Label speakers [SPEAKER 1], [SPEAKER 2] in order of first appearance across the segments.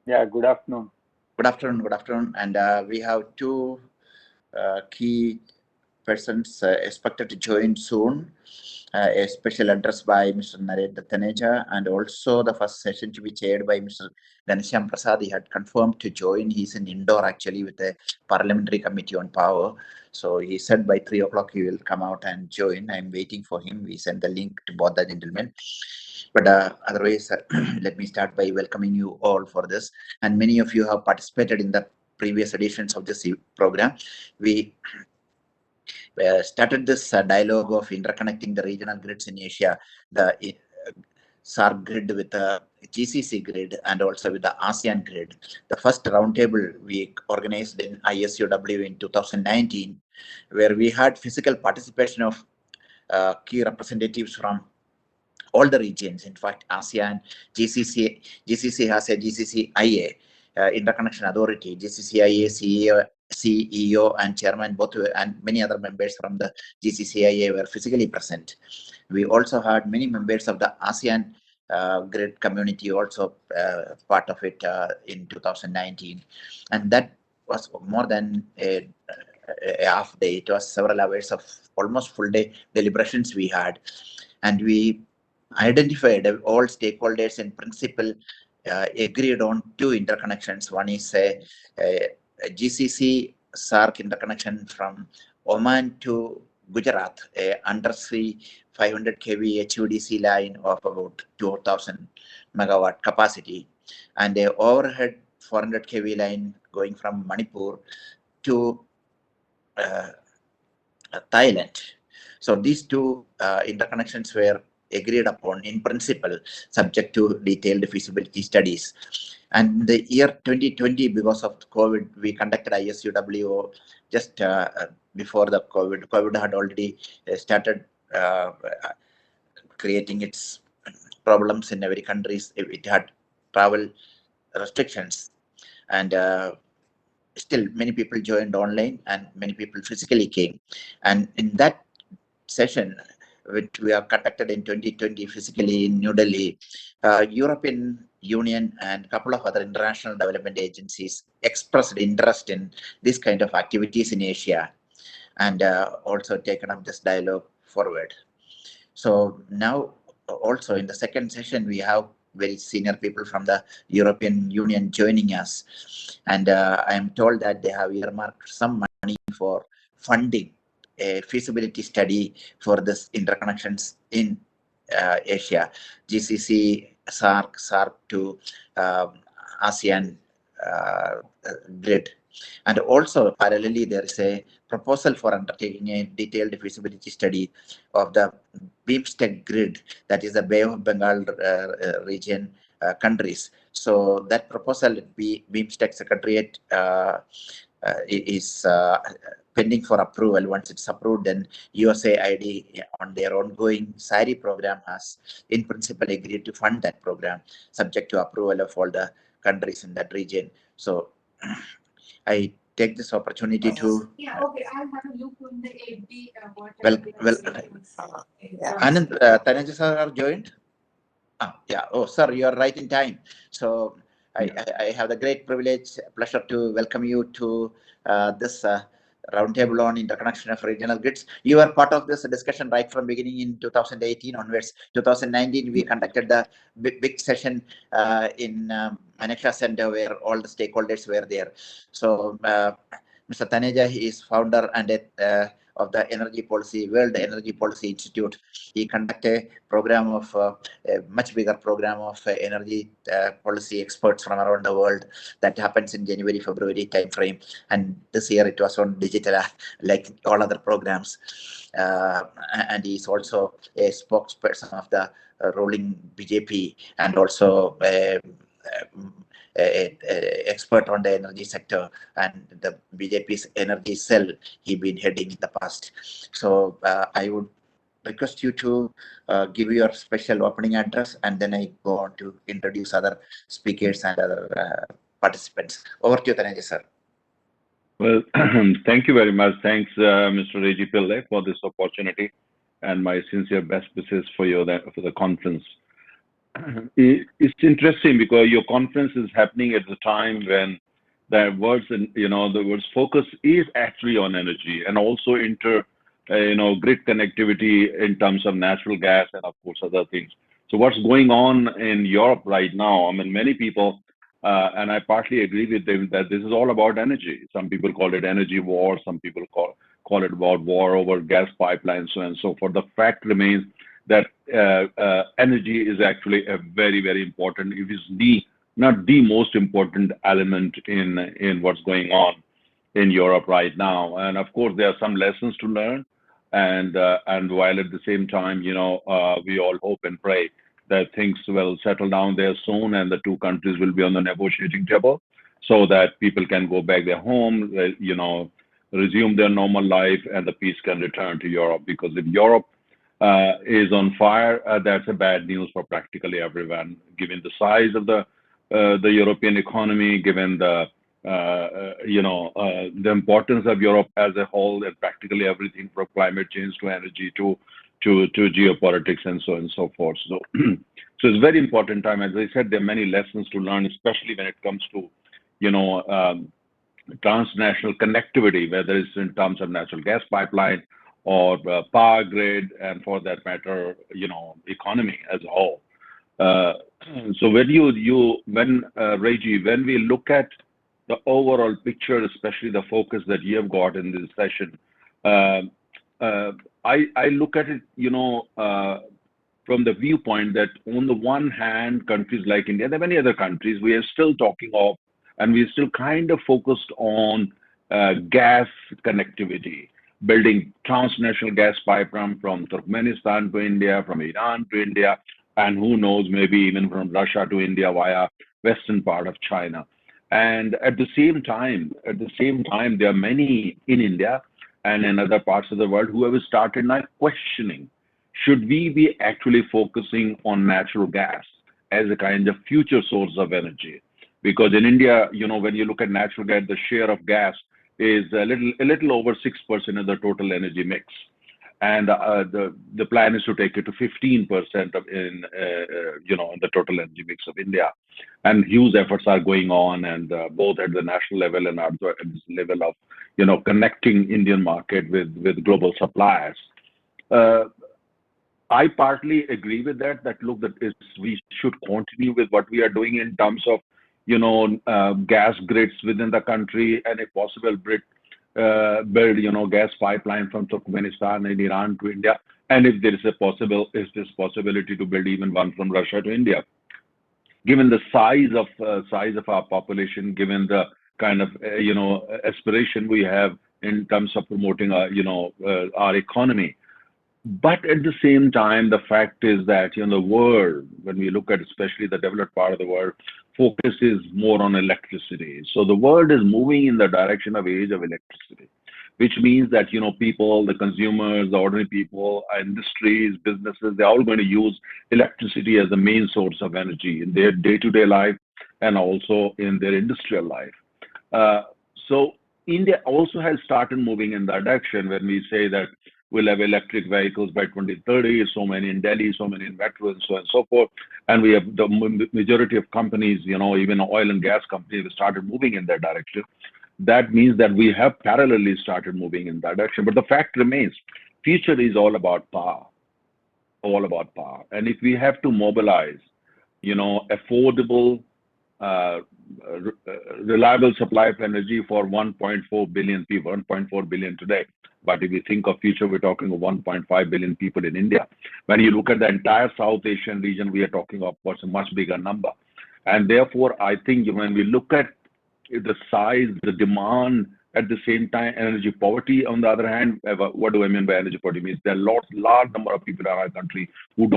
[SPEAKER 1] Yeah, good afternoon.
[SPEAKER 2] Good afternoon. And we have two key persons expected to join soon. A special address by Mr. Narendra Taneja, and also the first session to be chaired by Mr. Ghanshyam Prasad. He had confirmed to join. He's in Indore actually with the Parliamentary Committee on Power. So he said by 3 o'clock he will come out and join. I'm waiting for him. We sent the link to both the gentlemen. But otherwise, let me start by welcoming you all for this. And many of you have participated in the previous editions of this program. We started this dialogue of interconnecting the regional grids in Asia, the SARC grid with the GCC grid and also with the ASEAN grid. The first roundtable we organized in ISUW in 2019, where we had physical participation of key representatives from all the regions. In fact, ASEAN, GCC has a GCCIA, Interconnection Authority, GCCIA, CEO and chairman, both and many other members from the GCCIA were physically present. We also had many members of the ASEAN grid community also part of it in 2019, and that was more than a half day. It was several hours of almost full day deliberations we had, and we identified all stakeholders in principle agreed on two interconnections. One is a GCC SARC interconnection from Oman to Gujarat, a undersea 500 kV HVDC line of about 2000 megawatt capacity, and a overhead 400 kV line going from Manipur to Thailand. So these two interconnections were agreed upon in principle, subject to detailed feasibility studies. And the year 2020, because of COVID, we conducted ISUW just before the COVID. COVID had already started creating its problems in every country. It had travel restrictions, and still many people joined online and many people physically came. And in that session, which we have conducted in 2020 physically in New Delhi, European Union and a couple of other international development agencies expressed interest in this kind of activities in Asia, and also taken up this dialogue forward. So now also in the second session, we have very senior people from the European Union joining us. And I am told that they have earmarked some money for funding a feasibility study for this interconnections in Asia, GCC, SARC to ASEAN grid. And also parallelly, there is a proposal for undertaking a detailed feasibility study of the BEAMSTEC grid, that is the Bay of Bengal region countries. So that proposal, BEAMSTEC Secretariat is pending for approval. Once it's approved, then USAID on their ongoing SARI program has in principle agreed to fund that program, subject to approval of all the countries in that region. So I take this opportunity to
[SPEAKER 3] I'll have a look on the AB.
[SPEAKER 2] Anand, Taneja sir are joined. Oh, sir, you are right in time. So I have the great pleasure to welcome you to this roundtable on interconnection of regional grids. You were part of this discussion right from beginning in 2018 onwards. 2019, we conducted the big session in Maneksha Center where all the stakeholders were there. So Mr. Taneja is founder and of the Energy Policy, World Energy Policy Institute. He conducted a program of a much bigger program of energy policy experts from around the world that happens in January, February timeframe. And this year it was on digital, like all other programs. And he's also a spokesperson of the ruling BJP and also expert on the energy sector and the BJP's energy cell he been heading in the past. So I would request you to give your special opening address, and then I go on to introduce other speakers and other participants. Over to you, Taneja, sir.
[SPEAKER 4] Well, thank you very much. Thanks, Mr. Reji Pillai, for this opportunity, and my sincere best wishes for the conference. it's interesting because your conference is happening at the time when the words and the words focus is actually on energy and also grid connectivity in terms of natural gas and of course other things. So what's going on in Europe right now? I mean, many people, and I partly agree with them that this is all about energy. Some people call it energy war. Some people call it about war over gas pipelines, so on and so forth. The fact remains that energy is actually a very, very important, it is not the most important element in what's going on in Europe right now. And of course, there are some lessons to learn. And while at the same time, we all hope and pray that things will settle down there soon and the two countries will be on the negotiating table so that people can go back their home, resume their normal life and the peace can return to Europe. Because if Europe is on fire, that's a bad news for practically everyone, given the size of the European economy, given the importance of Europe as a whole, and practically everything from climate change to energy to geopolitics and so on and so forth. So, so it's a very important time. As I said, there are many lessons to learn, especially when it comes to, transnational connectivity, whether it's in terms of natural gas pipeline or power grid, and for that matter, economy as a whole. So when Reggie, when we look at the overall picture, especially the focus that you have got in this session, I look at it, from the viewpoint that on the one hand, countries like India, there are many other countries, we are still talking of, and we're still kind of focused on gas connectivity, building transnational gas pipeline from Turkmenistan to India, from Iran to India, and who knows, maybe even from Russia to India via western part of China. And at the same time, there are many in India and in other parts of the world who have started now questioning, should we be actually focusing on natural gas as a kind of future source of energy? Because in India, when you look at natural gas, the share of gas is a little over 6% of the total energy mix. And the plan is to take it to 15% in the total energy mix of India. And huge efforts are going on, and both at the national level and at the level of connecting Indian market with global suppliers. I partly agree with that. Look, we should continue with what we are doing in terms of gas grids within the country, and if possible, build gas pipeline from Turkmenistan and Iran to India, and if there is this possibility to build even one from Russia to India. Given the size of our population, given the kind of aspiration we have in terms of promoting our economy. But at the same time, the fact is that the world, when we look at especially the developed part of the world, focus is more on electricity. So the world is moving in the direction of age of electricity, which means that people, the consumers, the ordinary people, industries, businesses, they're all going to use electricity as the main source of energy in their day-to-day life and also in their industrial life. So India also has started moving in that direction when we say that we'll have electric vehicles by 2030, so many in Delhi, so many in metro, and so on and so forth. And we have the majority of companies, even oil and gas companies, have started moving in that direction. That means that we have parallelly started moving in that direction. But the fact remains, future is all about power, all about power. And if we have to mobilize, affordable, reliable supply of energy for 1.4 billion people, 1.4 billion today. But if we think of future, we're talking of 1.5 billion people in India. When you look at the entire South Asian region, we are talking of course a much bigger number. And therefore, I think when we look at the size, the demand, at the same time, energy poverty, on the other hand, what do I mean by energy poverty? Means there are large number of people in our country who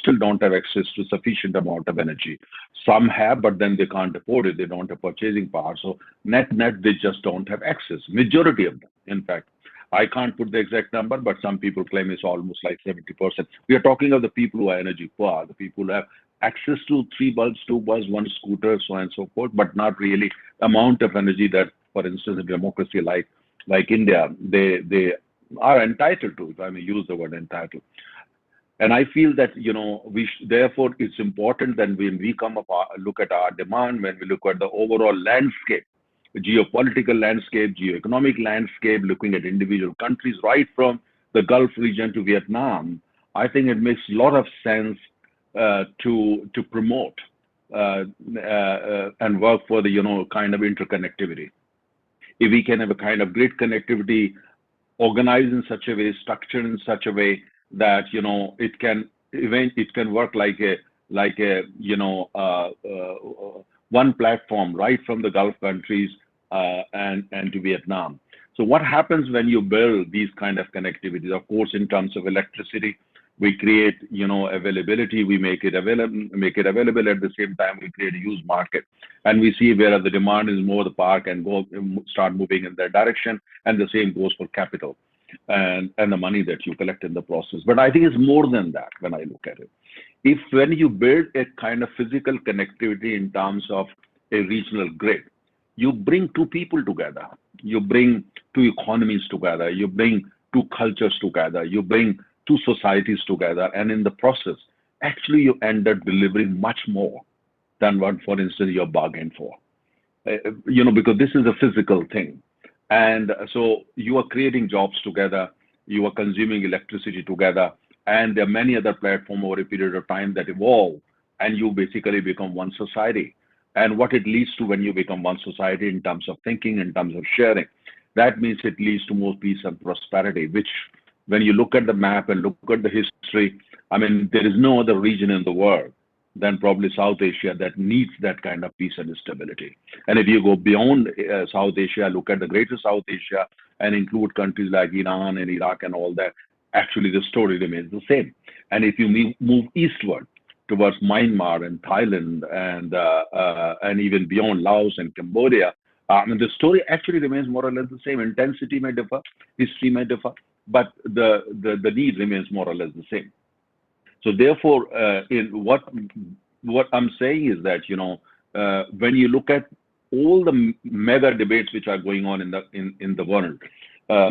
[SPEAKER 4] still don't have access to sufficient amount of energy. Some have, but then they can't afford it. They don't have purchasing power. So net, they just don't have access. Majority of them, in fact. I can't put the exact number, but some people claim it's almost like 70%. We are talking of the people who are energy poor, the people who have access to 3 bulbs, 2 bulbs, 1 scooter, so on and so forth, but not really amount of energy that, for instance, a democracy like India, they are entitled to, if I may use the word entitled. And I feel that, therefore, it's important that when we look at our demand, when we look at the overall landscape, the geopolitical landscape, geoeconomic landscape, looking at individual countries, right from the Gulf region to Vietnam, I think it makes a lot of sense to promote and work for the, kind of interconnectivity. If we can have a kind of grid connectivity organized in such a way, structured in such a way that it can work like a one platform right from the Gulf countries and to Vietnam. So what happens when you build these kind of connectivities? Of course, in terms of electricity, we create availability, we make it available. At the same time, we create a used market, and we see where the demand is more, the park and start moving in that direction. And the same goes for capital and the money that you collect in the process. But I think it's more than that when I look at it. When you build a kind of physical connectivity in terms of a regional grid, you bring two people together, you bring two economies together, you bring two cultures together, you bring two societies together, and in the process, actually you end up delivering much more than what, for instance, you're bargained for. Because this is a physical thing. And so you are creating jobs together, you are consuming electricity together, and there are many other platforms over a period of time that evolve, and you basically become one society. And what it leads to when you become one society in terms of thinking, in terms of sharing, that means it leads to more peace and prosperity, which when you look at the map and look at the history, I mean, there is no other region in the world than probably South Asia that needs that kind of peace and stability. And if you go beyond South Asia, look at the greater South Asia and include countries like Iran and Iraq and all that, actually the story remains the same. And if you move eastward towards Myanmar and Thailand and even beyond Laos and Cambodia, and the story actually remains more or less the same. Intensity may differ, history may differ, but the need remains more or less the same. So therefore, in what I'm saying is that when you look at all the mega debates which are going on in the world,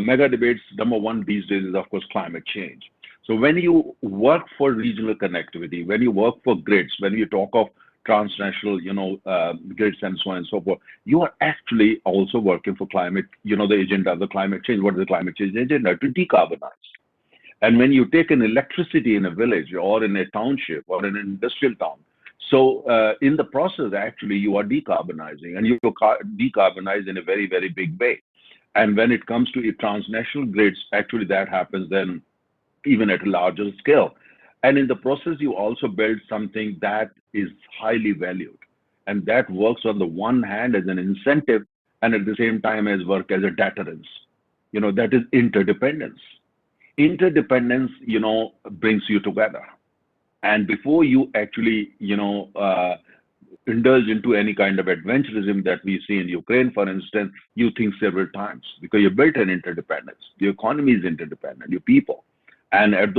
[SPEAKER 4] mega debates, number one these days is of course climate change. So when you work for regional connectivity, when you work for grids, when you talk of transnational, grids and so on and so forth, you are actually also working for climate, the agenda of the climate change. What is the climate change agenda? To decarbonize. And when you take an electricity in a village or in a township or in an industrial town, so in the process, actually, you are decarbonizing, and you decarbonize in a very, very big way. And when it comes to transnational grids, actually that happens then even at a larger scale. And in the process, you also build something that is highly valued. And that works on the one hand as an incentive and at the same time as work as a deterrence. That is interdependence. Interdependence, brings you together. And before you actually, indulge into any kind of adventurism that we see in Ukraine, for instance, you think several times because you built an interdependence. The economy is interdependent, your people. And at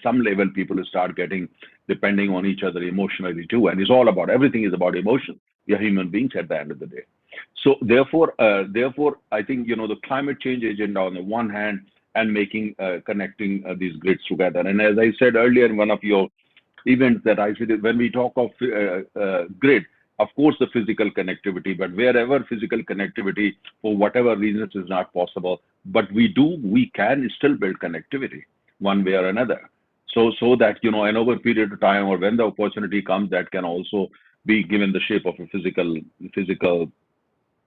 [SPEAKER 4] some level, people start getting depending on each other emotionally too. And it's all about, everything is about emotion. We are human beings at the end of the day. So therefore, I think, the climate change agenda on the one hand and connecting these grids together. And as I said earlier in one of your events that I said, when we talk of grid, of course, the physical connectivity, but wherever physical connectivity for whatever reasons is not possible, but we can still build connectivity one way or another. So that, and over a period of time or when the opportunity comes, that can also be given the shape of a physical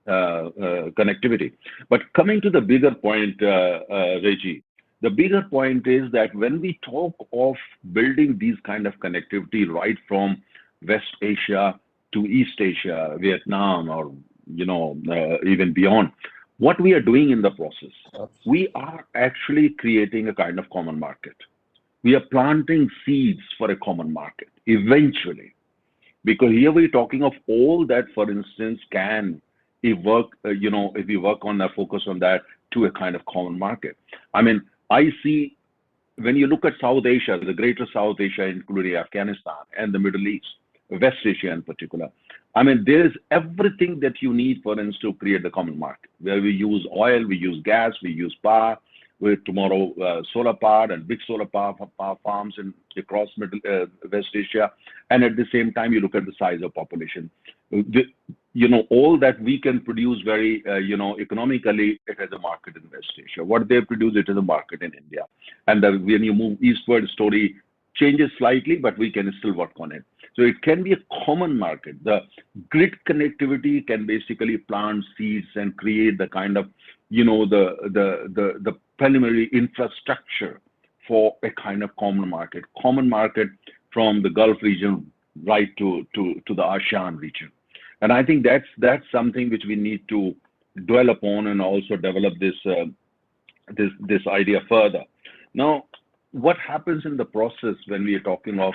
[SPEAKER 4] connectivity. But coming to the bigger point, Reggie, the bigger point is that when we talk of building these kind of connectivity right from West Asia to East Asia, Vietnam, or even beyond, what we are doing in the process, we are actually creating a kind of common market. We are planting seeds for a common market eventually, because here we're talking of all that, for instance, can if we work on that, focus on that to a kind of common market. I mean, I see when you look at South Asia, the greater South Asia, including Afghanistan and the Middle East, West Asia in particular, I mean, there is everything that you need, for instance, to create the common market, where we use oil, we use gas, we use power, with tomorrow solar power and big solar power farms across West Asia. And at the same time, you look at the size of population. All that we can produce very, economically, it has a market in West Asia. What they produce, it has a market in India. And when you move eastward, story changes slightly, but we can still work on it. So it can be a common market. The grid connectivity can basically plant seeds and create the kind of, the preliminary infrastructure for a kind of common market from the Gulf region right to the ASEAN region. And I think that's something which we need to dwell upon and also develop this idea further. Now, what happens in the process when we are talking of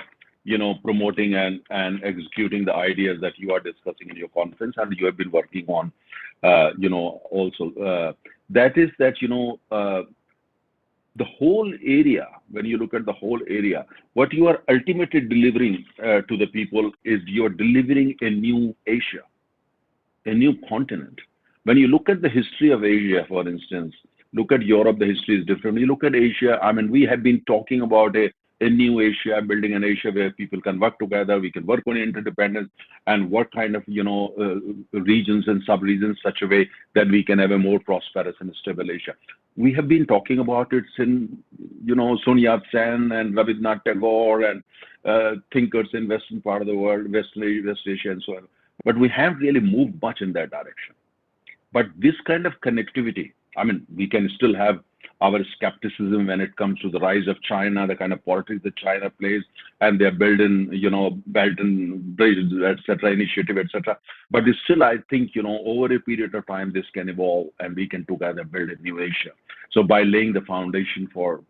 [SPEAKER 4] promoting and executing the ideas that you are discussing in your conference and you have been working on, also, that is that, the whole area, when you look at the whole area, what you are ultimately delivering to the people is you're delivering a new Asia, a new continent. When you look at the history of Asia, for instance, look at Europe, the history is different. When you look at Asia, I mean, we have been talking about a new Asia, building an Asia where people can work together, we can work on interdependence, and what kind of, regions and sub-regions such a way that we can have a more prosperous and stable Asia. We have been talking about it since, Sun Yat-sen and Rabindranath Tagore and thinkers in Western part of the world, West Asia and so on. But we haven't really moved much in that direction. But this kind of connectivity, I mean, we can still have our skepticism when it comes to the rise of China, the kind of politics that China plays, and they're building, Belt and Bridge, etc., initiative, etc. But it's still, I think, over a period of time, this can evolve and we can together build a new Asia. So by laying the foundation for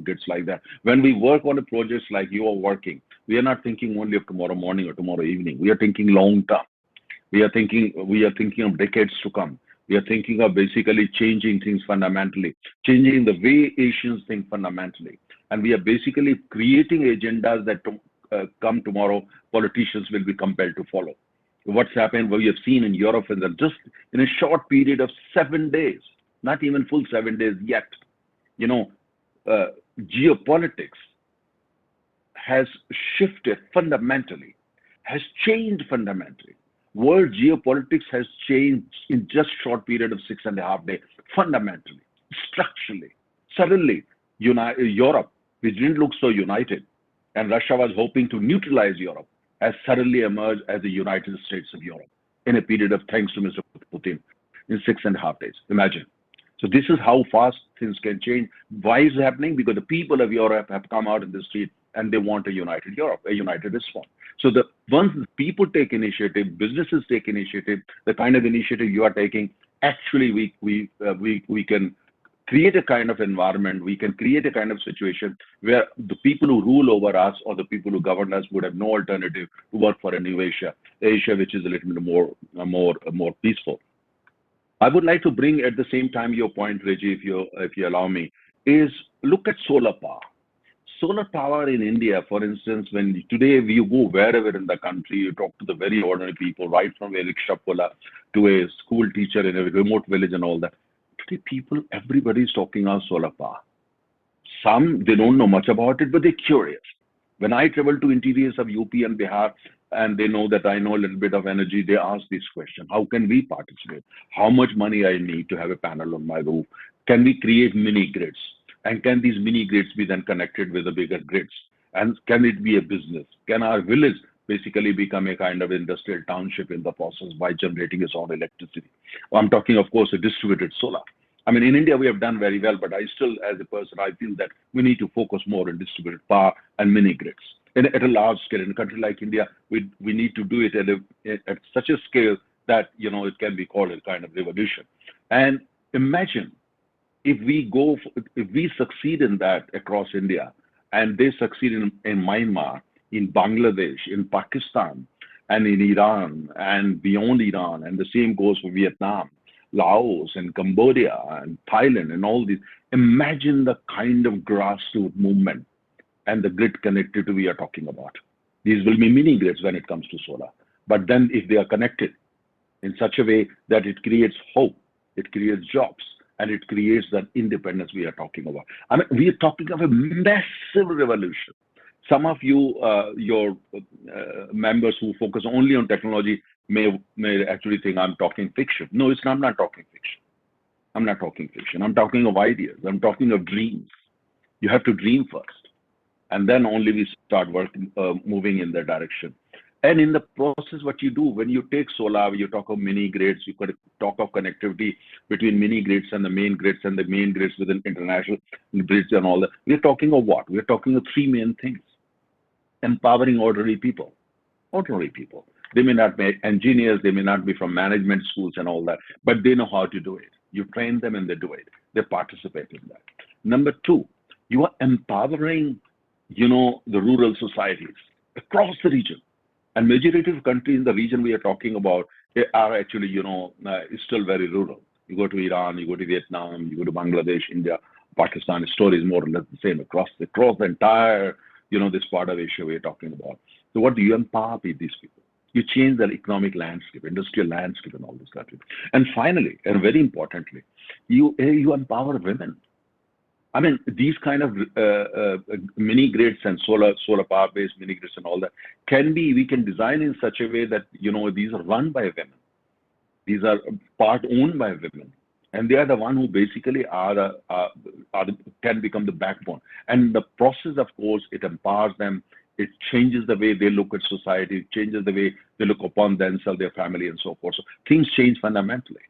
[SPEAKER 4] grids like that, when we work on a projects like you are working, we are not thinking only of tomorrow morning or tomorrow evening. We are thinking long term. We are thinking of decades to come. We are thinking of basically changing things fundamentally, changing the way Asians think fundamentally. And we are basically creating agendas that come tomorrow, politicians will be compelled to follow. What's happened, what we have seen in Europe, and just in a short period of 7 days, not even full 7 days yet, geopolitics has shifted fundamentally, has changed fundamentally. World geopolitics has changed in just short period of 6.5 days, fundamentally, structurally. Suddenly, Europe, which didn't look so united, and Russia was hoping to neutralize Europe, has suddenly emerged as the United States of Europe in a period of, thanks to Mr. Putin, in 6.5 days. Imagine. So this is how fast things can change. Why is it happening? Because the people of Europe have come out in the street and they want a united Europe, a united response. So once the people take initiative, businesses take initiative, the kind of initiative you are taking, actually we can create a kind of environment, we can create a kind of situation where the people who rule over us or the people who govern us would have no alternative to work for a new Asia which is a little bit more peaceful. I would like to bring at the same time your point, Reggie, if you allow me, is look at solar power. Solar power in India, for instance, when today you go wherever in the country, you talk to the very ordinary people, right from a rickshaw puller to a school teacher in a remote village and all that. Today, everybody is talking about solar power. Some, they don't know much about it, but they're curious. When I travel to interiors of UP and Bihar, and they know that I know a little bit of energy, they ask this question: how can we participate? How much money I need to have a panel on my roof? Can we create mini grids? And can these mini grids be then connected with the bigger grids? And can it be a business? Can our village basically become a kind of industrial township in the process by generating its own electricity? I'm talking, of course, a distributed solar. I mean, in India, we have done very well, but I still, as a person, I feel that we need to focus more on distributed power and mini grids. At a large scale, in a country like India, we need to do it at such a scale that, it can be called a kind of revolution. And imagine if we succeed in that across India, and they succeed in Myanmar, in Bangladesh, in Pakistan, and in Iran, and beyond Iran, and the same goes for Vietnam, Laos, and Cambodia, and Thailand, and all these. Imagine the kind of grassroots movement and the grid connectivity we are talking about. These will be mini grids when it comes to solar. But then if they are connected in such a way that it creates hope, it creates jobs, and it creates that independence we are talking about. I mean, we are talking of a massive revolution. Some of you, your members who focus only on technology may actually think I'm talking fiction. No, it's not. I'm not talking fiction. I'm not talking fiction. I'm talking of ideas. I'm talking of dreams. You have to dream first, and then only we start working, moving in that direction. And in the process, what you do when you take solar, you talk of mini grids, you could talk of connectivity between mini grids and the main grids and the main grids within international grids and all that. We're talking of what? We're talking of three main things. Empowering ordinary people. Ordinary people. They may not be engineers, they may not be from management schools and all that, but they know how to do it. You train them and they do it. They participate in that. Number two, you are empowering, the rural societies across the region. And majority of countries in the region we are talking about are actually, still very rural. You go to Iran, you go to Vietnam, you go to Bangladesh, India, Pakistan, the story is more or less the same across the entire, this part of Asia we are talking about. So what do you empower these people? You change their economic landscape, industrial landscape, and all this stuff. And finally, and very importantly, you empower women. I mean, these kind of mini grids and solar power-based mini grids and all that we can design in such a way that, these are run by women. These are part owned by women. And they are the one who basically can become the backbone. And the process, of course, it empowers them. It changes the way they look at society. It changes the way they look upon themselves, their family, and so forth. So things change fundamentally.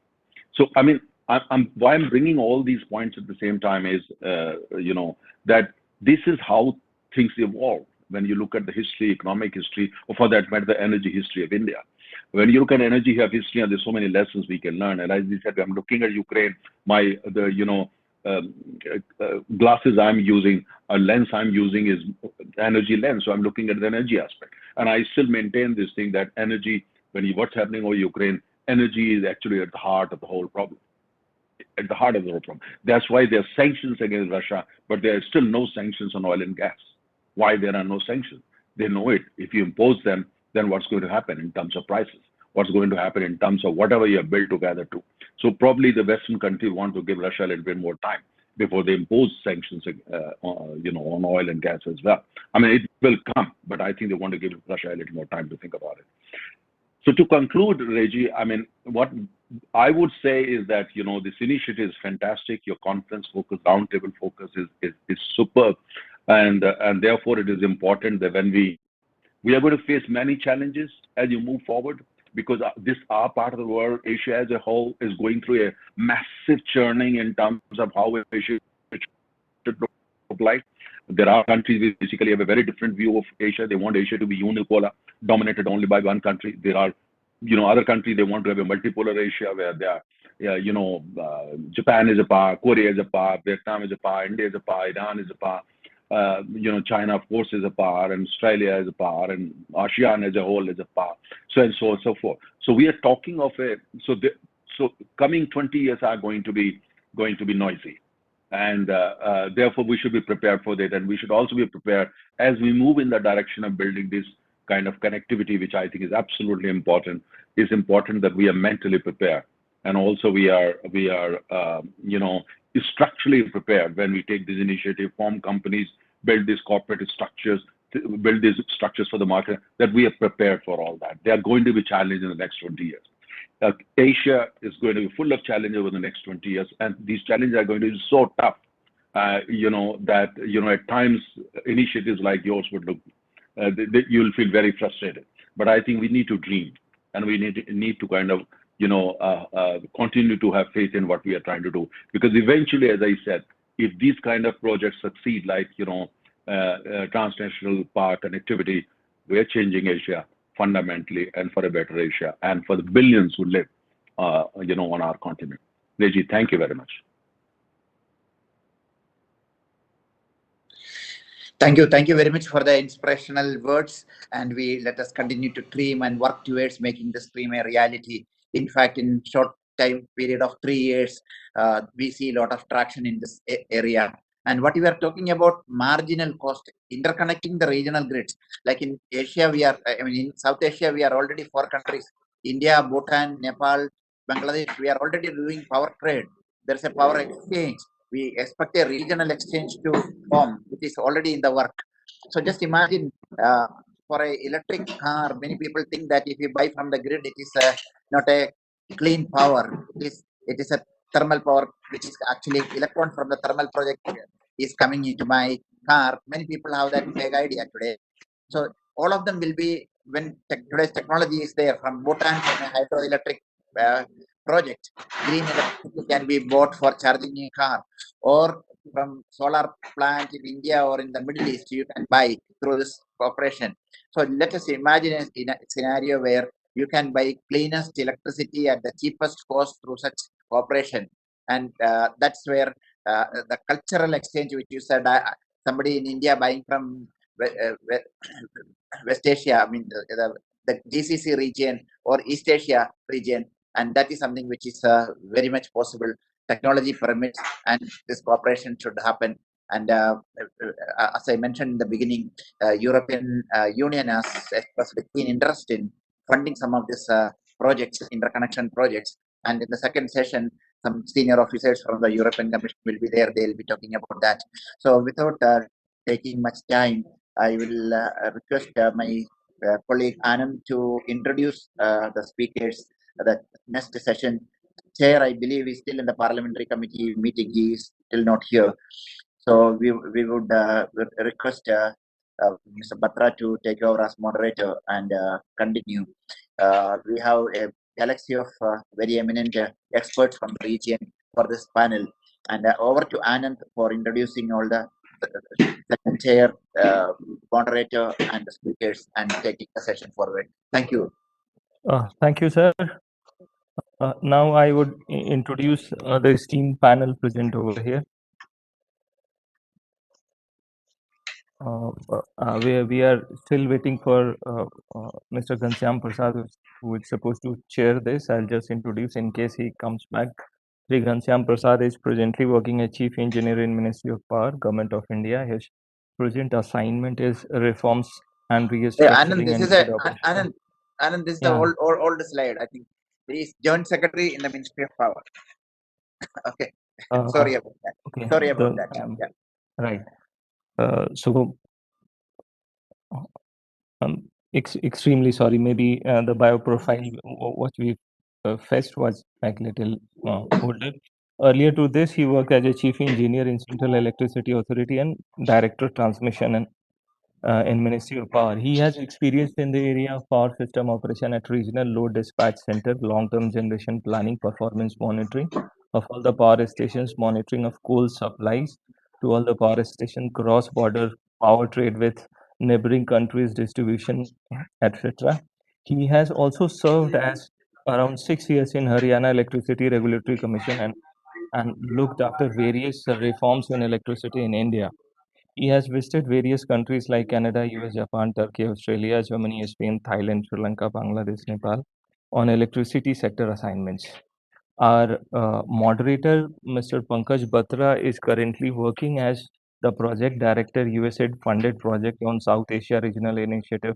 [SPEAKER 4] So, I mean, why I'm bringing all these points at the same time is, that this is how things evolve. When you look at the history, economic history, or for that matter, the energy history of India. When you look at energy history, and there's so many lessons we can learn. And as I said, I'm looking at Ukraine. Glasses I'm using, a lens I'm using is energy lens. So I'm looking at the energy aspect. And I still maintain this thing that energy, what's happening over Ukraine, energy is actually at the heart of the whole problem. At the heart of the whole problem. That's why there are sanctions against Russia, but there are still no sanctions on oil and gas. Why there are no sanctions? They know it. If you impose them, then what's going to happen in terms of prices? What's going to happen in terms of whatever you have built together to? So probably the Western countries want to give Russia a little bit more time before they impose sanctions, on oil and gas as well. I mean, it will come, but I think they want to give Russia a little more time to think about it. So to conclude, Reggie, I mean, what I would say is that, this initiative is fantastic. Your conference focus, roundtable focus is superb. And therefore it is important that when we are going to face many challenges as you move forward, because our part of the world, Asia as a whole, is going through a massive churning in terms of how Asia should look like. There are countries which basically have a very different view of Asia. They want Asia to be unipolar, dominated only by one country. There are, other countries, they want to have a multipolar Asia where they are, Japan is a power, Korea is a power, Vietnam is a power, India is a power, Iran is a power. China, of course, is a power, and Australia is a power, and ASEAN as a whole is a power, so and so and so forth. So we are talking of so coming 20 years are going to be noisy, and therefore we should be prepared for that, and we should also be prepared as we move in the direction of building this kind of connectivity, which I think is absolutely important. It's important that we are mentally prepared, and also we are structurally prepared when we take this initiative, form companies, build these corporate structures, build these structures for the market, that we are prepared for all that. They are going to be challenged in the next 20 years. Asia is going to be full of challenges over the next 20 years, and these challenges are going to be so tough, that, at times initiatives like yours would look, you'll feel very frustrated. But I think we need to dream, and we need to kind of, continue to have faith in what we are trying to do. Because eventually, as I said, if these kind of projects succeed, like, transnational power connectivity, we're changing Asia fundamentally, and for a better Asia, and for the billions who live, on our continent. Reggie, thank you very much.
[SPEAKER 2] Thank you very much for the inspirational words, and let us continue to dream and work towards making this dream a reality. In fact, in short time period of 3 years, we see a lot of traction in this area. And what we are talking about, marginal cost, interconnecting the regional grids. Like in Asia, in South Asia, we are already 4 countries: India, Bhutan, Nepal, Bangladesh. We are already doing power grid. there's a power exchange. We expect a regional exchange to form, which is already in the work. So just imagine for a electric car, many people think that if you buy from the grid, it is not a clean power. It is a thermal power, which is actually electron from the thermal project is coming into my car. Many people have that vague idea today. So all of them will be when today's technology is there from Bhutan, from a hydroelectric uh, project. Green electricity can be bought for charging a car, or from solar plant in India or in the Middle East, you can buy through this cooperation. So let us imagine a scenario where you can buy cleanest electricity at the cheapest cost through such cooperation, and that's where the cultural exchange, which you said, somebody in India buying from West Asia, I mean the GCC region or East Asia region, and that is something which is very much possible. Technology permits, and this cooperation should happen. And as I mentioned in the beginning, European Union has expressed keen interest in funding some of these projects, interconnection projects. And in the second session, some senior officers from the European Commission will be there. They'll be talking about that. So without taking much time, I will request my colleague Anand to introduce the speakers. The next session chair, I believe, is still in the parliamentary committee meeting. He is still not here. So we would request Mr. Batra to take over as moderator and continue. We have a galaxy of very eminent experts from the region for this panel. And over to Anand for introducing all the second chair, moderator, and the speakers, and taking the session forward. Thank you.
[SPEAKER 1] Thank you, sir. Now I would introduce the esteemed panel present over here. We are still waiting for Mr. Ghanshyam Prasad, who is supposed to chair this. I'll just introduce in case he comes back. Sri Ghanshyam Prasad is presently working as Chief Engineer in Ministry of Power, Government of India. His present assignment is reforms and restructuring
[SPEAKER 2] Anand, this
[SPEAKER 1] and
[SPEAKER 2] is a
[SPEAKER 1] grid operation.
[SPEAKER 2] Anand, this is
[SPEAKER 1] Yeah.
[SPEAKER 2] the old slide. I think he is Joint Secretary in the Ministry of Power. Okay. Sorry about that.
[SPEAKER 1] Okay.
[SPEAKER 2] Sorry about that. Yeah.
[SPEAKER 1] Right. So extremely sorry. Maybe the bio profile what we fetched was like little older. Earlier to this, he worked as a chief engineer in Central Electricity Authority and director transmission and in Ministry of Power. He has experience in the area of power system operation at regional load dispatch center, long-term generation planning, performance monitoring of all the power stations, monitoring of coal supplies to all the power station, cross-border power trade with neighboring countries, distribution, etc. He has also served as around 6 years in Haryana Electricity Regulatory Commission and looked after various reforms in electricity in India. He has visited various countries like Canada, US, Japan, Turkey, Australia, Germany, Spain, Thailand, Sri Lanka, Bangladesh, Nepal on electricity sector assignments. Our moderator, Mr. Pankaj Batra, is currently working as the project director, USAID funded project on South Asia Regional Initiative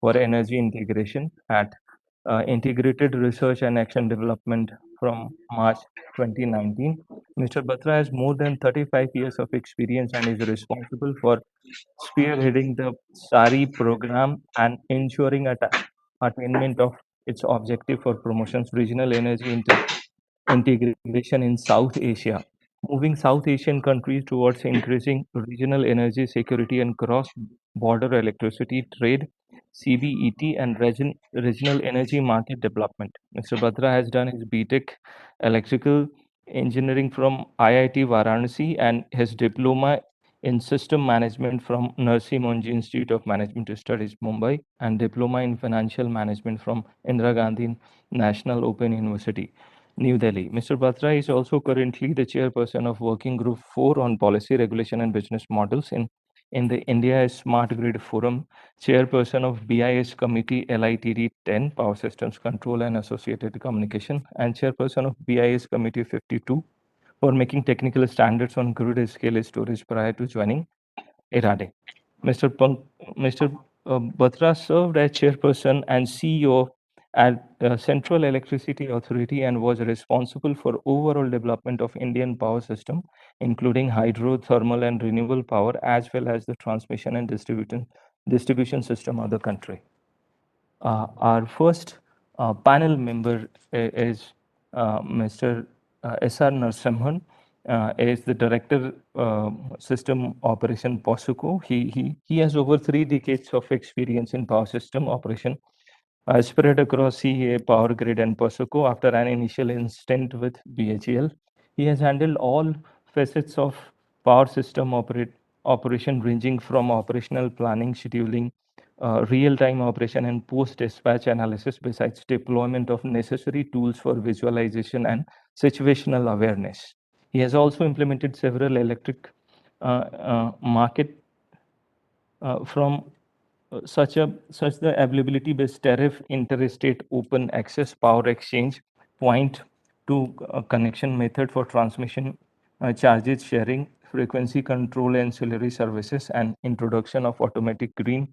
[SPEAKER 1] for Energy Integration at Integrated Research and Action Development from March 2019. Mr. Batra has more than 35 years of experience and is responsible for spearheading the SARI program and ensuring attainment of its objective for promotions regional energy integration in South Asia, moving South Asian countries towards increasing regional energy security and cross-border electricity trade, CBET, and regional energy market development. Mr. Batra has done his BTech Electrical Engineering from IIT Varanasi and his diploma in System Management from Narsi Monji Institute of Management Studies, Mumbai, and diploma in Financial Management from Indira Gandhi National Open University. New Delhi. Mr. Batra is also currently the chairperson of Working Group 4 on Policy, Regulation and Business Models in the India Smart Grid Forum, chairperson of BIS Committee LITD 10, Power Systems Control and Associated Communication, and chairperson of BIS Committee 52 for making technical standards on grid scale storage prior to joining IRADe. Mr. Batra served as chairperson and CEO of at Central Electricity Authority and was responsible for overall development of Indian power system, including hydro, thermal, and renewable power, as well as the transmission and distribution system of the country. Our first panel member is Mr. S.R. Narasimhan, is the Director System Operation POSUCO. He has over 3 decades of experience in power system operation, spread across CA, Power Grid, and POSUCO. After an initial stint with BHEL, he has handled all facets of power system operation, ranging from operational planning, scheduling, real-time operation, and post-dispatch analysis, besides deployment of necessary tools for visualization and situational awareness. He has also implemented several electric market from such the availability based tariff, interstate open access power exchange, point to connection method for transmission charges sharing, frequency control ancillary services, and introduction of automatic green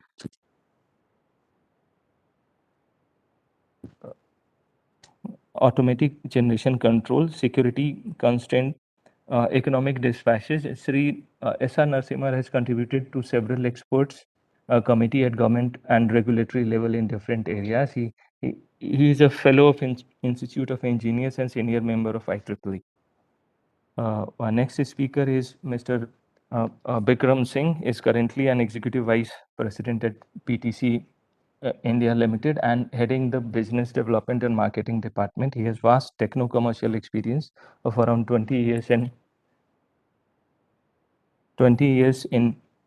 [SPEAKER 1] automatic generation control, security constraint, economic dispatches. Sri S.R. Narasimhan has contributed to several experts committee at government and regulatory level in different areas. He is a fellow of Institute of Engineers and senior member of IEEE. Our next speaker is Mr. Bikram Singh, is currently an executive vice president at PTC India Limited and heading the business development and marketing department. He has vast techno-commercial experience of around 20 years in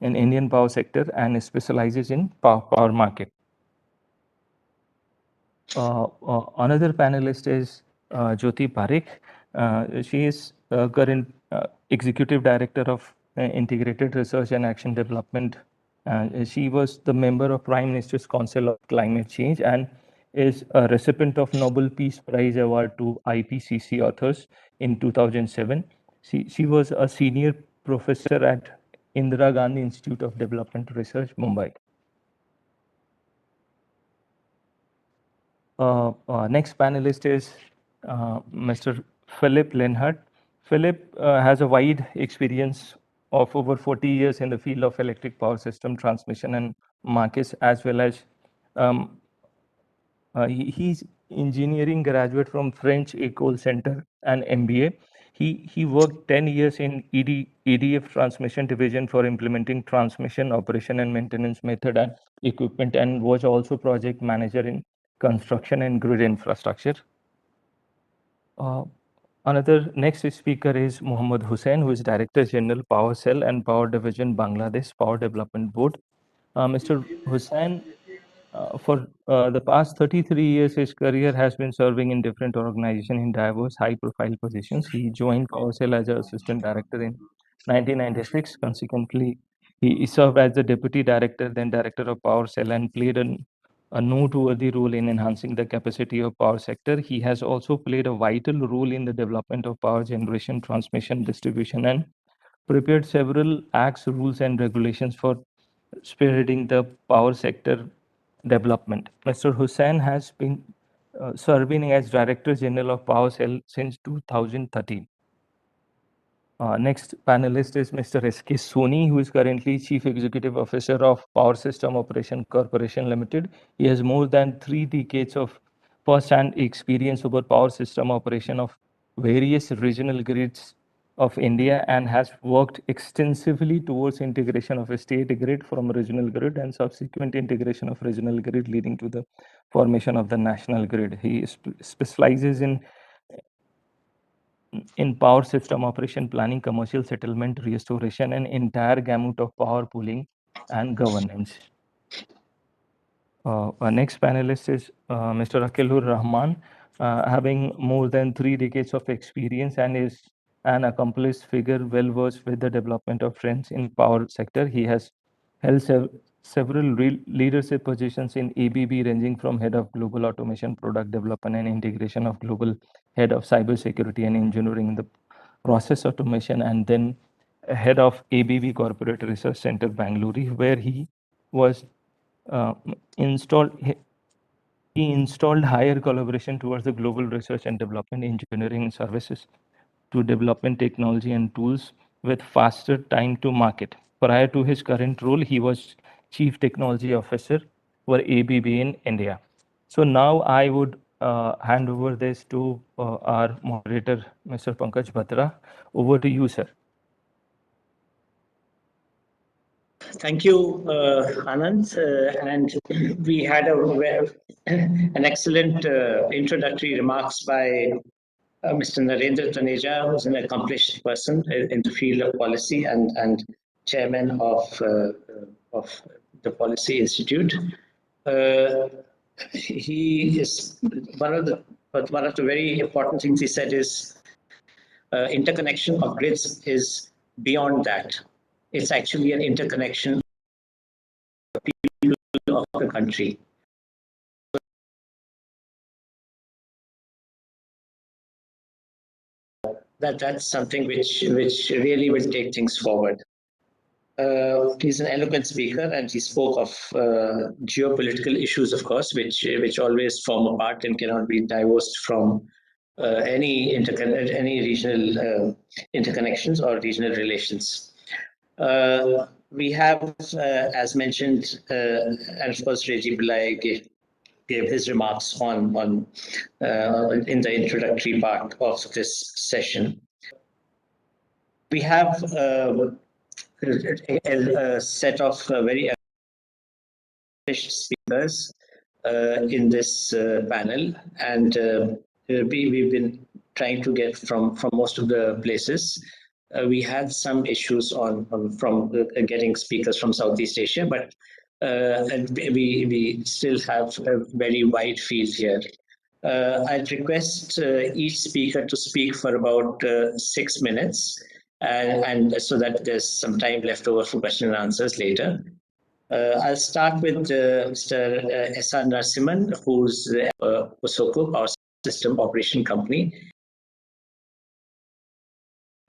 [SPEAKER 1] Indian power sector and specializes in power market. Another panelist is Jyoti Parikh. She is current executive director of Integrated Research and Action Development. She was the member of Prime Minister's Council of Climate Change and is a recipient of Nobel Peace Prize Award to IPCC authors in 2007. She was a senior professor at Indira Gandhi Institute of Development Research, Mumbai. Next panelist is Mr. Philip Lenhart. Philip has a wide experience of over 40 years in the field of electric power system transmission and markets, as well as he's engineering graduate from French École Center and MBA. He worked 10 years in EDF transmission division for implementing transmission operation and maintenance method and equipment, and was also project manager in construction and grid infrastructure. Another next speaker is Mohammad Hussain, who is Director General Power Cell and Power Division Bangladesh Power Development Board. Mr. Hussain, for the past 33 years, his career has been serving in different organizations in diverse high-profile positions. He joined Power Cell as an assistant director in 1996. Consequently, he served as the deputy director, then director of Power Cell, and played a noteworthy role in enhancing the capacity of power sector. He has also played a vital role in the development of power generation, transmission, distribution, and prepared several acts, rules, and regulations for spearheading the power sector development. Mr. Hussain has been serving as Director General of Power Cell since 2013. Next panelist is Mr. S.K. Soni, who is currently Chief Executive Officer of Power System Operation Corporation Limited. He has more than 3 decades of first-hand experience over power system operation of various regional grids of India and has worked extensively towards integration of a state grid from regional grid and subsequent integration of regional grid, leading to the formation of the national grid. He specializes in power system operation planning, commercial settlement, restoration, and entire gamut of power pooling and governance. Our next panelist is Mr. Akilur Rahman, having more than 3 decades of experience and is an accomplished figure well versed with the development of trends in power sector. He has held several leadership positions in ABB, ranging from head of global automation, product development and integration of global head of cybersecurity and engineering in the process automation, and then head of ABB Corporate Research Center, Bangalore, where he was installed. He installed higher collaboration towards the global research and development, engineering and services to development technology and tools with faster time to market. Prior to his current role, he was Chief Technology Officer for ABB in India. So now I would hand over this to our moderator, Mr. Pankaj Batra. Over to you, sir.
[SPEAKER 5] Thank you, Anand. And we had an excellent introductory remarks by Mr. Narendra Taneja, who's an accomplished person in the field of policy and chairman of the Policy Institute. He is one of the very important things he said is interconnection of grids is beyond that. It's actually an interconnection of the country. That's something which really will take things forward. He's an eloquent speaker, and he spoke of geopolitical issues, of course, which always form a part and cannot be divorced from any regional interconnections or regional relations. We have, as mentioned, and of course, Reggie Pillai gave his remarks on in the introductory part of this session. We have a set of very accomplished speakers in this panel, and we've been trying to get from most of the places. We had some issues from getting speakers from Southeast Asia, but and we still have a very wide field here. I'd request each speaker to speak for about 6 minutes, and so that there's some time left over for question and answers later. I'll start with Mr. S.R. Narasimhan, who's Osoko Power System Operation Company,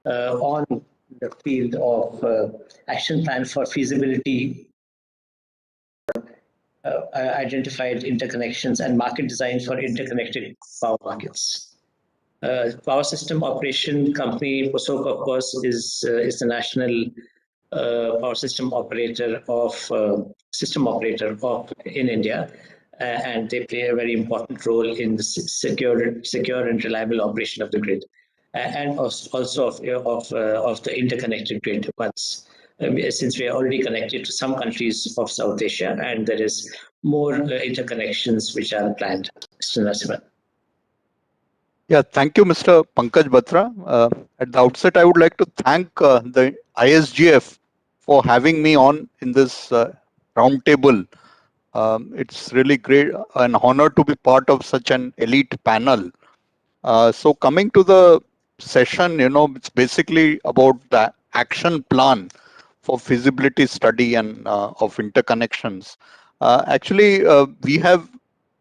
[SPEAKER 5] on the field of action plan for feasibility, identified interconnections and market design for interconnected power markets. Power System Operation Company, POSOCO, of course, is the national power system operator in India, and they play a very important role in the secure and reliable operation of the grid, and also of the interconnected grid once. Since we are already connected to some countries of South Asia, and there is more interconnections which are planned. Mr. Narasimhan.
[SPEAKER 6] Yeah, thank you, Mr. Pankaj Batra. At the outset, I would like to thank the ISGF for having me on in this roundtable. It's really great, an honor to be part of such an elite panel. So coming to the session, it's basically about the action plan for feasibility study and of interconnections. Actually, we have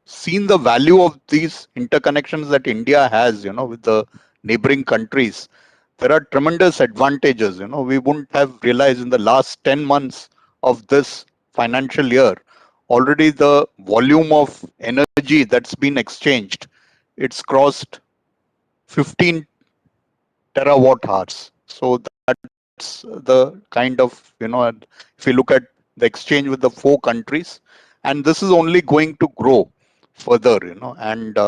[SPEAKER 6] seen the value of these interconnections that India has, with the neighboring countries. There are tremendous advantages. We wouldn't have realized in the last 10 months of this financial year, already the volume of energy that's been exchanged, it's crossed 15 terawatt hours. So that's the kind of, if you look at the exchange with the 4 countries, and this is only going to grow further, and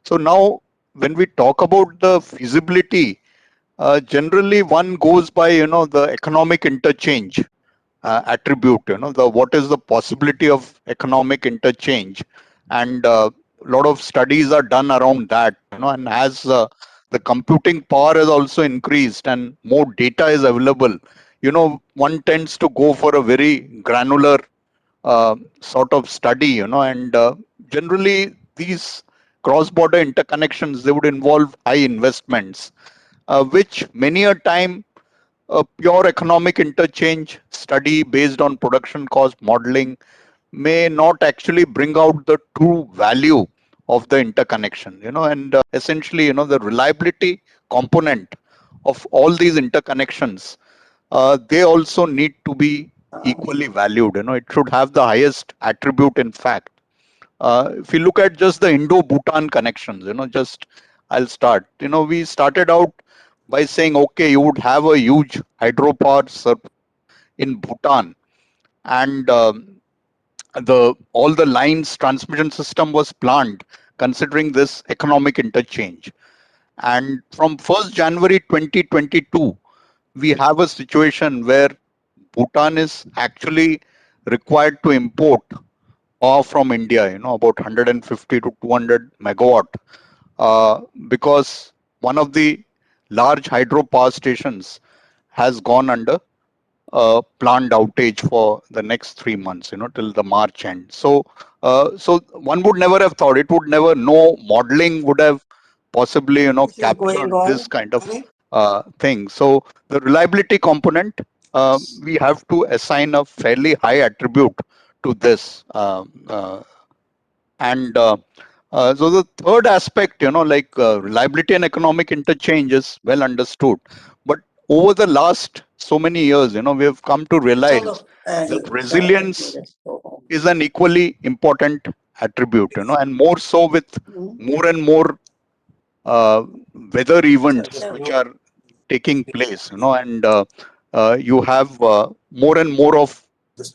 [SPEAKER 6] so now when we talk about the feasibility, generally one goes by, the economic interchange attribute, what is the possibility of economic interchange, and a lot of studies are done around that, and as the computing power has also increased and more data is available, one tends to go for a very granular sort of study, and generally these cross-border interconnections, they would involve high investments, which many a time a pure economic interchange study based on production cost modeling may not actually bring out the true value of the interconnection, and essentially, the reliability component of all these interconnections, they also need to be equally valued. It should have the highest attribute, in fact. If you look at just the Indo-Bhutan connections, just I'll start. We started out by saying, okay, you would have a huge hydropower in Bhutan, and the all the lines transmission system was planned considering this economic interchange. And from 1st January 2022, we have a situation where Bhutan is actually required to import power from India, about 150 to 200 megawatt, because one of the large hydropower stations has gone under planned outage for the next 3 months, till the March end. So one would never have thought, it would never, no modeling would have possibly, captured this kind of thing. So the reliability component, we have to assign a fairly high attribute to this. And so the third aspect, reliability and economic interchange is well understood. But over the last so many years, we have come to realize that resilience is an equally important attribute, and more so with more and more weather events which are taking place, and you have more and more of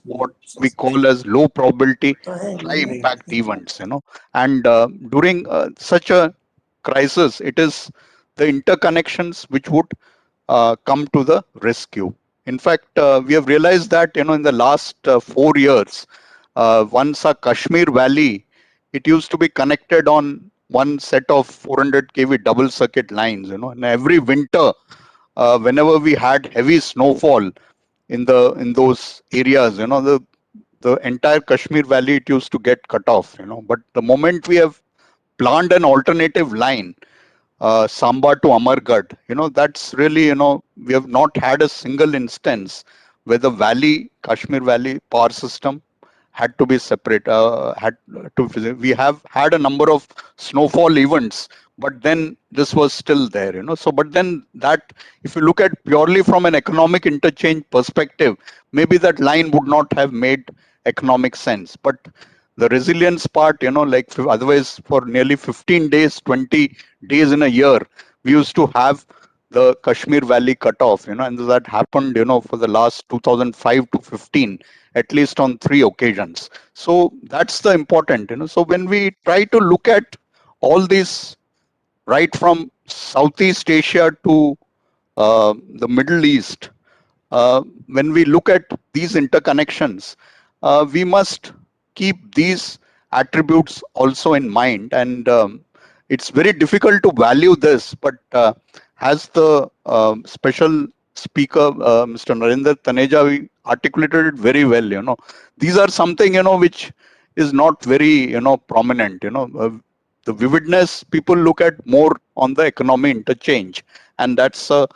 [SPEAKER 6] what we call as low probability, high impact events, and during such a crisis, it is the interconnections which would come to the rescue. In fact, we have realized that, in the last 4 years, once a Kashmir Valley, it used to be connected on one set of 400 kV double circuit lines, and every winter, whenever we had heavy snowfall in those areas, the entire Kashmir Valley, it used to get cut off, but the moment we have planned an alternative line, Samba to Amargad, that's really, we have not had a single instance where the Kashmir Valley power system had to be separate. We have had a number of snowfall events, but then this was still there, So, but then that, if you look at purely from an economic interchange perspective, maybe that line would not have made economic sense. But the resilience part, otherwise for nearly 15 days, 20 days in a year, we used to have the Kashmir Valley cut off, and that happened, for the last 2005 to 15, at least on 3 occasions. So that's the important, So when we try to look at all these, right from Southeast Asia to the Middle East, when we look at these interconnections, we must keep these attributes also in mind. And it's very difficult to value this, but as the special speaker, Mr. Narendra Taneja, we articulated it very well. These are something, which is not very, prominent. The vividness, people look at more on the economy interchange, and that's a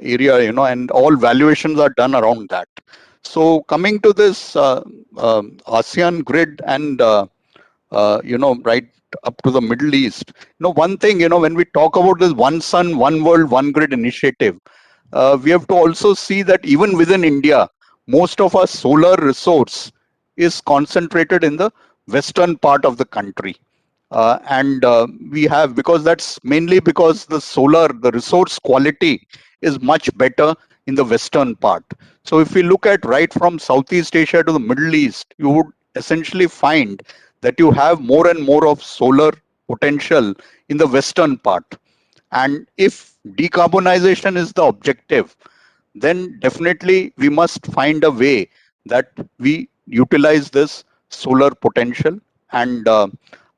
[SPEAKER 6] area, and all valuations are done around that. So coming to this ASEAN grid and right up to the Middle East, one thing, when we talk about this One Sun, One World, One Grid initiative, we have to also see that even within India, most of our solar resource is concentrated in the western part of the country. And we have, because that's mainly because the resource quality is much better in the western part. So if we look at right from Southeast Asia to the Middle East, you would essentially find that you have more and more of solar potential in the western part. And if decarbonization is the objective, then definitely we must find a way that we utilize this solar potential. And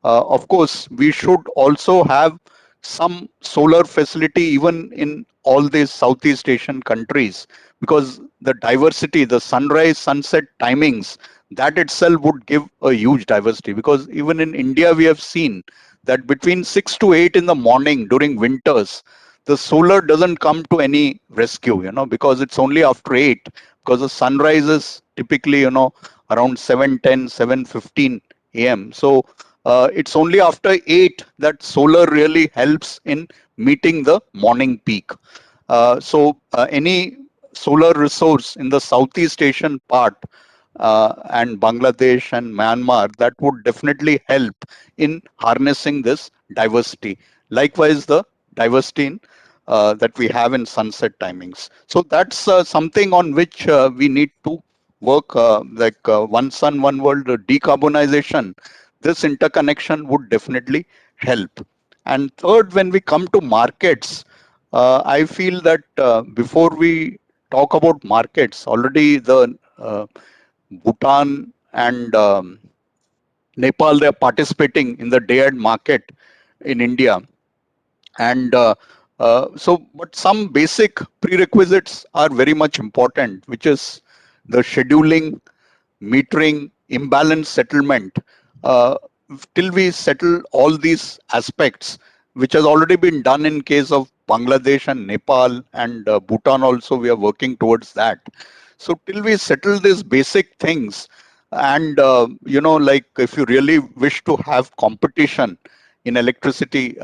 [SPEAKER 6] of course, we should also have some solar facility even in all these Southeast Asian countries, because the diversity, the sunrise, sunset timings, that itself would give a huge diversity. Because even in India, we have seen that between 6 to 8 in the morning during winters, the solar doesn't come to any rescue, because it's only after 8, because the sunrise is typically, around 7:10, 7:15 a.m. So it's only after 8 that solar really helps in meeting the morning peak. So any solar resource in the Southeast Asian part and Bangladesh and Myanmar, that would definitely help in harnessing this diversity. Likewise, the diversity in, that we have in sunset timings. So that's something on which we need to work, one sun, one world decarbonization. This interconnection would definitely help. And third, when we come to markets, I feel that before we talk about markets, already the Bhutan and Nepal, they're participating in the day-ahead market in India. And but some basic prerequisites are very much important, which is the scheduling, metering, imbalance settlement. Uh, till we settle all these aspects, which has already been done in case of Bangladesh and Nepal and Bhutan also, we are working towards that. So till we settle these basic things, and like if you really wish to have competition in electricity,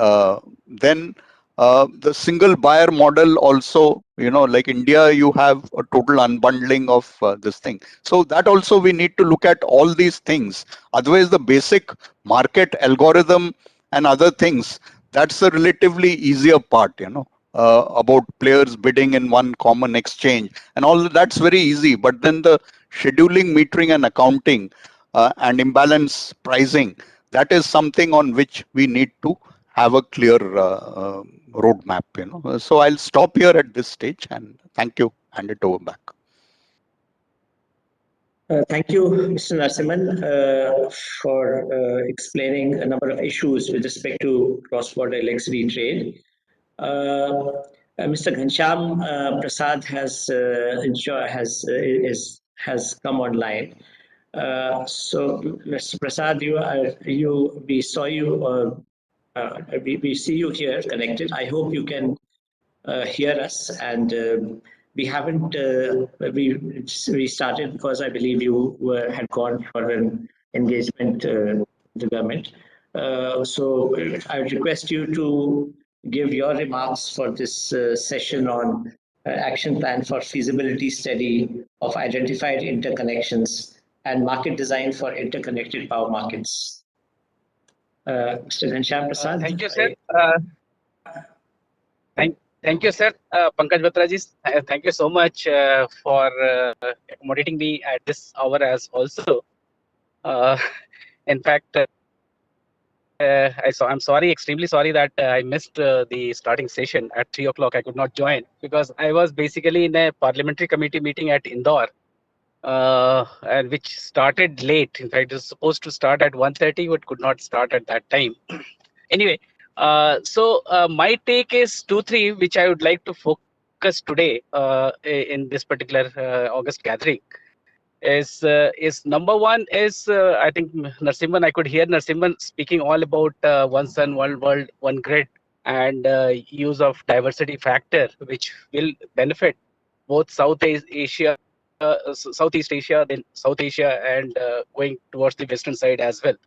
[SPEAKER 6] then the single buyer model also, like India, you have a total unbundling of this thing. So that also we need to look at all these things. Otherwise, the basic market algorithm and other things, that's a relatively easier part, about players bidding in one common exchange and all that's very easy. But then the scheduling, metering and accounting and imbalance pricing, that is something on which we need to have a clear roadmap. So I'll stop here at this stage and thank you. Hand it over back.
[SPEAKER 5] Thank you, Mr. Narasimhan, for explaining a number of issues with respect to cross-border electricity trade. Mr. Ghanshyam Prasad has come online. So, Mr. Prasad, we saw you. We see you here connected. I hope you can hear us, and we haven't we started because I believe you had gone for an engagement with the government. So I would request you to give your remarks for this session on action plan for feasibility study of identified interconnections and market design for interconnected power markets. Mr. Ghanshyam Prasad.
[SPEAKER 7] Thank you, sir. Thank you, sir. Pankaj Batraji, thank you so much for accommodating me at this hour as also. In fact, I'm sorry, extremely sorry that I missed the starting session at 3 o'clock. I could not join because I was basically in a parliamentary committee meeting at Indore, and which started late. In fact, it was supposed to start at 1:30, but could not start at that time. Anyway, so my take is 2-3, which I would like to focus today in this particular August gathering. Is number one is I think Narasimhan, I could hear Narasimhan speaking all about one sun, one world, one grid, and use of diversity factor, which will benefit both Southeast Asia, then South Asia, and going towards the western side as well.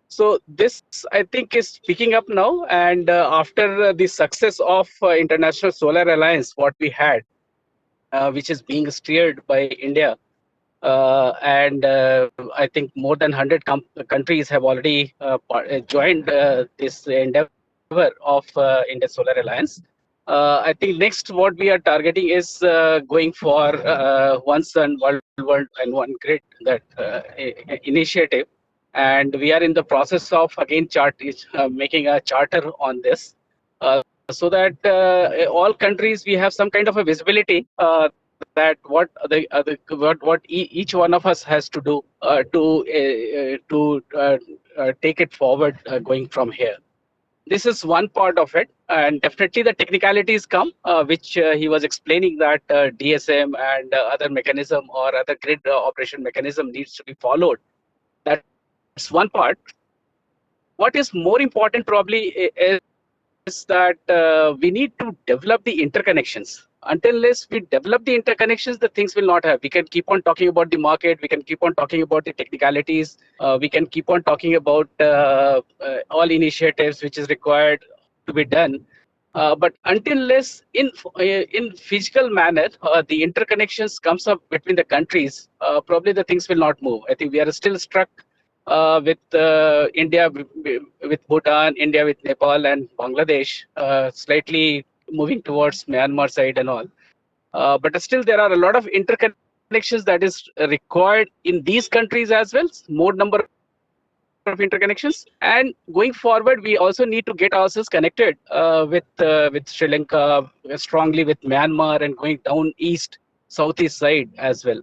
[SPEAKER 7] So this, I think, is picking up now, and after the success of International Solar Alliance, what we had, which is being steered by India, and I think more than 100 countries have already joined this endeavor of India Solar Alliance. I think next what we are targeting is going for one sun, one world, and one grid, that initiative. And we are in the process of again making a charter on this, so that all countries, we have some kind of a visibility that what each one of us has to do to take it forward going from here. This is one part of it, and definitely the technicalities come, which he was explaining, that DSM and other mechanism or other grid operation mechanism needs to be followed. That's one part. What is more important probably is that we need to develop the interconnections. Unless we develop the interconnections, the things will not have. We can keep on talking about the market, we can keep on talking about the technicalities, we can keep on talking about all initiatives which is required to be done. But until less in physical manner, the interconnections comes up between the countries, probably the things will not move. I think we are still stuck with India, with Bhutan, India with Nepal and Bangladesh, slightly moving towards Myanmar side and all. But still, there are a lot of interconnections that is required in these countries as well. More number of interconnections, and going forward, we also need to get ourselves connected with Sri Lanka, strongly with Myanmar, and going down east, southeast side as well.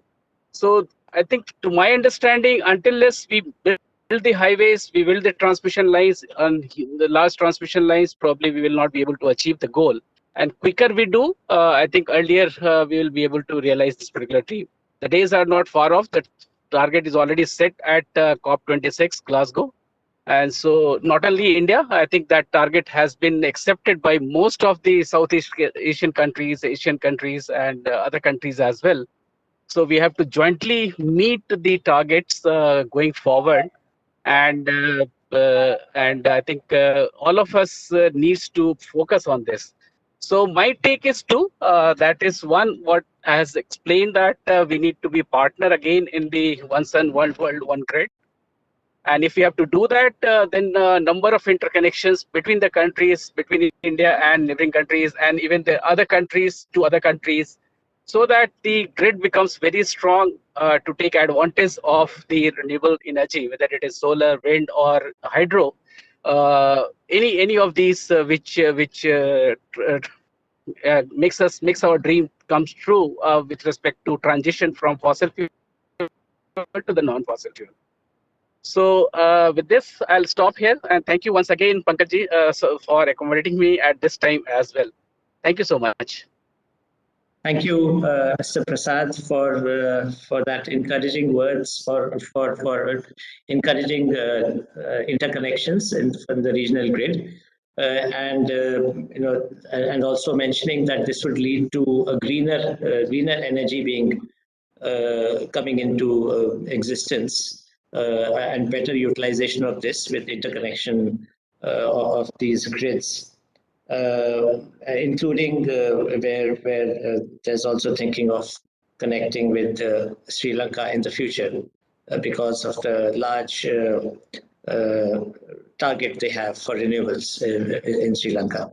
[SPEAKER 7] So I think, to my understanding, until less we build the highways, we build the transmission lines, and the large transmission lines, probably we will not be able to achieve the goal. And quicker we do, I think earlier we will be able to realize this particular dream. The days are not far off. The target is already set at COP26 Glasgow. And so not only India, I think that target has been accepted by most of the Southeast Asian countries, and other countries as well. So we have to jointly meet the targets going forward, and I think all of us needs to focus on this. So my take is two. That is one, what has explained, that we need to be partner again in the one sun, one world, one grid. And if we have to do that, then number of interconnections between the countries, between India and neighboring countries, and even the other countries to other countries, so that the grid becomes very strong to take advantage of the renewable energy, whether it is solar, wind, or hydro. Any of these makes our dream comes true with respect to transition from fossil fuel to the non-fossil fuel. So with this, I'll stop here, and thank you once again, Pankajji, for accommodating me at this time as well. Thank you so much.
[SPEAKER 5] Thank you, Mr. Prasad, for that encouraging words, for encouraging interconnections from the regional grid, and and also mentioning that this would lead to a greener energy being coming into existence, and better utilization of this with interconnection of these grids. Including where there's also thinking of connecting with Sri Lanka in the future because of the large target they have for renewables in Sri Lanka.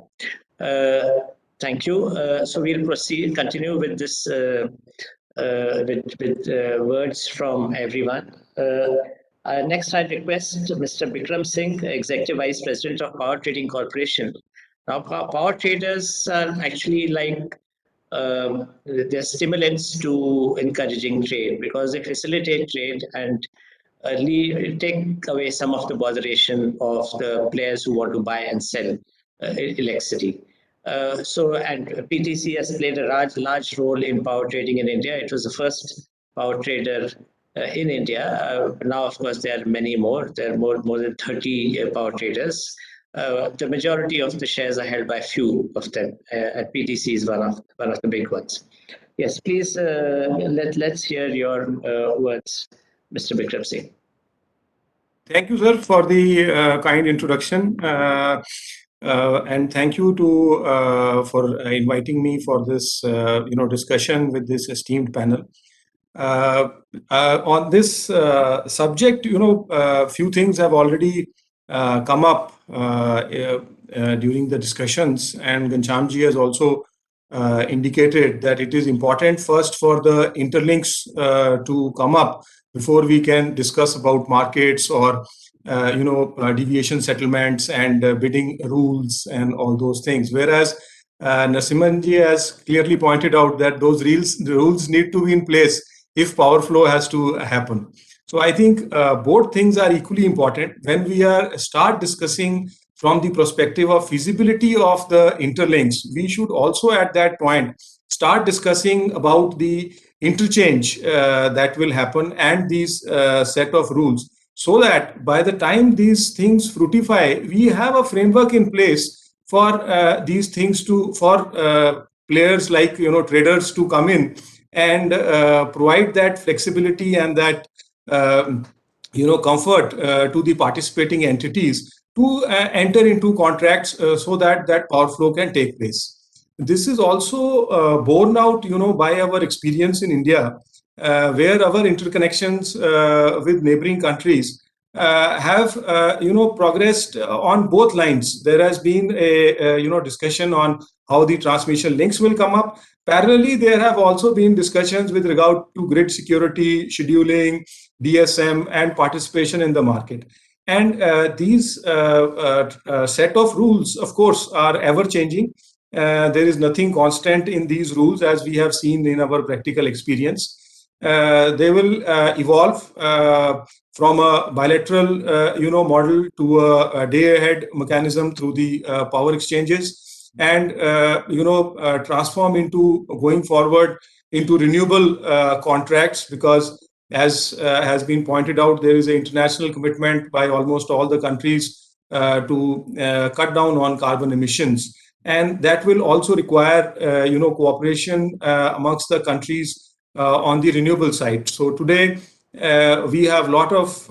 [SPEAKER 5] Thank you. So we'll continue with this with words from everyone. Next, I request Mr. Bikram Singh, Executive Vice President of Power Trading Corporation. Now, power traders are actually like they're stimulants to encouraging trade, because they facilitate trade and take away some of the botheration of the players who want to buy and sell electricity. And PTC has played a large role in power trading in India. It was the first power trader in India. Now, of course, there are many more. There are more than 30 power traders. The majority of the shares are held by few of them. At PTC is one of the big ones. Yes, please let's hear your words, Mr. Bikram Singh.
[SPEAKER 8] Thank you, sir, for the kind introduction, and thank you for inviting me for this discussion with this esteemed panel. On this subject, few things have already come up during the discussions, and Ghanshyamji has also indicated that it is important first for the interlinks to come up before we can discuss about markets or deviation settlements and bidding rules and all those things. Whereas Narasimhanji has clearly pointed out that those rules need to be in place if power flow has to happen. So I think both things are equally important. When we start discussing from the perspective of feasibility of the interlinks, we should also at that point start discussing about the interchange that will happen and these set of rules, so that by the time these things fructify, we have a framework in place for these things for players like traders to come in and provide that flexibility and that comfort to the participating entities to enter into contracts so that that power flow can take place. This is also borne out, by our experience in India, where our interconnections with neighboring countries have, progressed on both lines. There has been a discussion on how the transmission links will come up. Parallelly, there have also been discussions with regard to grid security, scheduling, DSM, and participation in the market. And these set of rules, of course, are ever changing. There is nothing constant in these rules, as we have seen in our practical experience. They will evolve from a bilateral, model to a day-ahead mechanism through the power exchanges, and transform into going forward into renewable contracts, because as has been pointed out, there is an international commitment by almost all the countries to cut down on carbon emissions, and that will also require cooperation amongst the countries on the renewable side. So today we have a lot of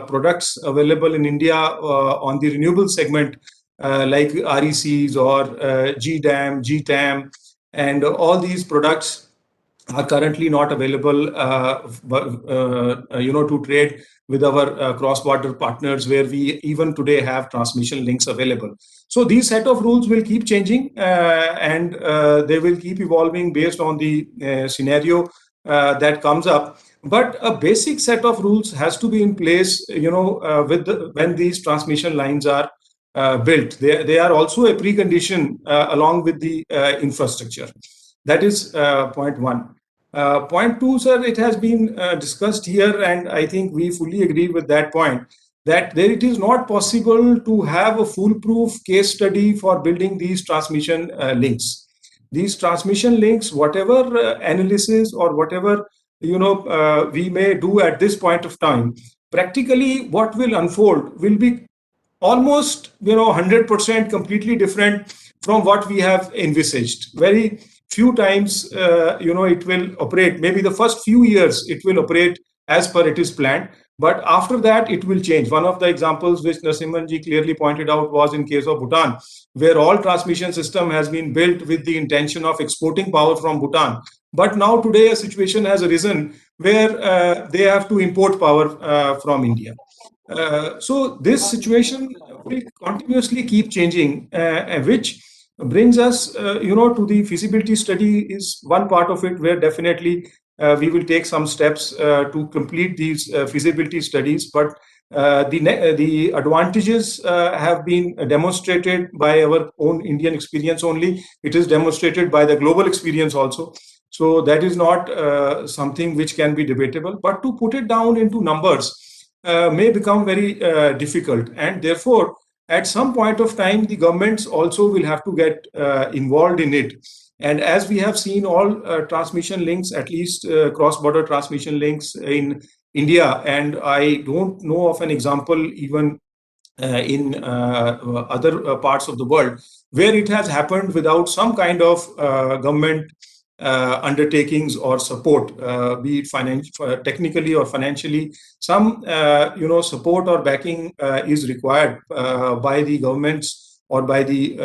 [SPEAKER 8] products available in India on the renewable segment, like RECs or GDAM, GTAM, and all these products are currently not available, to trade with our cross-border partners, where we even today have transmission links available. So these set of rules will keep changing, and they will keep evolving based on the scenario that comes up. But a basic set of rules has to be in place, when these transmission lines are built. They are also a precondition along with the infrastructure. That is point one. Point two, sir, it has been discussed here, and I think we fully agree with that point, that it is not possible to have a foolproof case study for building these transmission links. These transmission links, whatever analysis or whatever we may do at this point of time, practically what will unfold will be almost 100% completely different from what we have envisaged. Very few times it will operate. Maybe the first few years it will operate as per it is planned, but after that it will change. One of the examples which Narasimhanji clearly pointed out was in case of Bhutan, where all transmission system has been built with the intention of exporting power from Bhutan. But now today a situation has arisen where they have to import power from India. So this situation will continuously keep changing, which brings us, to the feasibility study is one part of it, where definitely we will take some steps to complete these feasibility studies. But the advantages have been demonstrated by our own Indian experience only. It is demonstrated by the global experience also. So that is not something which can be debatable. But to put it down into numbers may become very difficult, and therefore at some point of time the governments also will have to get involved in it. And as we have seen, all transmission links, at least cross-border transmission links in India, and I don't know of an example even in other parts of the world, where it has happened without some kind of government undertakings or support, be it technically or financially. Some support or backing is required by the governments or by the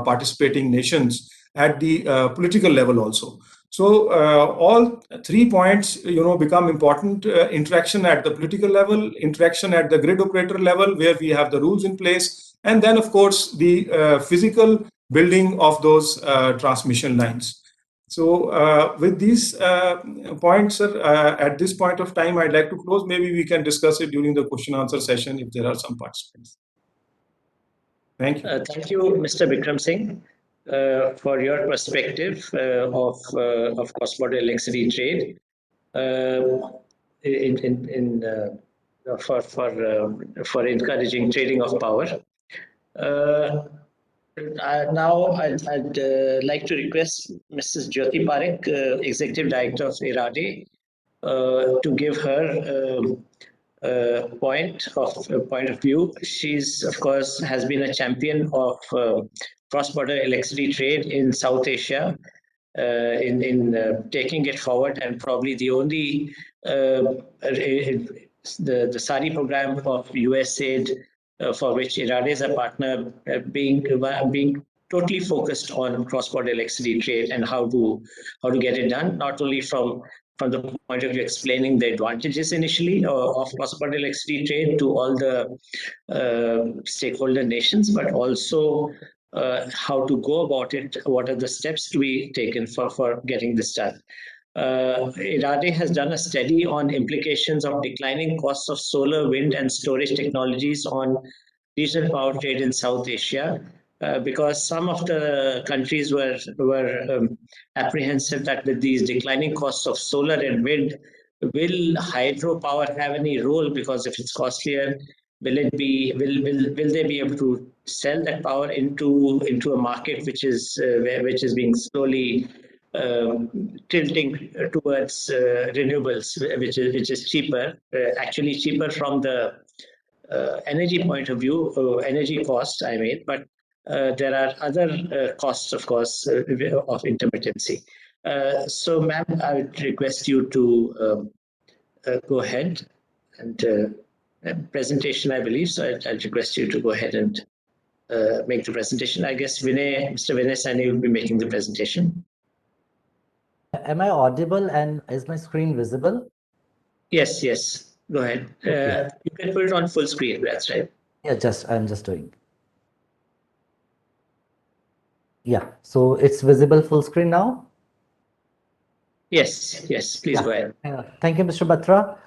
[SPEAKER 8] participating nations at the political level also. So all 3 points become important: interaction at the political level, interaction at the grid operator level, where we have the rules in place, and then of course the physical building of those transmission lines. So with these points, sir, at this point of time, I'd like to close. Maybe we can discuss it during the question answer session if there are some participants. Thank you.
[SPEAKER 5] Thank you, Mr. Bikram Singh, for your perspective of cross-border electricity trade for encouraging trading of power. Now, I'd like to request Mrs. Jyoti Parikh, Executive Director of IRADE, to give her point of view. She's, of course, has been a champion of cross-border electricity trade in South Asia, in taking it forward, and probably the only the SARI program of USAID for which IRADe is a partner, being totally focused on cross-border electricity trade and how to get it done, not only from the point of view explaining the advantages initially of cross-border electricity trade to all the stakeholder nations, but also how to go about it, what are the steps to be taken for getting this done. IRADE has done a study on implications of declining costs of solar, wind, and storage technologies on regional power trade in South Asia, because some of the countries were apprehensive that with these declining costs of solar and wind, will hydropower have any role? Because if it's costlier, will they be able to sell that power into a market which is being slowly tilting towards renewables, which is cheaper, actually cheaper from the energy point of view, energy cost, I mean, but there are other costs, of course, of intermittency. So, ma'am, I would request you to go ahead and presentation, I believe. So I'll request you to go ahead and make the presentation. I guess Mr. Vinay Saini will be making the presentation.
[SPEAKER 9] Am I audible and is my screen visible?
[SPEAKER 5] Yes, yes. Go ahead.
[SPEAKER 9] Okay.
[SPEAKER 5] You can put it on full screen. That's right.
[SPEAKER 9] Yeah, I'm just doing. Yeah, so it's visible full screen now?
[SPEAKER 5] Yes, yes. Please go ahead.
[SPEAKER 9] Thank you, Mr. Batra.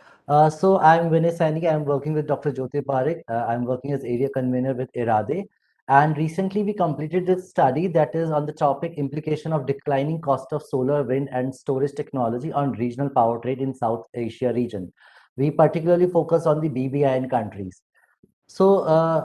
[SPEAKER 9] So I'm Vinay Saini. I'm working with Dr. Jyoti Parikh. I'm working as area convener with IRADE. And recently we completed this study that is on the topic implication of declining cost of solar, wind, and storage technology on regional power trade in South Asia region. We particularly focus on the BBIN countries. So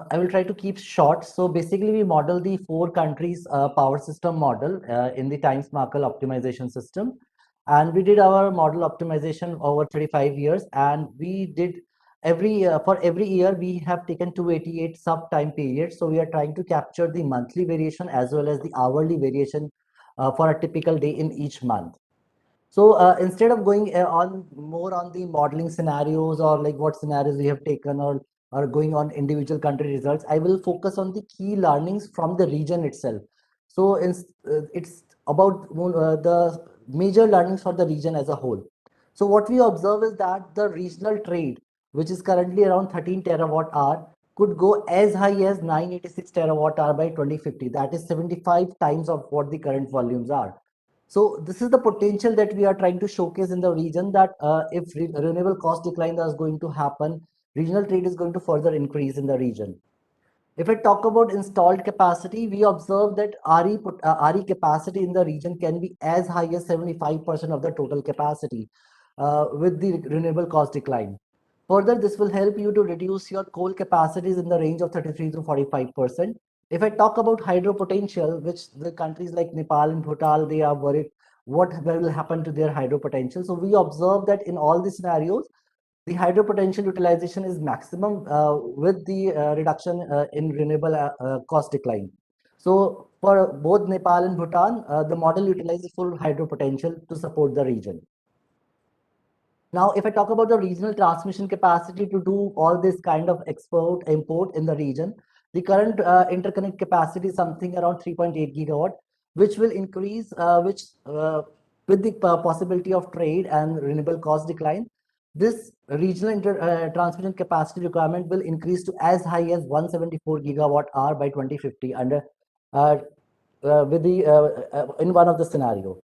[SPEAKER 9] I will try to keep short. So basically, we model the 4 countries power system model in the time sparkle optimization system. And we did our model optimization over 35 years. And we did for every year, we have taken 288 sub time periods. So we are trying to capture the monthly variation as well as the hourly variation for a typical day in each month. So instead of going on more on the modeling scenarios or like what scenarios we have taken or going on individual country results, I will focus on the key learnings from the region itself. So it's about the major learnings for the region as a whole. So what we observe is that the regional trade, which is currently around 13 terawatt hour, could go as high as 986 terawatt hour by 2050. That is 75 times of what the current volumes are. So this is the potential that we are trying to showcase in the region, that if renewable cost decline is going to happen, regional trade is going to further increase in the region. If I talk about installed capacity, we observe that RE capacity in the region can be as high as 75% of the total capacity with the renewable cost decline. Further, this will help you to reduce your coal capacities in the range of 33 to 45%. If I talk about hydro potential, which the countries like Nepal and Bhutan, they are worried what will happen to their hydro potential. So we observe that in all the scenarios, the hydro potential utilization is maximum with the reduction in renewable cost decline. So for both Nepal and Bhutan, the model utilizes full hydro potential to support the region. Now, if I talk about the regional transmission capacity to do all this kind of export, import in the region, the current interconnect capacity is something around 3.8 gigawatt, which will increase, with the possibility of trade and renewable cost decline, this regional transmission capacity requirement will increase to as high as 174 gigawatt hour by 2050 under with the in one of the scenario.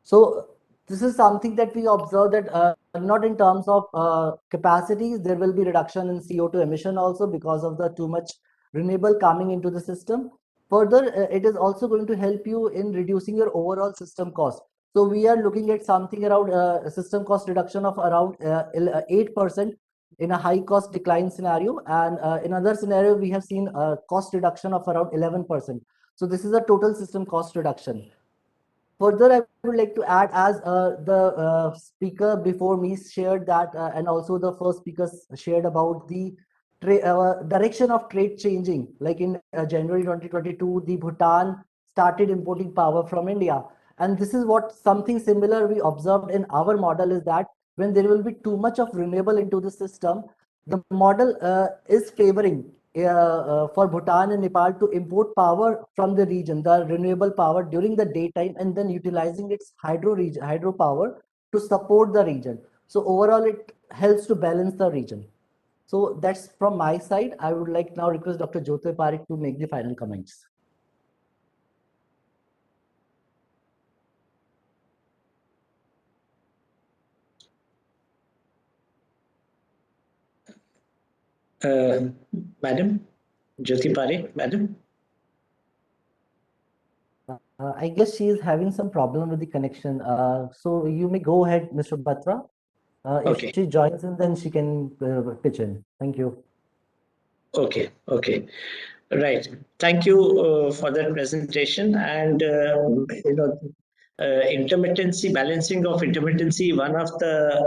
[SPEAKER 9] So this is something that we observe that not in terms of capacities, there will be reduction in CO2 emission also because of the too much renewable coming into the system. Further, it is also going to help you in reducing your overall system cost. So we are looking at something around system cost reduction of around 8% in a high cost decline scenario. And in another scenario, we have seen a cost reduction of around 11%. So this is a total system cost reduction. Further, I would like to add, as the speaker before me shared that, and also the first speaker shared about the direction of trade changing. Like in January 2022, the Bhutan started importing power from India. And this is what something similar we observed in our model is that when there will be too much of renewable into the system, the model is favoring for Bhutan and Nepal to import power from the region, the renewable power during the daytime, and then utilizing its hydropower to support the region. So overall, it helps to balance the region. So that's from my side. I would like now request Dr. Jyoti Parikh to make the final comments.
[SPEAKER 5] Madam, Jyoti Parikh, Madam.
[SPEAKER 9] I guess she is having some problem with the connection. So you may go ahead, Mr. Batra. If
[SPEAKER 5] Okay.
[SPEAKER 9] she joins in, then she can pitch in. Thank you.
[SPEAKER 5] Okay. Right. Thank you for that presentation. And intermittency, balancing of intermittency, one of the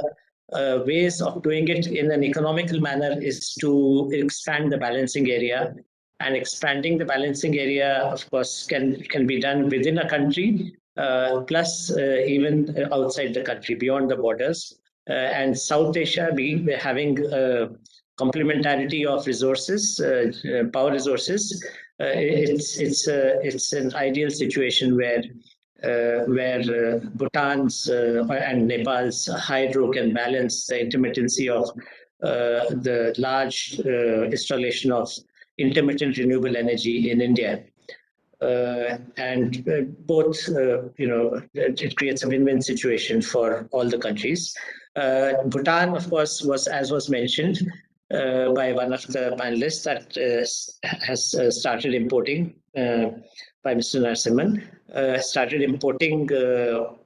[SPEAKER 5] ways of doing it in an economical manner is to expand the balancing area. And expanding the balancing area, of course, can be done within a country, plus even outside the country, beyond the borders. And South Asia having complementarity of resources, power resources, it's an ideal situation where Bhutan's and Nepal's hydro can balance the intermittency of the large installation of intermittent renewable energy in India. And both, it creates a win-win situation for all the countries. Bhutan, of course, was mentioned by one of the panelists, that has started importing by Mr. Narasimhan, started importing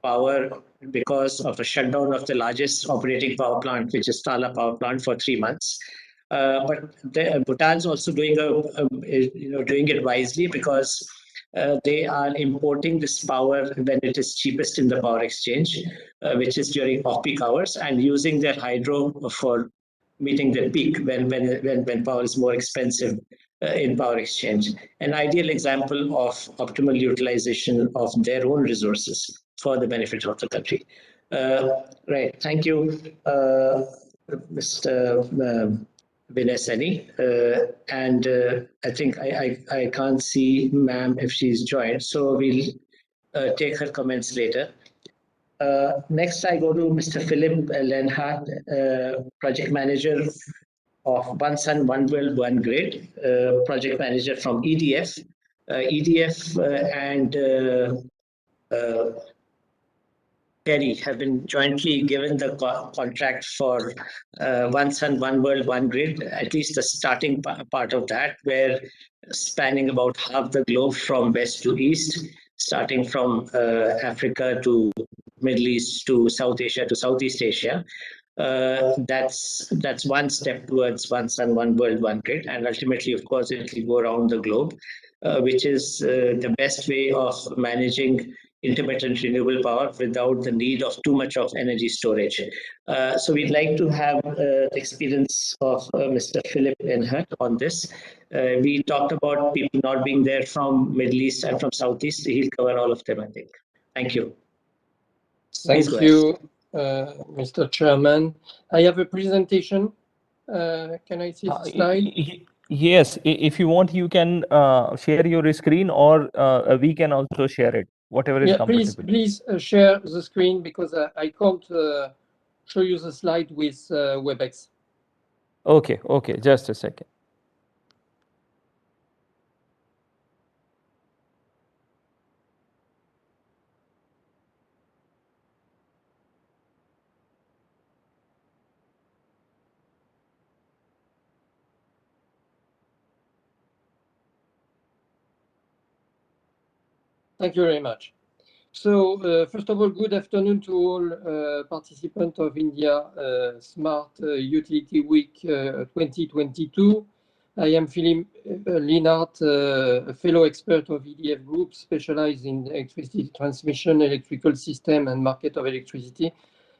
[SPEAKER 5] power because of a shutdown of the largest operating power plant, which is Tala Power Plant, for 3 months. But Bhutan's also doing doing it wisely, because they are importing this power when it is cheapest in the power exchange, which is during off-peak hours, and using their hydro for meeting their peak when power is more expensive in power exchange. An ideal example of optimal utilization of their own resources for the benefit of the country. Right. Thank you, Mr. Vinay Seni. And I think I can't see ma'am if she's joined, so we'll take her comments later. Next, I go to Mr. Philip Lenhardt, project manager of One Sun, One World, One Grid, project manager from EDF. EDF and Terry have been jointly given the contract for One Sun, One World, One Grid, at least the starting part of that, where spanning about half the globe from west to east, starting from Africa to Middle East to South Asia to Southeast Asia. That's one step towards One Sun, One World, One Grid, and ultimately, of course, it will go around the globe, which is the best way of managing intermittent renewable power without the need of too much of energy storage. So we'd like to have the experience of Mr. Philip Lenhardt on this. We talked about people not being there from Middle East and from Southeast. He'll cover all of them, I think. Thank you.
[SPEAKER 10] Thank you, Mr. Chairman. I have a presentation. Can I see the slide?
[SPEAKER 1] Yes, if you want, you can share your screen, or we can also share it, whatever is comfortable.
[SPEAKER 10] Please share the screen, because I can't show you the slide with WebEx.
[SPEAKER 1] Okay, just a second.
[SPEAKER 10] Thank you very much. So, first of all, good afternoon to all participants of India Smart Utility Week 2022. I am Philip Lenhardt, a fellow expert of EDF Group, specialized in electricity transmission, electrical system, and market of electricity.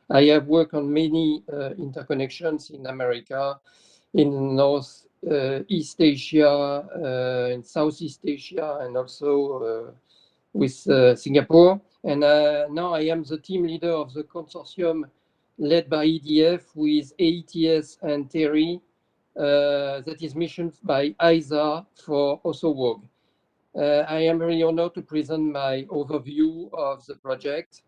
[SPEAKER 10] I have worked on many interconnections in America, in North East Asia, in Southeast Asia, and also with Singapore. And now I am the team leader of the consortium led by EDF with AETS and Terry that is missioned by ISA for Osowog. I am really honored to present my overview of the project,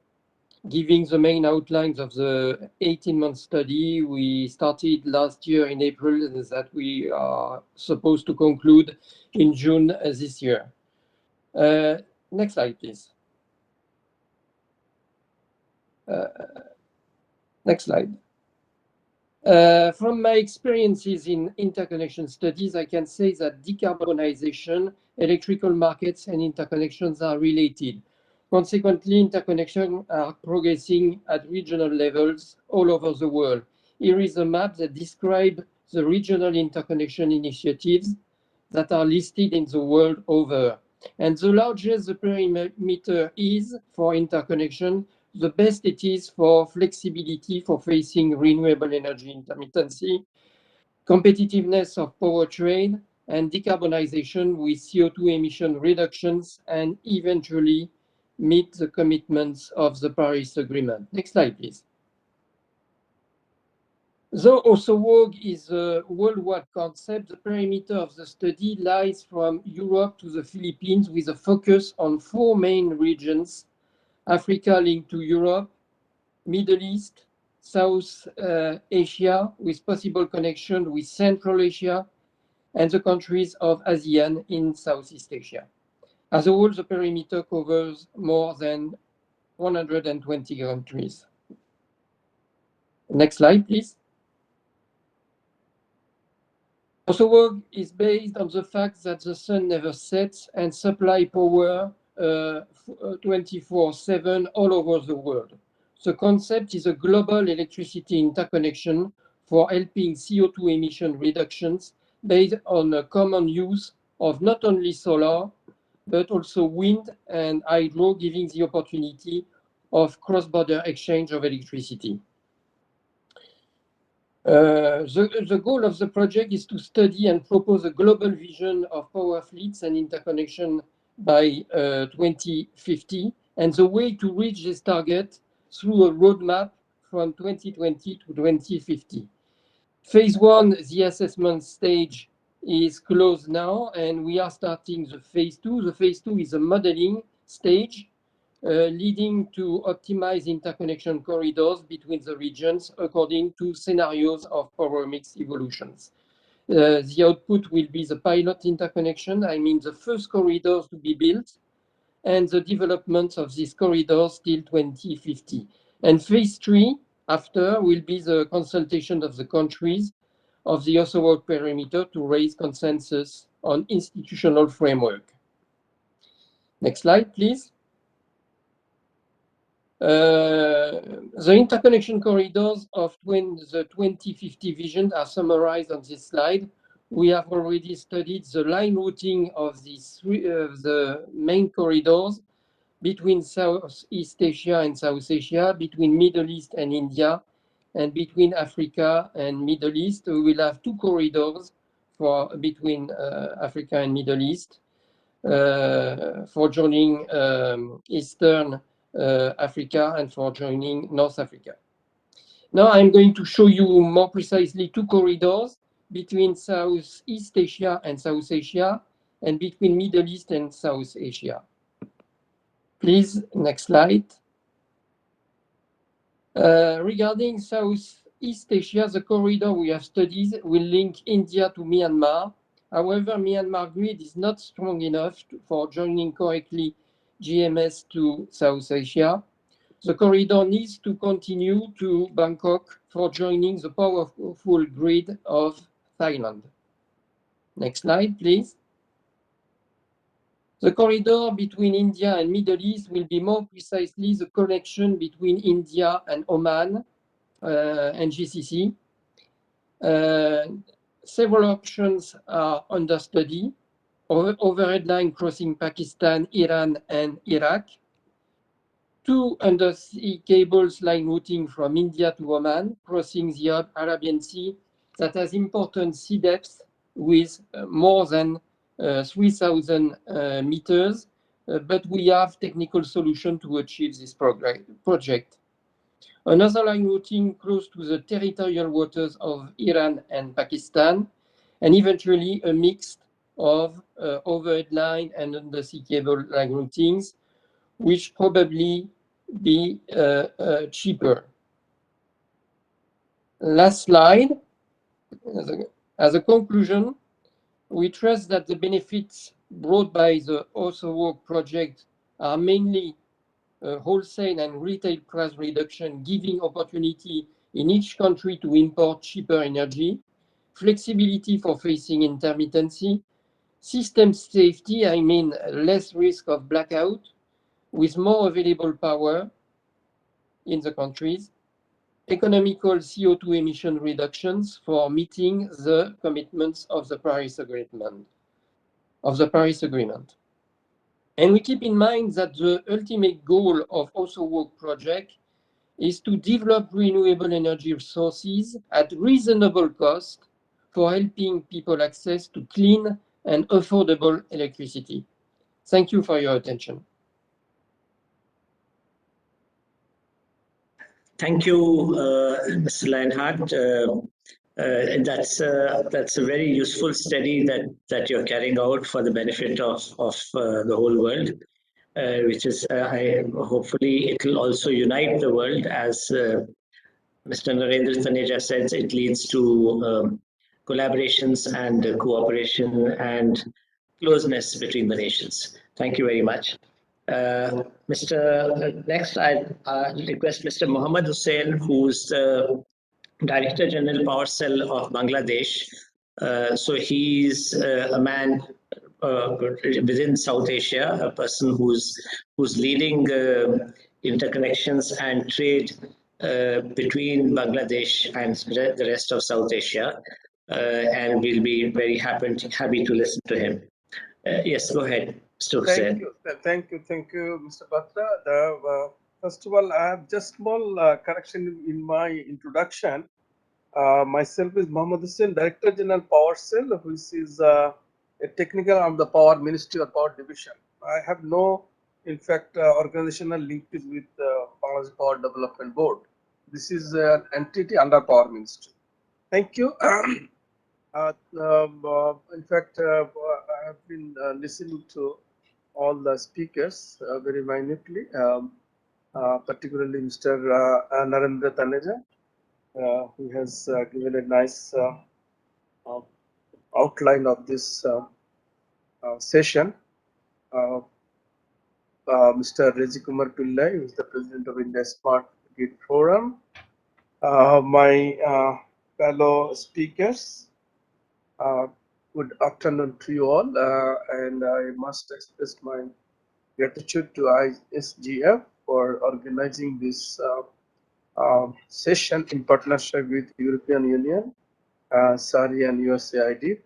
[SPEAKER 10] giving the main outlines of the 18-month study we started last year in April that we are supposed to conclude in June this year. Next slide, please. Next slide. From my experiences in interconnection studies, I can say that decarbonization, electrical markets, and interconnections are related. Consequently, interconnections are progressing at regional levels all over the world. Here is a map that describes the regional interconnection initiatives that are listed in the world over. And the larger the perimeter is for interconnection, the best it is for flexibility for facing renewable energy intermittency, competitiveness of power trade, and decarbonization with CO2 emission reductions, and eventually meet the commitments of the Paris Agreement. Next slide, please. Though Osowog is a worldwide concept, the perimeter of the study lies from Europe to the Philippines with a focus on 4 main regions: Africa linked to Europe, Middle East, South Asia, with possible connection with Central Asia, and the countries of ASEAN in Southeast Asia. As a whole, the perimeter covers more than 120 countries. Next slide, please. Osowog is based on the fact that the sun never sets and supply power 24/7 all over the world. The concept is a global electricity interconnection for helping CO2 emission reductions based on a common use of not only solar, but also wind and hydro, giving the opportunity of cross-border exchange of electricity. The goal of the project is to study and propose a global vision of power fleets and interconnection by 2050, and the way to reach this target through a roadmap from 2020 to 2050. Phase 1, the assessment stage, is closed now, and we are starting the phase 2. The phase 2 is a modeling stage, leading to optimize interconnection corridors between the regions according to scenarios of power mix evolutions. The output will be the pilot interconnection, I mean the first corridors to be built, and the development of these corridors till 2050. And phase 3, after, will be the consultation of the countries of the Osowog perimeter to raise consensus on institutional framework. Next slide, please. The interconnection corridors of the 2050 vision are summarized on this slide. We have already studied the line routing of these the main corridors between Southeast Asia and South Asia, between Middle East and India, and between Africa and Middle East. We will have 2 corridors between Africa and Middle East for joining Eastern Africa and for joining North Africa. Now I'm going to show you more precisely 2 corridors between Southeast Asia and South Asia, and between Middle East and South Asia. Please, next slide. Regarding Southeast Asia, the corridor we have studied will link India to Myanmar. However, Myanmar grid is not strong enough for joining correctly GMS to South Asia. The corridor needs to continue to Bangkok for joining the powerful grid of Thailand. Next slide, please. The corridor between India and Middle East will be more precisely the connection between India and Oman and GCC. Several options are under study. Overhead line crossing Pakistan, Iran, and Iraq. 2 undersea cables line routing from India to Oman, crossing the Arabian Sea, that has important sea depth with more than 3,000 meters, but we have technical solution to achieve this project. Another line routing close to the territorial waters of Iran and Pakistan, and eventually a mix of overhead line and undersea cable line routings, which probably be cheaper. Last slide. As a conclusion, we trust that the benefits brought by the Also project are mainly wholesale and retail price reduction, giving opportunity in each country to import cheaper energy, flexibility for facing intermittency, system safety, I mean less risk of blackout, with more available power in the countries, economical CO2 emission reductions for meeting the commitments of the Paris Agreement. And we keep in mind that the ultimate goal of Also Work project is to develop renewable energy sources at reasonable cost for helping people access to clean and affordable electricity. Thank you for your attention.
[SPEAKER 5] Thank you, Mr. Lionheart. That's a very useful study that you're carrying out for the benefit of the whole world, which is hopefully it will also unite the world, as Mr. Narendra Taneja says. It leads to collaborations and cooperation and closeness between the nations. Thank you very much. Next, I request Mr. Mohammad Hussain, who's the Director General Power Cell of Bangladesh. So he's a man within South Asia, a person who's leading interconnections and trade between Bangladesh and the rest of South Asia, and we'll be very happy to listen to him. Yes, go ahead, Mr. Hussain.
[SPEAKER 11] Thank you, Mr. Batra. First of all, I have just small correction in my introduction. Myself is Mohammad Hussain, Director General Power Cell, which is a technical of the Power Ministry or Power Division. I have no, in fact, organizational linkage with Bangladesh Power Development Board. This is an entity under Power Ministry. Thank you. In fact, I have been listening to all the speakers very minutely, particularly Mr. Narendra Taneja, who has given a nice outline of this session. Mr. Rezi Kumar Pillai, who is the President of India Smart Grid Forum. My fellow speakers, good afternoon to you all, and I must express my gratitude to ISGF for organizing this session in partnership with European Union, SARI and USAID.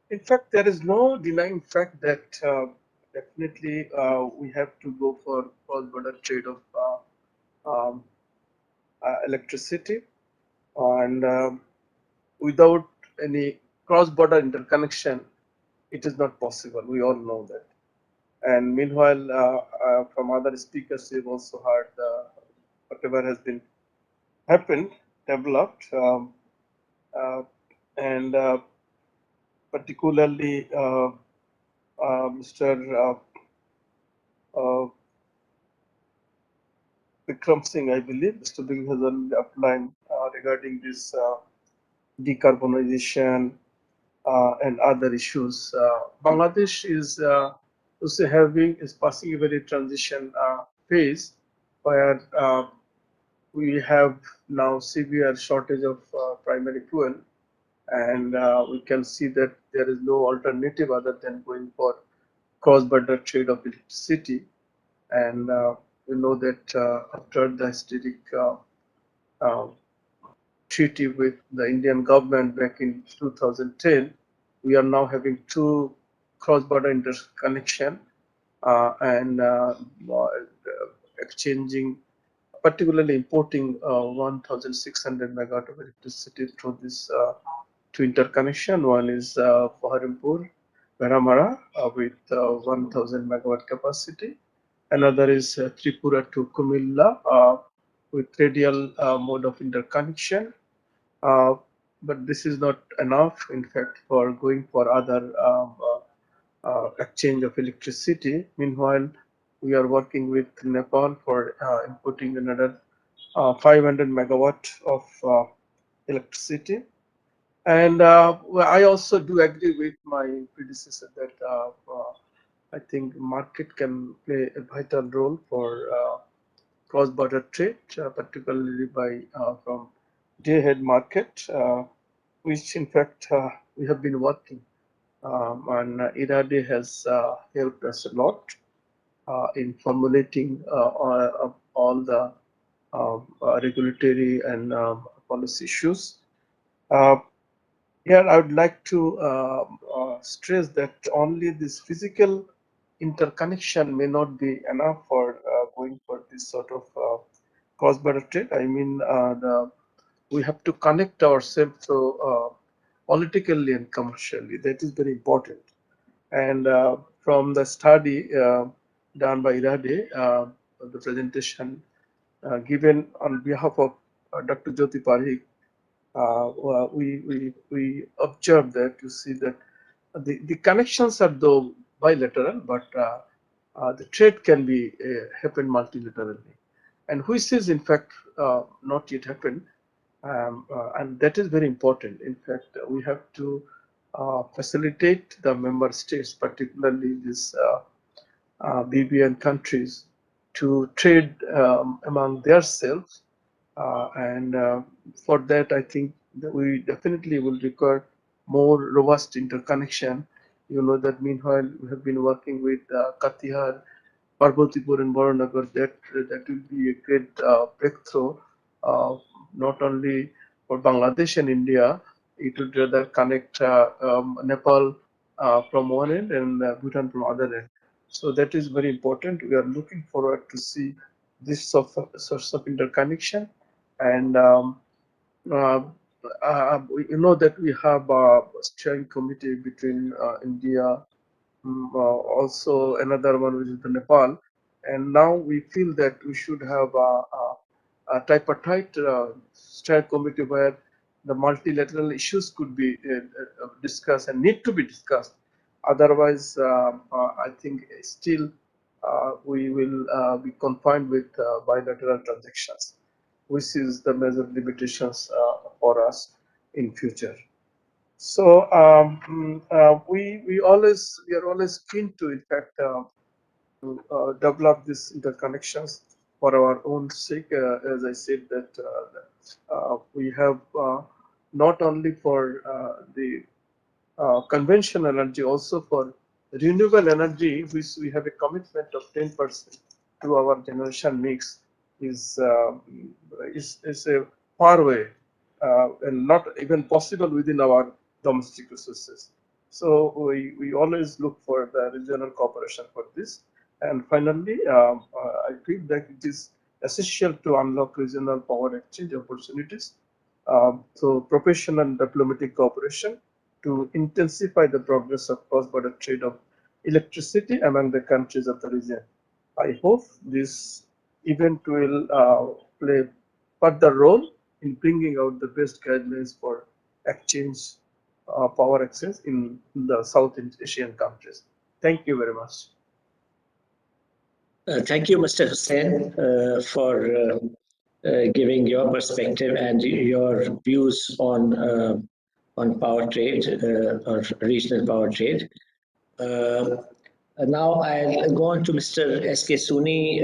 [SPEAKER 11] In fact, there is no denying fact that definitely we have to go for cross-border trade of electricity, and without any cross-border interconnection, it is not possible. We all know that. And meanwhile, from other speakers, we've also heard whatever has been developed, and particularly Mr. Vikram Singh, I believe, Mr. Bing has already outlined regarding this decarbonization and other issues. Bangladesh is passing a very transition phase where we have now severe shortage of primary fuel, and we can see that there is no alternative other than going for cross-border trade of electricity. And we know that after the historic treaty with the Indian government back in 2010, we are now having two cross-border interconnection and exchanging, particularly importing 1,600 megawatt of electricity through this two interconnection. One is Baharimpur, Veramara with 1,000 megawatt capacity. Another is Tripura to Kumilla with radial mode of interconnection. but this is not enough, in fact, for going for other exchange of electricity. Meanwhile, we are working with Nepal for importing another 500 megawatt of electricity. And I also do agree with my predecessor that I think market can play a vital role for cross-border trade, particularly by from day-ahead market, which in fact we have been working. And IRADe has helped us a lot in formulating all the regulatory and policy issues. Here, I would like to stress that only this physical interconnection may not be enough for going for this sort of cross-border trade. I mean, we have to connect ourselves so politically and commercially. That is very important. And from the study done by IRADe, the presentation given on behalf of Dr. Jyoti Parikh, we observe that you see that the connections are though bilateral, but the trade can be happen multilaterally, and which is in fact not yet happened, and that is very important. In fact, we have to facilitate the member states, particularly these BBN countries, to trade among themselves. And for that, I think that we definitely will require more robust interconnection. You know that meanwhile we have been working with Katihar, Parbatipur and Baranagar. That will be a great breakthrough, not only for Bangladesh and India. It would rather connect Nepal from one end and Bhutan from other end. So that is very important. We are looking forward to see this source of interconnection. And you know that we have a steering committee between India, also another one which is the Nepal, and now we feel that we should have a tripartite steering committee where the multilateral issues could be discussed and need to be discussed. Otherwise, I think still we will be confined with bilateral transactions, which is the major limitations for us in future. So we are always keen to, in fact, develop these interconnections for our own sake. As I said, that we have not only for the conventional energy, also for renewable energy, which we have a commitment of 10% to our generation mix, is a far away and not even possible within our domestic resources. So we always look for the regional cooperation for this. And finally, I feel that it is essential to unlock regional power exchange opportunities. So professional and diplomatic cooperation to intensify the progress of cross-border trade of electricity among the countries of the region. I hope this event will play further role in bringing out the best guidelines for exchange power access in the South Asian countries. Thank you very much.
[SPEAKER 5] Thank you, Mr. Hussain, for giving your perspective and your views on power trade or regional power trade. Now I'll go on to Mr. S.K. Suni,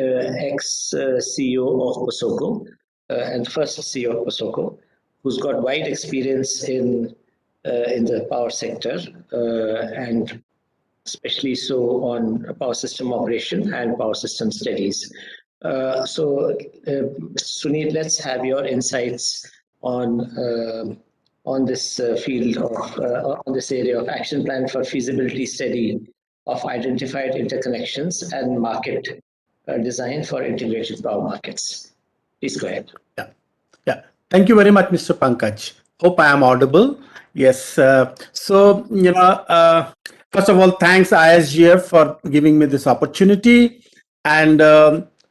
[SPEAKER 5] ex-CEO of POSOCO and first CEO of POSOCO, who's got wide experience in the power sector and especially so on power system operation and power system studies. So, Sunil, let's have your insights on this field of on this area of action plan for feasibility study of identified interconnections and market design for integrated power markets. Please go ahead.
[SPEAKER 12] Yeah. Thank you very much, Mr. Pankaj. Hope I am audible. Yes. First of all, thanks ISGF for giving me this opportunity. And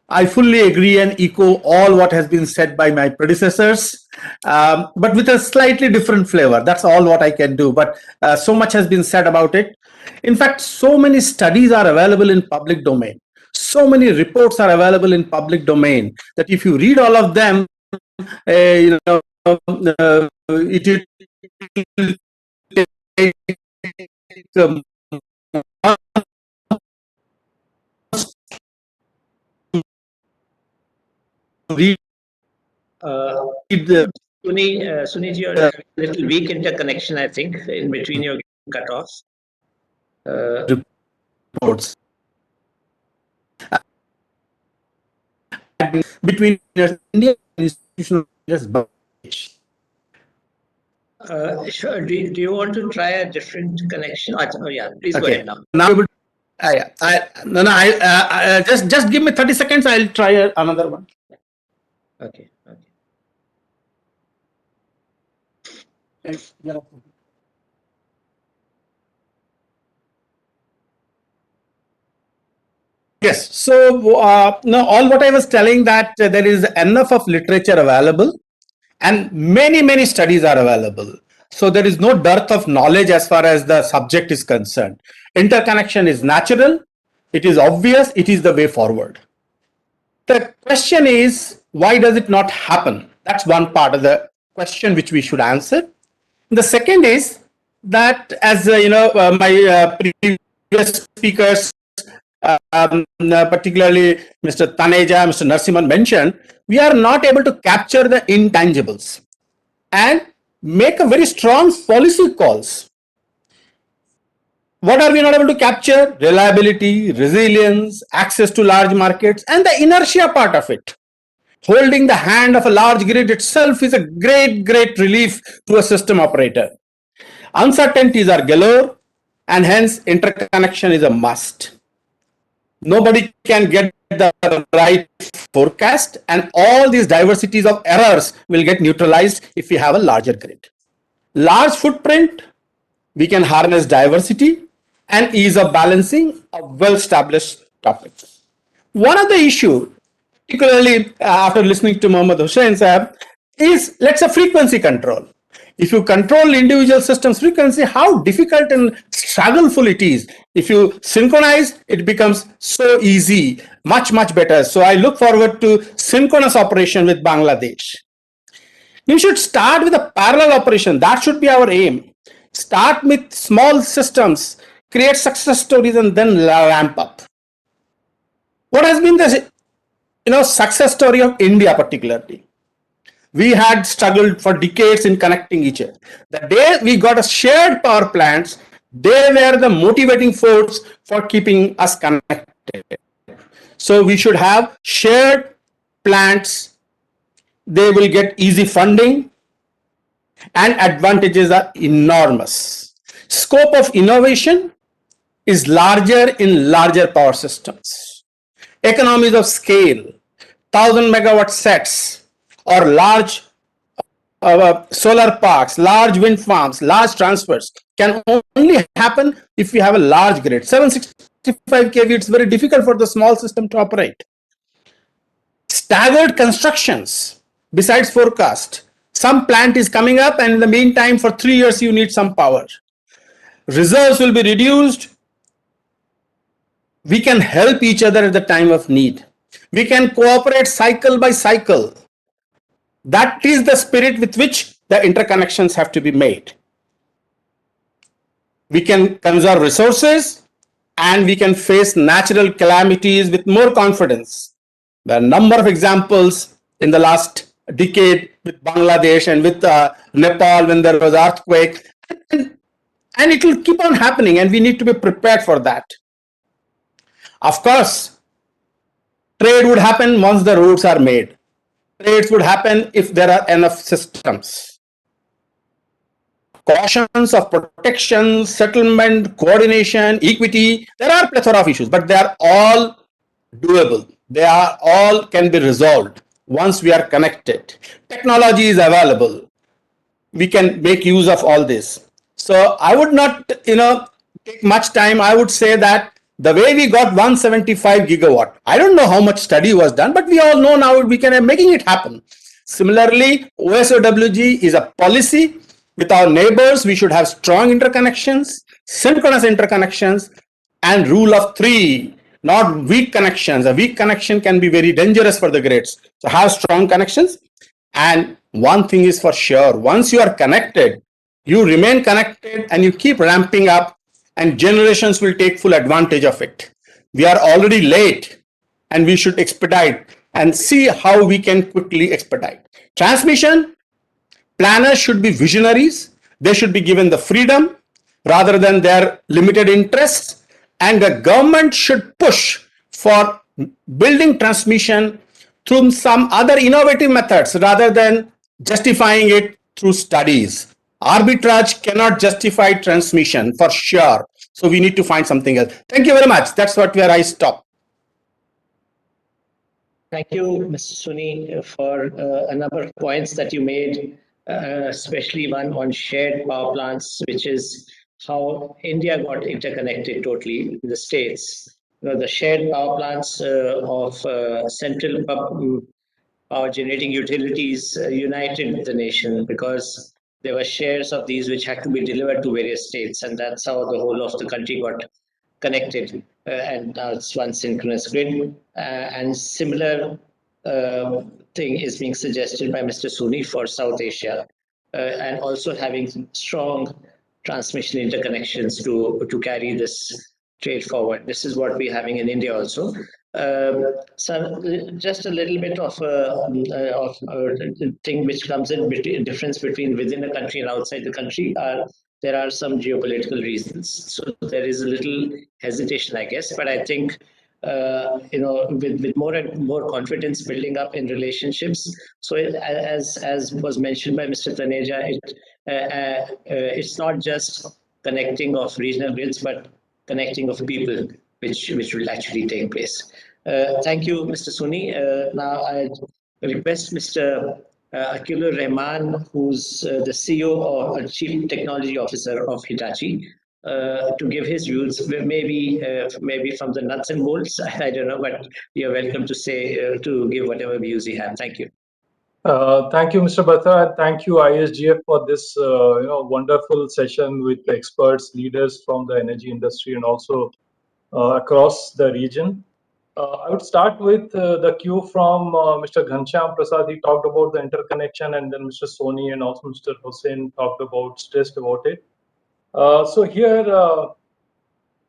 [SPEAKER 12] I fully agree and echo all what has been said by my predecessors, but with a slightly different flavor. That's all what I can do. But so much has been said about it. In fact, so many studies are available in public domain. So many reports are available in public domain that if you read all of them, it will take read the
[SPEAKER 5] Sunil, you're having a little weak interconnection, I think. In between, you're getting cut off.
[SPEAKER 12] reports between India and institutional leaders.
[SPEAKER 5] Sure. Do you want to try a different connection? Oh, yeah. Please go ahead now.
[SPEAKER 12] Now, just give me 30 seconds. I'll try another one.
[SPEAKER 5] Okay.
[SPEAKER 12] Yes. So now all what I was telling that there is enough of literature available and many studies are available. So there is no dearth of knowledge as far as the subject is concerned. Interconnection is natural. It is obvious. It is the way forward. The question is, why does it not happen? That's one part of the question which we should answer. The second is that, as my previous speakers, particularly Mr. Taneja, Mr. Narasimhan mentioned, we are not able to capture the intangibles and make a very strong policy calls. What are we not able to capture? Reliability, resilience, access to large markets, and the inertia part of it. Holding the hand of a large grid itself is a great relief to a system operator. Uncertainties are galore, and hence interconnection is a must. Nobody can get the right forecast, and all these diversities of errors will get neutralized if we have a larger grid. Large footprint, we can harness diversity and ease of balancing a well-established topic. One of the issues, particularly after listening to Mohammad Hussain Sahab, is let's say frequency control. If you control individual systems frequency, how difficult and struggleful it is. If you synchronize, it becomes so easy, much better. So I look forward to synchronous operation with Bangladesh. We should start with a parallel operation. That should be our aim. Start with small systems, create success stories, and then ramp up. What has been the success story of India particularly? We had struggled for decades in connecting each other. The day we got a shared power plants, they were the motivating force for keeping us connected. So we should have shared plants. They will get easy funding and advantages are enormous. Scope of innovation is larger in larger power systems. Economies of scale, 1000 megawatt sets or large solar parks, large wind farms, large transfers can only happen if we have a large grid. 765 kV, it's very difficult for the small system to operate. Staggered constructions, besides forecast. Some plant is coming up and in the meantime for 3 years you need some power. Reserves will be reduced. We can help each other at the time of need. We can cooperate cycle by cycle. That is the spirit with which the interconnections have to be made. We can conserve resources and we can face natural calamities with more confidence. There are a number of examples in the last decade with Bangladesh and with Nepal when there was earthquake, and it will keep on happening and we need to be prepared for that. Of course, trade would happen once the roads are made. Trades would happen if there are enough systems. Cautions of protection, settlement, coordination, equity, there are a plethora of issues, but they are all doable. They are all can be resolved once we are connected. Technology is available. We can make use of all this. So I would not, take much time. I would say that the way we got 175 gigawatt. I don't know how much study was done, but we all know now we can making it happen. Similarly, OSOWG is a policy. With our neighbors, we should have strong interconnections, synchronous interconnections, and rule of three, not weak connections. A weak connection can be very dangerous for the grids. So have strong connections. And one thing is for sure, once you are connected, you remain connected and you keep ramping up, and generations will take full advantage of it. We are already late and we should expedite and see how we can quickly expedite. Transmission, planners should be visionaries. They should be given the freedom rather than their limited interests, and the government should push for building transmission through some other innovative methods rather than justifying it through studies. Arbitrage cannot justify transmission for sure. So we need to find something else. Thank you very much. That's where I stop.
[SPEAKER 5] Thank you, Mr. Suni, for a number of points that you made, especially one on shared power plants, which is how India got interconnected totally in the states. The shared power plants of central power generating utilities united the nation because there were shares of these which had to be delivered to various states, and that's how the whole of the country got connected. And now it's one synchronous grid. And similar thing is being suggested by Mr. Suni for South Asia, and also having strong transmission interconnections to carry this trade forward. This is what we're having in India also. So just a little bit of a thing which comes in between difference between within the country and outside the country. There are some geopolitical reasons, so there is a little hesitation, I guess. But I think with more and more confidence building up in relationships. So as was mentioned by Mr. Taneja, it's not just connecting of regional grids, but connecting of people, which will actually take place. Thank you, Mr. Suni. Now I request Mr. Akhilur Rahman, who's the CEO or Chief Technology Officer of Hitachi, to give his views. Maybe from the nuts and bolts. I don't know, but you're welcome to say to give whatever views you have. Thank you.
[SPEAKER 13] Thank you, Mr. Batra, and thank you, ISGF, for this wonderful session with experts, leaders from the energy industry, and also across the region. I would start with the cue from Mr. Ghanshyam Prasad. He talked about the interconnection, and then Mr. Soni and also Mr. Hussain stressed about it. So here,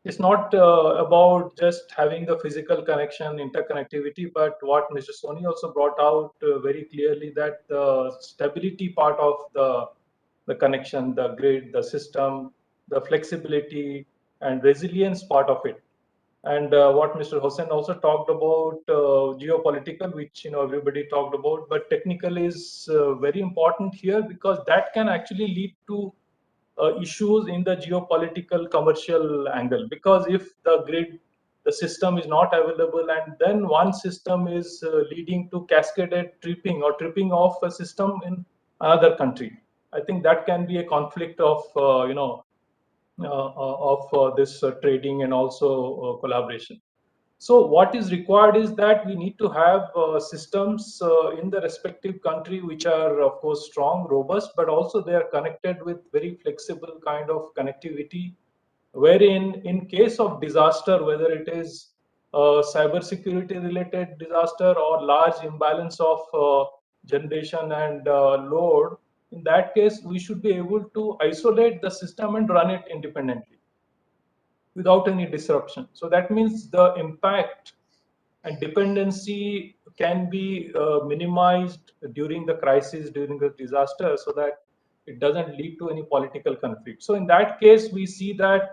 [SPEAKER 13] it's not about just having the physical connection, interconnectivity, but what Mr. Soni also brought out very clearly, that the stability part of the connection, the grid, the system, the flexibility and resilience part of it. And what Mr. Hussain also talked about, geopolitical, which everybody talked about, but technical is very important here, because that can actually lead to issues in the geopolitical commercial angle. Because if the grid, the system is not available, and then one system is leading to cascaded tripping or tripping off a system in another country, I think that can be a conflict of this trading and also collaboration. So what is required is that we need to have systems in the respective country which are, of course, strong, robust, but also they are connected with very flexible kind of connectivity, wherein in case of disaster, whether it is cybersecurity related disaster or large imbalance of generation and load, in that case, we should be able to isolate the system and run it independently without any disruption. So that means the impact and dependency can be minimized during the crisis, during the disaster, so that it doesn't lead to any political conflict. So in that case, we see that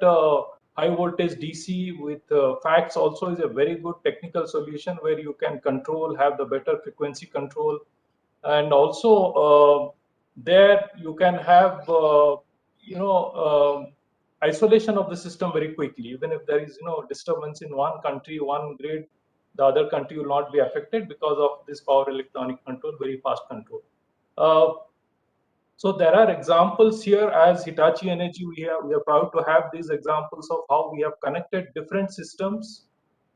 [SPEAKER 13] high voltage DC with FACTS also is a very good technical solution, where you can control, have the better frequency control, and also there you can have isolation of the system very quickly. Even if there is disturbance in one country, one grid, the other country will not be affected because of this power electronic control, very fast control. So there are examples here. As Hitachi Energy, we are proud to have these examples of how we have connected different systems,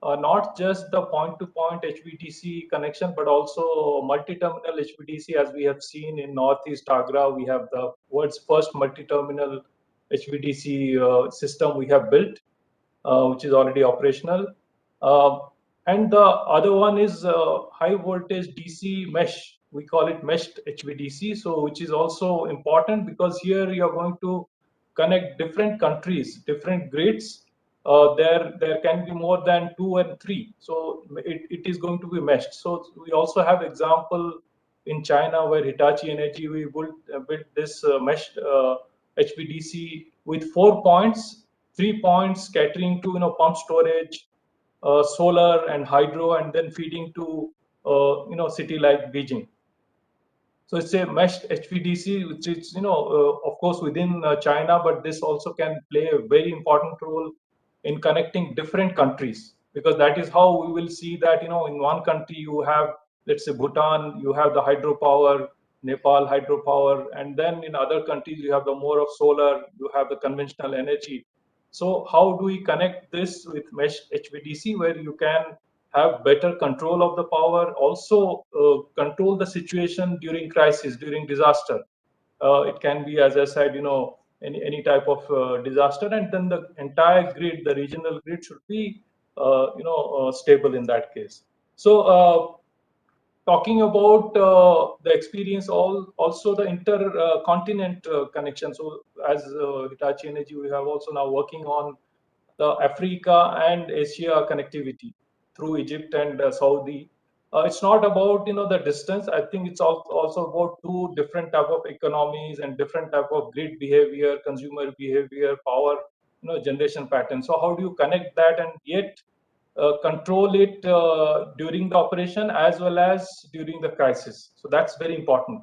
[SPEAKER 13] not just the point-to-point HVDC connection, but also multi-terminal HVDC, as we have seen in Northeast Agra. We have the world's first multi-terminal HVDC system we have built, which is already operational. And the other one is high voltage DC mesh. We call it meshed HVDC. So which is also important because here you are going to connect different countries, different grids. There can be more than 2 and 3. So it is going to be meshed. So we also have example in China where Hitachi Energy, we built this meshed HVDC with 4 points, 3 points catering to pump storage, solar and hydro, and then feeding to city like Beijing. So it's a meshed HVDC, which is of course within China, but this also can play a very important role in connecting different countries, because that is how we will see that in one country you have, let's say, Bhutan, you have the hydropower, Nepal hydropower, and then in other countries you have the more of solar, you have the conventional energy. So how do we connect this with mesh HVDC, where you can have better control of the power, also control the situation during crisis, during disaster. It can be, as I said, any type of disaster, and then the entire grid, the regional grid, should be stable in that case. So talking about the experience, also the intercontinent connection. So as Hitachi Energy, we have also now working on the Africa and Asia connectivity through Egypt and Saudi. It's not about the distance. I think it's also about two different type of economies and different type of grid behavior, consumer behavior, power generation pattern. So how do you connect that and yet control it during the operation as well as during the crisis? So that's very important,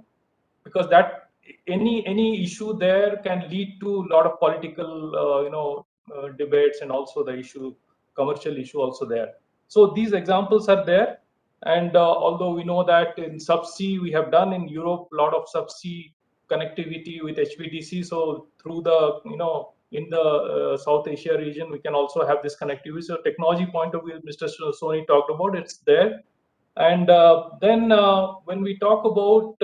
[SPEAKER 13] because that any issue there can lead to a lot of political debates, and also the commercial issue also there. So these examples are there, and although we know that in subsea we have done in Europe a lot of subsea connectivity with HVDC, so through the in the South Asia region we can also have this connectivity. So technology point of view, Mr. Soni talked about, it's there. And then when we talk about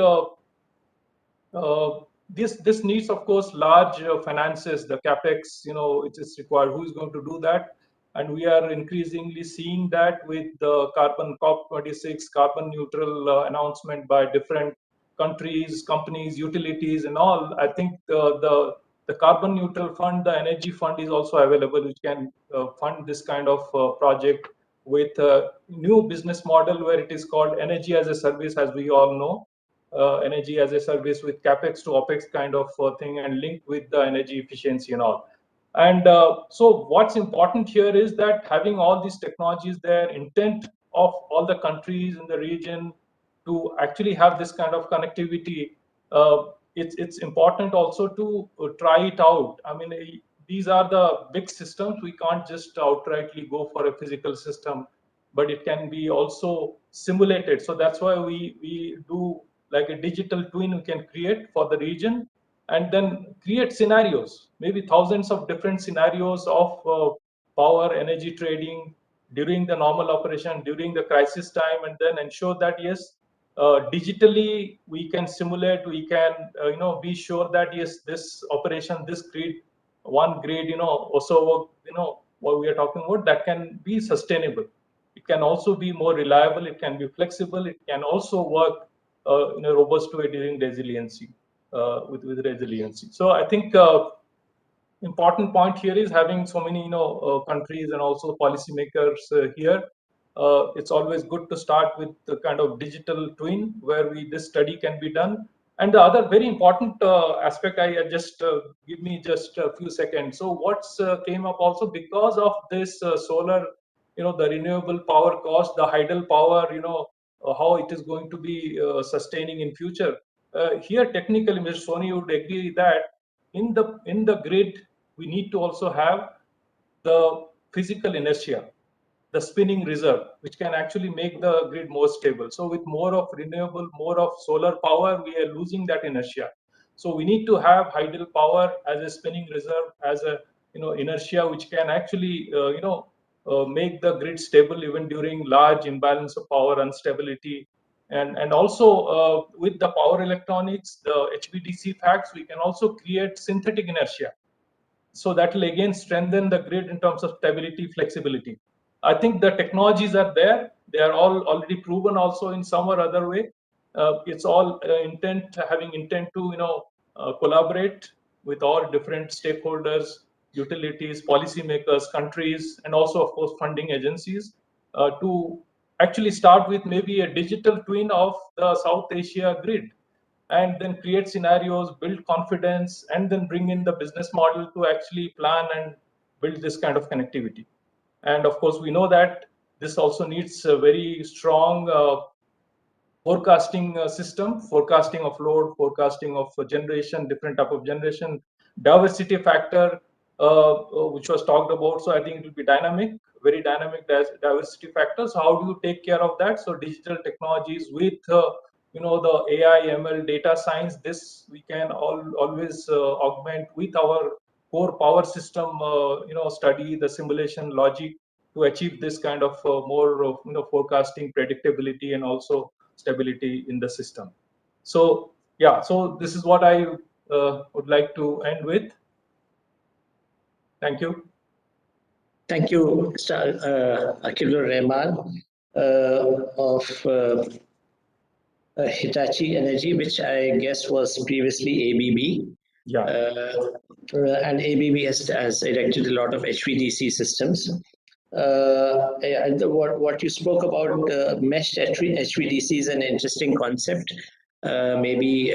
[SPEAKER 13] this needs, of course, large finances, the capex, it is required. Who is going to do that? And we are increasingly seeing that with the carbon COP26 carbon neutral announcement by different countries, companies, utilities, and all. I think the carbon neutral fund, the energy fund, is also available, which can fund this kind of project with a new business model where it is called energy as a service, as we all know. Energy as a service with capex to opex kind of thing, and linked with the energy efficiency and all. And so what's important here is that having all these technologies there, intent of all the countries in the region to actually have this kind of connectivity, it's important also to try it out. I mean, these are the big systems. We can't just outrightly go for a physical system, but it can be also simulated. So that's why we do like a digital twin we can create for the region, and then create scenarios, maybe thousands of different scenarios of power energy trading during the normal operation, during the crisis time, and then ensure that yes, digitally we can simulate, we can be sure that yes, this operation, this grid, one grid, also what we are talking about, that can be sustainable. It can also be more reliable, it can be flexible, it can also work in a robust way during resiliency, with resiliency. So I think important point here is having so many countries and also policymakers here. It's always good to start with the kind of digital twin where this study can be done. And the other very important aspect, I just give me just a few seconds. So what's came up also because of this solar, the renewable power cost, the hydel power, how it is going to be sustaining in future. Here, technically, Mr. Soni would agree that in the grid, we need to also have the physical inertia, the spinning reserve, which can actually make the grid more stable. So with more of renewable, more of solar power, we are losing that inertia. So we need to have hydel power as a spinning reserve, as a inertia which can actually make the grid stable even during large imbalance of power instability. And also with the power electronics, the HVDC facts, we can also create synthetic inertia. So that will again strengthen the grid in terms of stability, flexibility. I think the technologies are there. They are all already proven also in some or other way. It's all having intent to collaborate with all different stakeholders, utilities, policymakers, countries, and also of course funding agencies to actually start with maybe a digital twin of the South Asia grid, and then create scenarios, build confidence, and then bring in the business model to actually plan and build this kind of connectivity. And of course, we know that this also needs a very strong forecasting system, forecasting of load, forecasting of generation, different type of generation, diversity factor, which was talked about. So I think it will be dynamic, very dynamic diversity factors. How do you take care of that? So digital technologies with the AI, ML, data science, this we can always augment with our core power system, study, the simulation logic to achieve this kind of more forecasting, predictability, and also stability in the system. So yeah, so this is what I would like to end with. Thank you.
[SPEAKER 5] Thank you, Mr. Akilur Rahman of Hitachi Energy, which I guess was previously ABB.
[SPEAKER 13] Yeah.
[SPEAKER 5] And ABB has erected a lot of HVDC systems. And what you spoke about meshed HVDC is an interesting concept. Maybe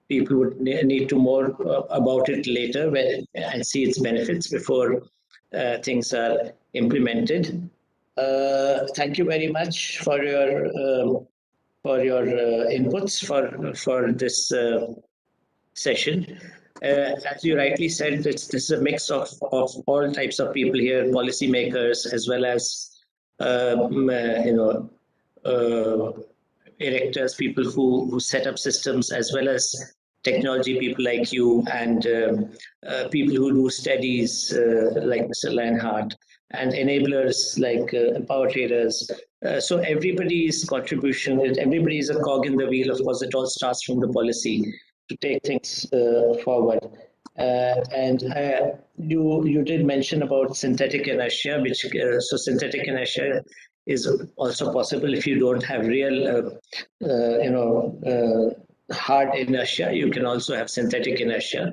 [SPEAKER 5] people would need to more about it later and see its benefits before things are implemented. Thank you very much for your inputs for this session. As you rightly said, this is a mix of all types of people here, policymakers as well as erectors, people who set up systems, as well as technology people like you, and people who do studies like Mr. Leinhardt, and enablers like power traders. So everybody's contribution, everybody is a cog in the wheel. Of course, it all starts from the policy to take things forward. And you did mention about synthetic inertia, which so synthetic inertia is also possible if you don't have real, hard inertia. You can also have synthetic inertia,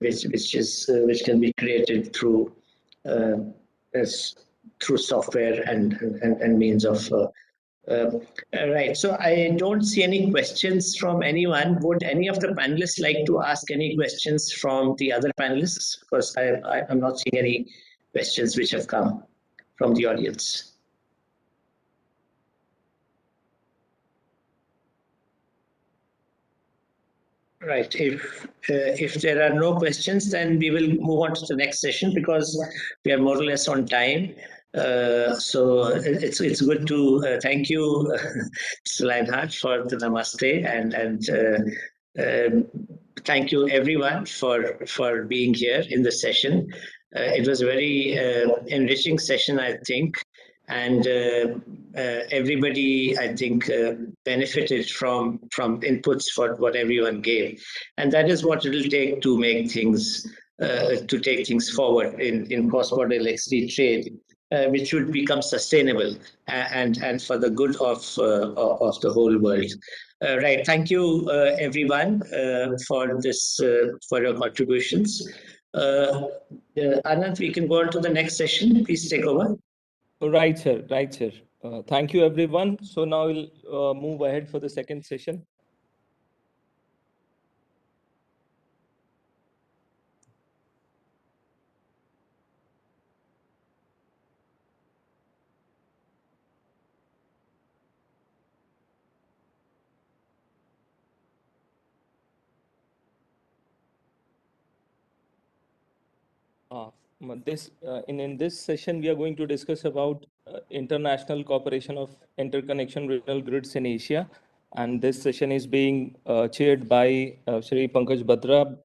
[SPEAKER 5] which can be created through software and means of. Right. So I don't see any questions from anyone. Would any of the panelists like to ask any questions from the other panelists? Because I'm not seeing any questions which have come from the audience. Right. If there are no questions, then we will move on to the next session because we are more or less on time. So it's good to thank you, Mr. Leinhardt, for the namaste, and thank you everyone for being here in the session. It was a very enriching session, I think. And everybody, I think, benefited from inputs for what everyone gave, and that is what it will take to make things take things forward in cross-border electricity trade, which would become sustainable and for the good of the whole world. Right. Thank you, everyone, for this for your contributions. Anand, we can go on to the next session. Please take over.
[SPEAKER 1] Right, sir. Right, sir. Thank you, everyone. So now we'll move ahead for the second session. In this session, we are going to discuss about international cooperation of interconnection regional grids in Asia. And this session is being chaired by Shri Pankaj Batra.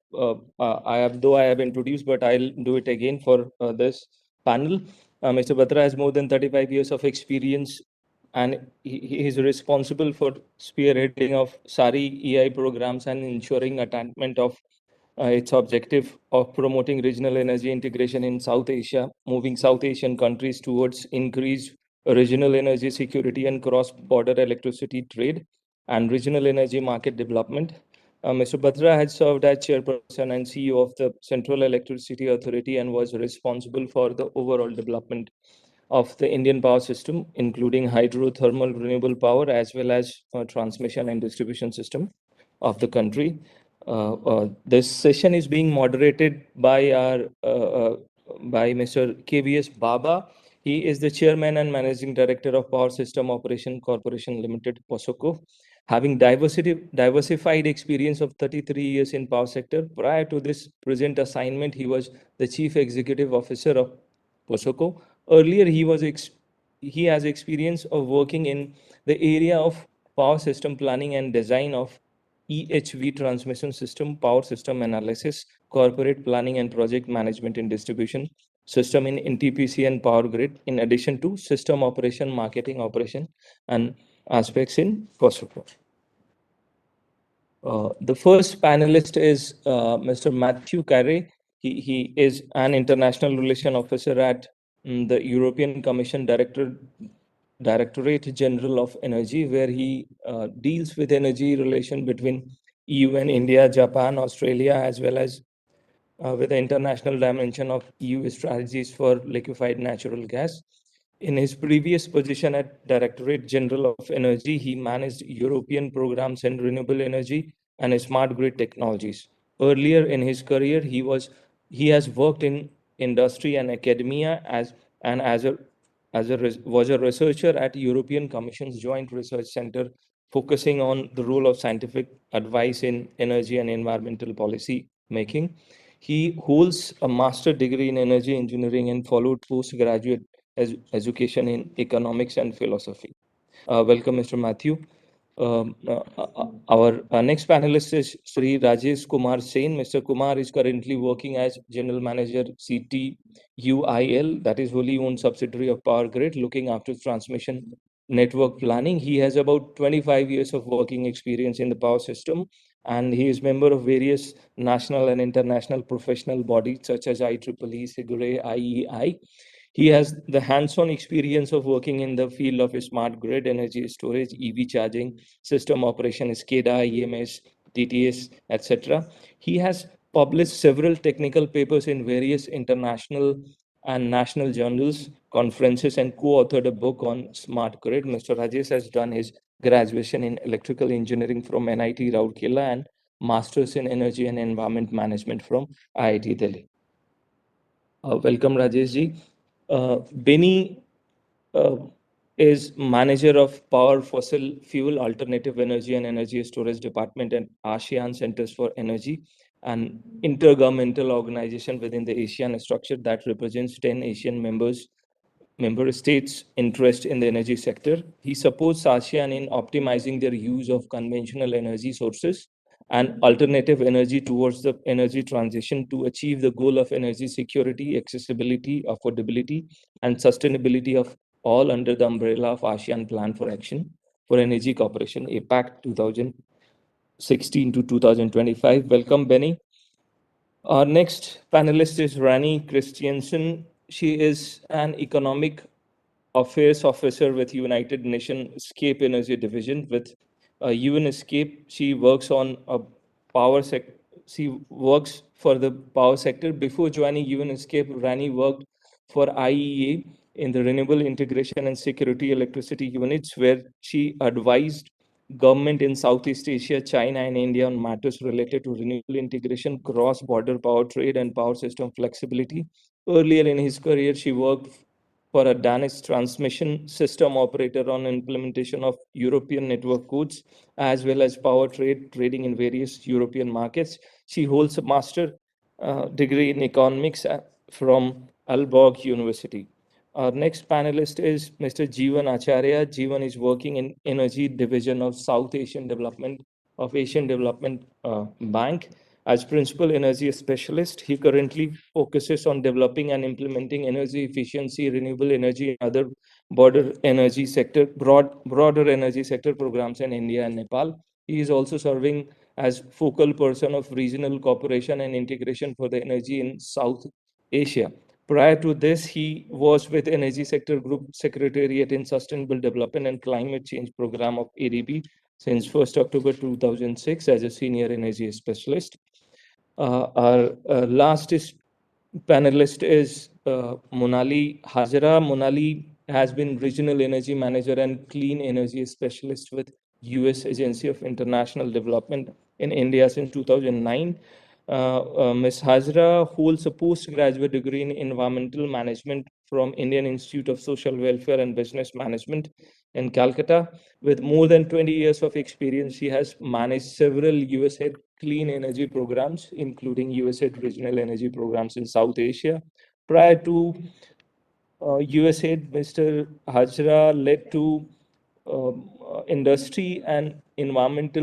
[SPEAKER 1] Though I have introduced, but I'll do it again for this panel. Mr. Batra has more than 35 years of experience, and he is responsible for spearheading of SARI EI programs and ensuring attainment of its objective of promoting regional energy integration in South Asia, moving South Asian countries towards increased regional energy security and cross-border electricity trade and regional energy market development. Mr. Batra had served as chairperson and CEO of the Central Electricity Authority and was responsible for the overall development of the Indian power system, including hydrothermal renewable power as well as transmission and distribution system of the country. This session is being moderated by by Mr. KVS Baba. He is the chairman and managing director of Power System Operation Corporation Limited, POSOCO. Having diversified experience of 33 years in power sector, prior to this present assignment, he was the chief executive officer of POSOCO. Earlier, he has experience of working in the area of power system planning and design of EHV transmission system, power system analysis, corporate planning and project management in distribution system in NTPC and power grid, in addition to system operation, marketing operation, and aspects in POSOCO. The first panelist is Mr. Matthew Carey. He is an international relation officer at the European Commission Directorate General of Energy, where he deals with energy relation between EU and India, Japan, Australia, as well as with the international dimension of EU strategies for liquefied natural gas. In his previous position at Directorate General of Energy, he managed European programs in renewable energy and smart grid technologies. Earlier in his career, he has worked in industry and academia was a researcher at European Commission's Joint Research Center, focusing on the role of scientific advice in energy and environmental policy making. He holds a master's degree in energy engineering and followed postgraduate education in economics and philosophy. Welcome, Mr. Matthew. Our next panelist is Sri Rajesh Kumar Sen. Mr. Kumar is currently working as General Manager CTUIL, that is wholly owned subsidiary of Power Grid, looking after transmission network planning. He has about 25 years of working experience in the power system, and he is member of various national and international professional bodies such as IEEE, SIGRE, IEI. He has the hands-on experience of working in the field of smart grid, energy storage, EV charging, system operation, SCADA, EMS, DTS, etc. He has published several technical papers in various international and national journals, conferences, and co-authored a book on smart grid. Mr. Rajesh has done his graduation in electrical engineering from NIT Rourkela and master's in energy and environment management from IIT Delhi. Welcome, Rajesh ji. Benny is manager of Power Fossil Fuel Alternative Energy and Energy Storage Department at ASEAN Centers for Energy, an intergovernmental organization within the ASEAN structure that represents 10 Asian member states' interest in the energy sector. He supports ASEAN in optimizing their use of conventional energy sources and alternative energy towards the energy transition to achieve the goal of energy security, accessibility, affordability, and sustainability of all under the umbrella of ASEAN Plan for Action for Energy Cooperation, APAC 2016 to 2025. Welcome, Benny. Our next panelist is Rani Kristiansen. She is an economic affairs officer with United Nations Escape Energy Division. With UN Escape, she works on a power sector. She works for the power sector. Before joining UN Escape, Rani worked for IEA in the Renewable Integration and Security Electricity Units, where she advised government in Southeast Asia, China, and India on matters related to renewable integration, cross-border power trade, and power system flexibility. Earlier in his career, she worked for a Danish transmission system operator on implementation of European network codes, as well as power trading in various European markets. She holds a master degree in economics from Aalborg University. Our next panelist is Mr. Jeevan Acharya. Jeevan is working in Energy Division of South Asian Development Bank. As Principal Energy Specialist, he currently focuses on developing and implementing energy efficiency, renewable energy, and other broader energy sector programs in India and Nepal. He is also serving as focal person of regional cooperation and integration for the energy in South Asia. Prior to this, he was with Energy Sector Group Secretariat in Sustainable Development and Climate Change Program of ADB since 1st October 2006 as a Senior Energy Specialist. Our last panelist is Monali Hajra. Monali has been Regional Energy Manager and Clean Energy Specialist with U.S. Agency of International Development in India since 2009. Ms. Hajra holds a postgraduate degree in Environmental Management from Indian Institute of Social Welfare and Business Management in Calcutta. With more than 20 years of experience, she has managed several USAID clean energy programs, including USAID regional energy programs in South Asia. Prior to USAID, Mr. Hajra led to industry and environment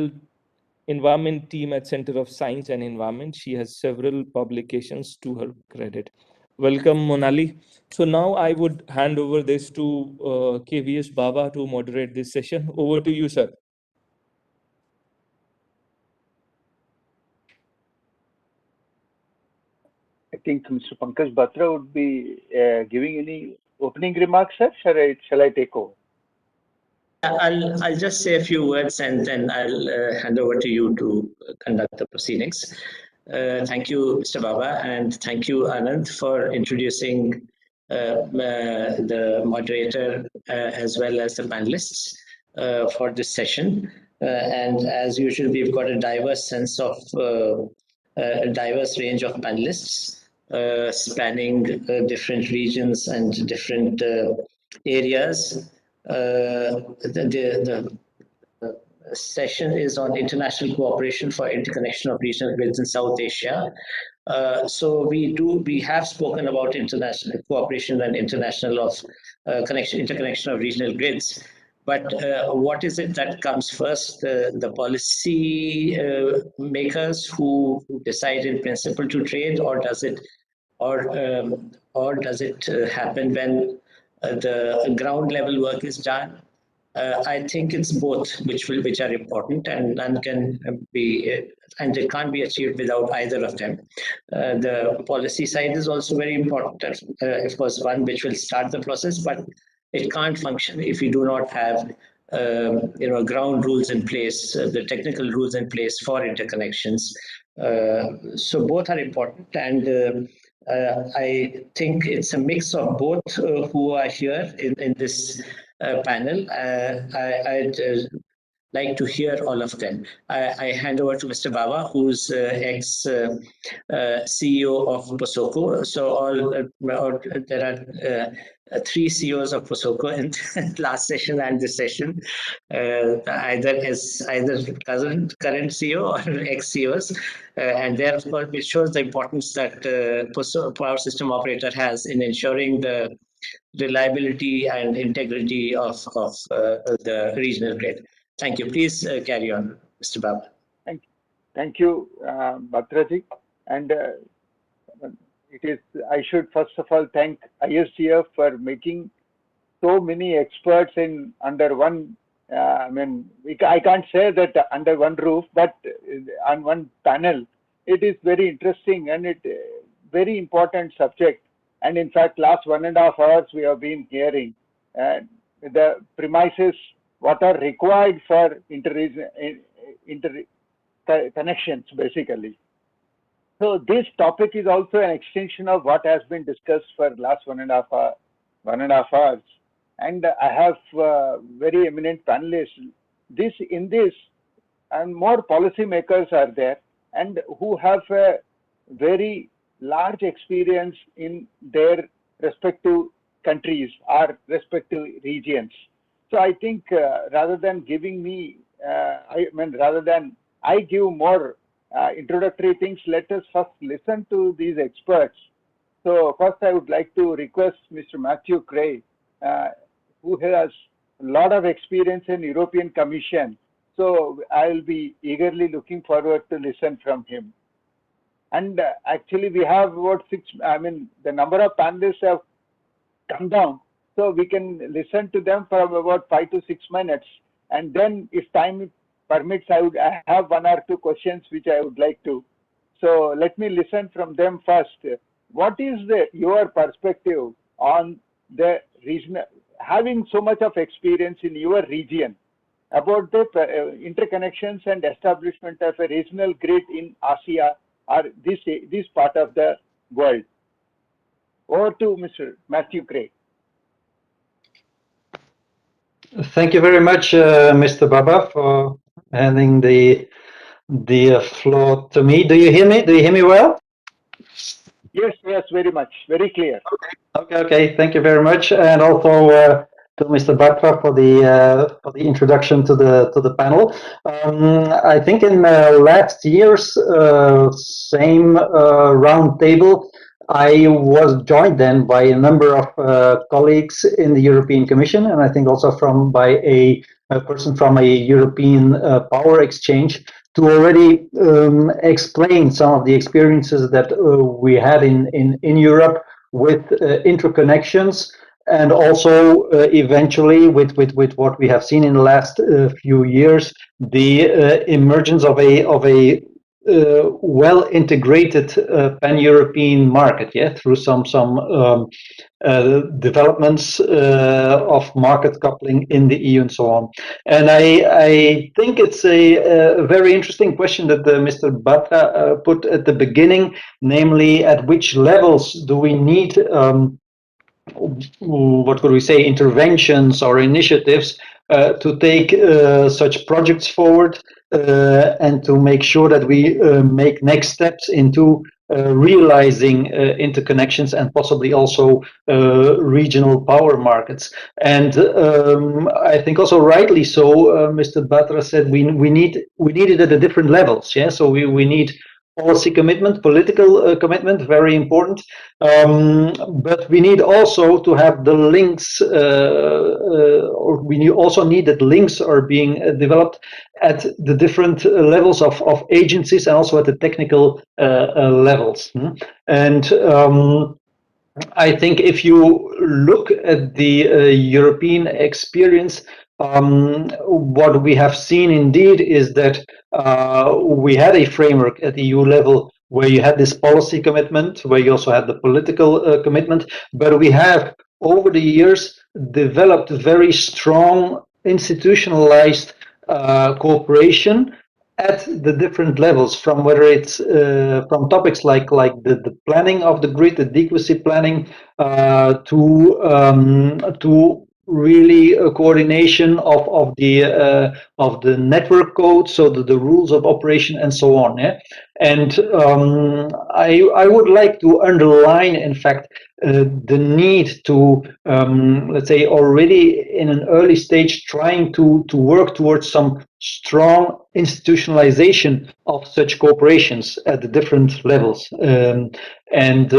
[SPEAKER 1] team at Center of Science and Environment. She has several publications to her credit. Welcome, Monali. So now I would hand over this to KVS Baba to moderate this session. Over to you, sir.
[SPEAKER 14] I think Mr. Pankaj Batra would be giving any opening remarks, sir. Shall I take over?
[SPEAKER 5] I'll just say a few words and then I'll hand over to you to conduct the proceedings. Thank you, Mr. Baba, and thank you, Anand, for introducing the moderator as well as the panelists for this session. And as usual, we've got a diverse sense of a diverse range of panelists spanning different regions and different areas. The session is on international cooperation for interconnection of regional grids in South Asia. So we have spoken about international cooperation and interconnection of regional grids. But what is it that comes first? The policy makers who decide in principle to trade, or does it happen when the ground level work is done? I think it's both, which are important, and they can't be achieved without either of them. The policy side is also very important, of course, one which will start the process, but it can't function if we do not have ground rules in place, the technical rules in place for interconnections. So both are important, and I think it's a mix of both who are here in this panel. I'd like to hear all of them. I hand over to Mr. Baba, who's ex-CEO of POSOCO. So there are three CEOs of POSOCO in the last session and this session, either current CEO or ex-CEOs. And therefore, it shows the importance that power system operator has in ensuring the reliability and integrity of the regional grid. Thank you. Please carry on, Mr. Baba.
[SPEAKER 14] Thank you, Batraji. And I should first of all thank ISGF for making so many experts under one. I can't say that under one roof, but on one panel. It is very interesting and very important subject. And in fact, last 1.5 hours we have been hearing the premises what are required for connections, basically. So this topic is also an extension of what has been discussed for last 1.5 hours. And I have very eminent panelists. In this, and more policymakers are there, and who have a very large experience in their respective countries or respective regions. So I think rather than giving me, rather than I give more introductory things, let us first listen to these experts So first I would like to request Mr. Matthew Cray, who has a lot of experience in European Commission. So I'll be eagerly looking forward to listen from him. And actually we have about the number of panelists have come down. So we can listen to them for about 5 to 6 minutes. And then if time permits, I have 1 or 2 questions which I would like to. So let me listen from them first. What is your perspective on the region, having so much of experience in your region, about the interconnections and establishment of a regional grid in Asia or this part of the world? Over to Mr. Matthew Cray.
[SPEAKER 15] Thank you very much, Mr. Baba, for handing the floor to me. Do you hear me? Do you hear me well?
[SPEAKER 14] Yes, very much. Very clear.
[SPEAKER 15] Okay. Thank you very much, and also to Mr. Batra for the introduction to the panel. I think in last year's same roundtable, I was joined then by a number of colleagues in the European Commission, and I think also by a person from a European power exchange, to already explain some of the experiences that we had in Europe with interconnections, and also eventually with what we have seen in the last few years, the emergence of a well integrated pan-European market, through some developments of market coupling in the EU and so on. And I think it's a very interesting question that Mr. Batra put at the beginning, namely at which levels do we need what could we say, interventions or initiatives to take such projects forward and to make sure that we make next steps into realizing interconnections and possibly also regional power markets. And I think also rightly so, Mr. Batra said we need it at the different levels. So we need policy commitment, political commitment, very important. But we need also to have the links, or we also need that links are being developed at the different levels of agencies and also at the technical levels. And I think if you look at the European experience, what we have seen indeed is that we had a framework at EU level where you had this policy commitment, where you also had the political commitment, but we have over the years developed very strong institutionalized cooperation at the different levels, from whether it's from topics like the planning of the grid, adequacy planning, to really a coordination of the network code, so the rules of operation and so on. And I would like to underline, in fact, the need to, let's say, already in an early stage, trying to work towards some strong institutionalization of such corporations at the different levels. And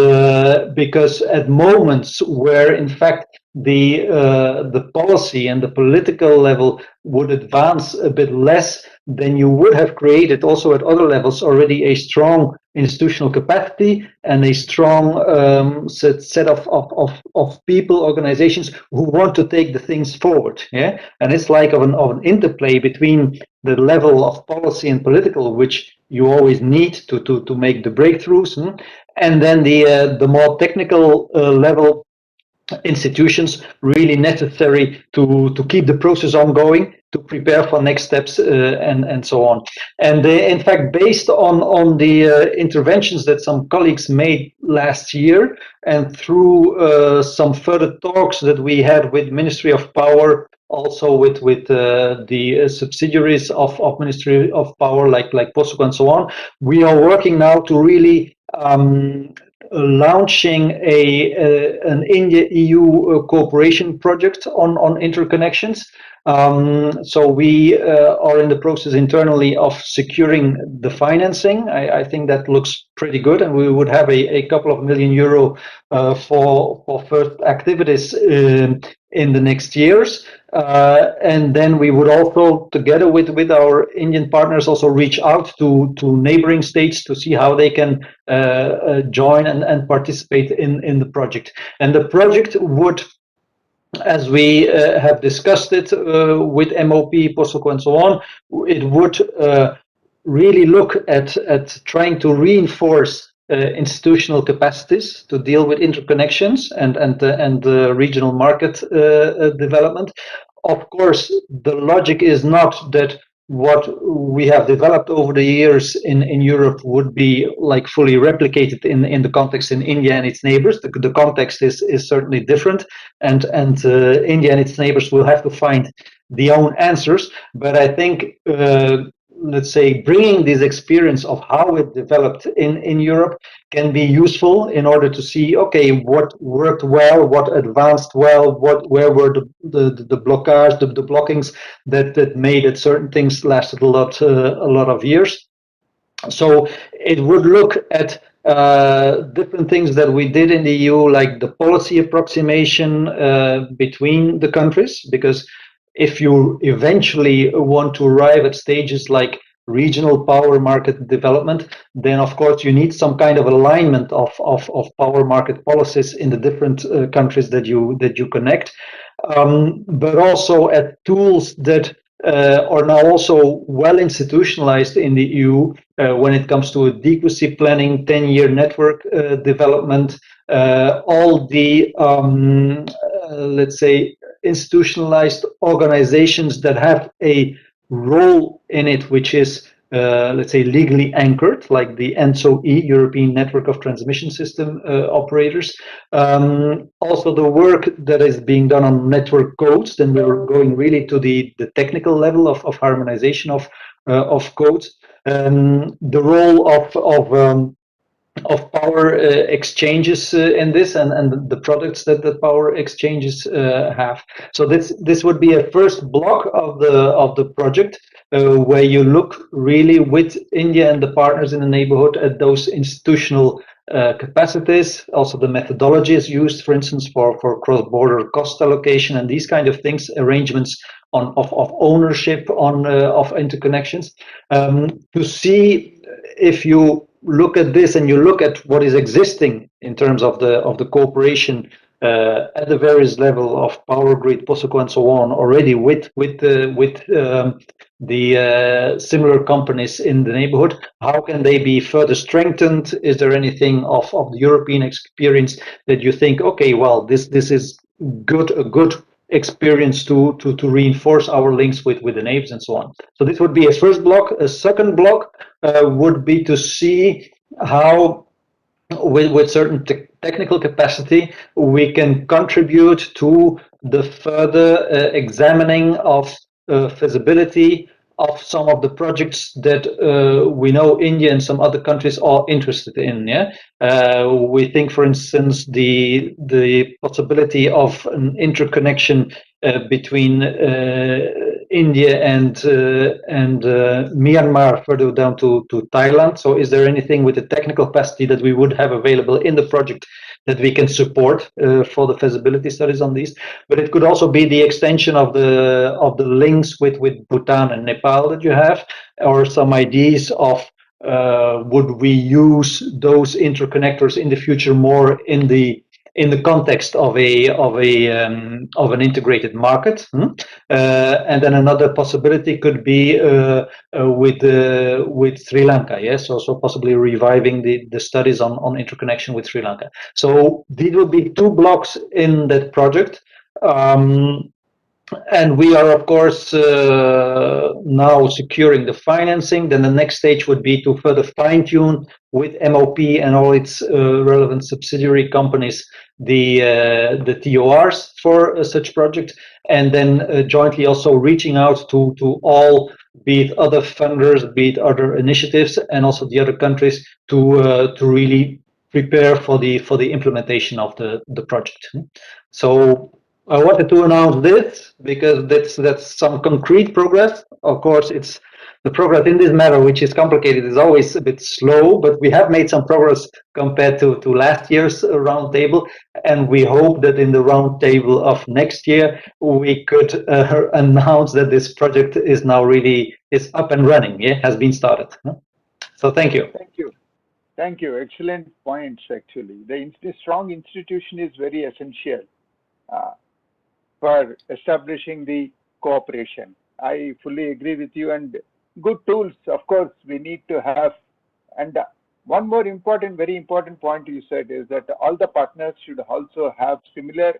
[SPEAKER 15] because at moments where, in fact, the policy and the political level would advance a bit less, then you would have created also at other levels already a strong institutional capacity and a strong set of people, organizations who want to take the things forward. And it's like of an interplay between the level of policy and political, which you always need to make the breakthroughs, and then the more technical level institutions really necessary to keep the process ongoing, to prepare for next steps, and so on. And in fact, based on the interventions that some colleagues made last year, and through some further talks that we had with Ministry of Power, also with the subsidiaries of Ministry of Power like POSCO and so on, we are working now to really launching an India-EU cooperation project on interconnections. So we are in the process internally of securing the financing. I think that looks pretty good, and we would have a couple of million euro for first activities in the next years. And then we would also, together with our Indian partners, also reach out to neighboring states to see how they can join and participate in the project. And the project would, as we have discussed it with MOP, POSOCO, and so on, it would really look at trying to reinforce institutional capacities to deal with interconnections and regional market development. Of course, the logic is not that what we have developed over the years in Europe would be like fully replicated in the context in India and its neighbors. The context is certainly different, and India and its neighbors will have to find their own answers. But I think let's say bringing this experience of how it developed in Europe can be useful in order to see, okay, what worked well, what advanced well, where were the blockades, the blockings that made it certain things lasted a lot of years. So it would look at different things that we did in the EU, like the policy approximation between the countries, because if you eventually want to arrive at stages like regional power market development, then of course you need some kind of alignment of power market policies in the different countries that you connect, but also at tools that are now also well institutionalized in the EU when it comes to adequacy planning, 10-year network development, all the let's say institutionalized organizations that have a role in it, which is let's say legally anchored, like the ENTSO-E, European Network of Transmission System Operators. Also the work that is being done on network codes, then we're going really to the technical level of harmonization of codes. The role of power exchanges in this, and the products that the power exchanges have. So this would be a first block of the project, where you look really with India and the partners in the neighborhood at those institutional capacities, also the methodologies used, for instance, for cross-border cost allocation and these kind of things, arrangements of ownership of interconnections, to see if you look at this and you look at what is existing in terms of the cooperation at the various level of power grid, POSOCO, and so on, already with the similar companies in the neighborhood. How can they be further strengthened? Is there anything of the European experience that you think, okay, well, this is a good experience to reinforce our links with the neighbors and so on. So this would be a first block. A second block would be to see how with certain technical capacity we can contribute to the further examining of feasibility of some of the projects that we know India and some other countries are interested in. We think, for instance, the possibility of an interconnection between India and Myanmar further down to Thailand. So is there anything with the technical capacity that we would have available in the project that we can support for the feasibility studies on these? But it could also be the extension of the links with Bhutan and Nepal that you have, or some ideas of would we use those interconnectors in the future more in the context of an integrated market, and then another possibility could be with Sri Lanka. Yes, also possibly reviving the studies on interconnection with Sri Lanka. So these will be two blocks in that project. And we are, of course, now securing the financing. Then the next stage would be to further fine-tune with MOP and all its relevant subsidiary companies the TORs for such project, and then jointly also reaching out to all, be it other funders, be it other initiatives, and also the other countries to really prepare for the implementation of the project. So I wanted to announce this because that's some concrete progress. Of course, it's the progress in this matter, which is complicated, is always a bit slow, but we have made some progress compared to last year's roundtable, and we hope that in the roundtable of next year we could announce that this project is now really up and running. Yeah, has been started. So thank you.
[SPEAKER 14] Thank you. Thank you. Excellent points, actually. The strong institution is very essential for establishing the cooperation. I fully agree with you. And good tools, of course, we need to have. And one more important, very important point you said is that all the partners should also have similar,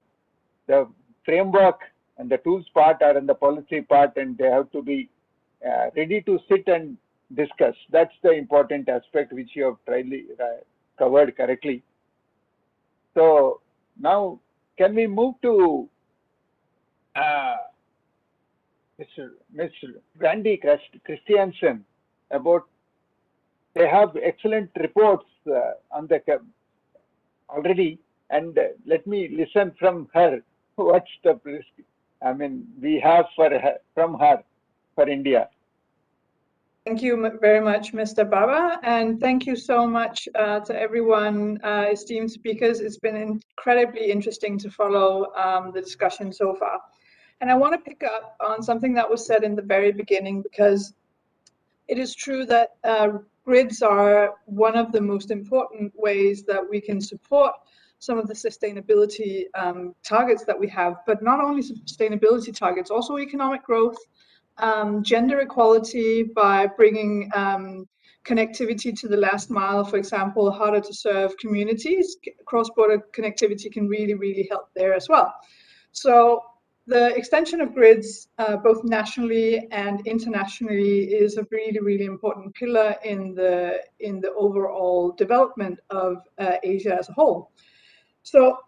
[SPEAKER 14] the framework and the tools part are in the policy part, and they have to be ready to sit and discuss. That's the important aspect which you have covered correctly. So now, can we move to Mr. Rani Kristiansen about? They have excellent reports on the already, and let me listen from her. What's the we have from her for India?
[SPEAKER 16] Thank you very much, Mr. Baba, and thank you so much to everyone, esteemed speakers. It's been incredibly interesting to follow the discussion so far. And I want to pick up on something that was said in the very beginning, because it is true that grids are one of the most important ways that we can support some of the sustainability targets that we have, but not only sustainability targets, also economic growth, gender equality by bringing connectivity to the last mile, for example, harder to serve communities. Cross-border connectivity can really, really help there as well. So the extension of grids, both nationally and internationally, is a really, really important pillar in the overall development of Asia as a whole. So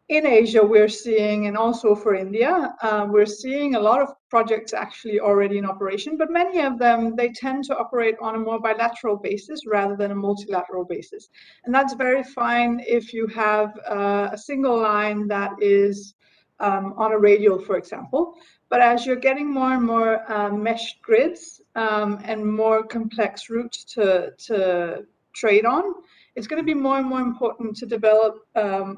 [SPEAKER 16] in Asia, we're seeing, and also for India, we're seeing a lot of projects actually already in operation, but many of them, they tend to operate on a more bilateral basis rather than a multilateral basis. And that's very fine if you have a single line that is on a radial, for example. But as you're getting more and more meshed grids and more complex routes to trade on, it's going to be more and more important to develop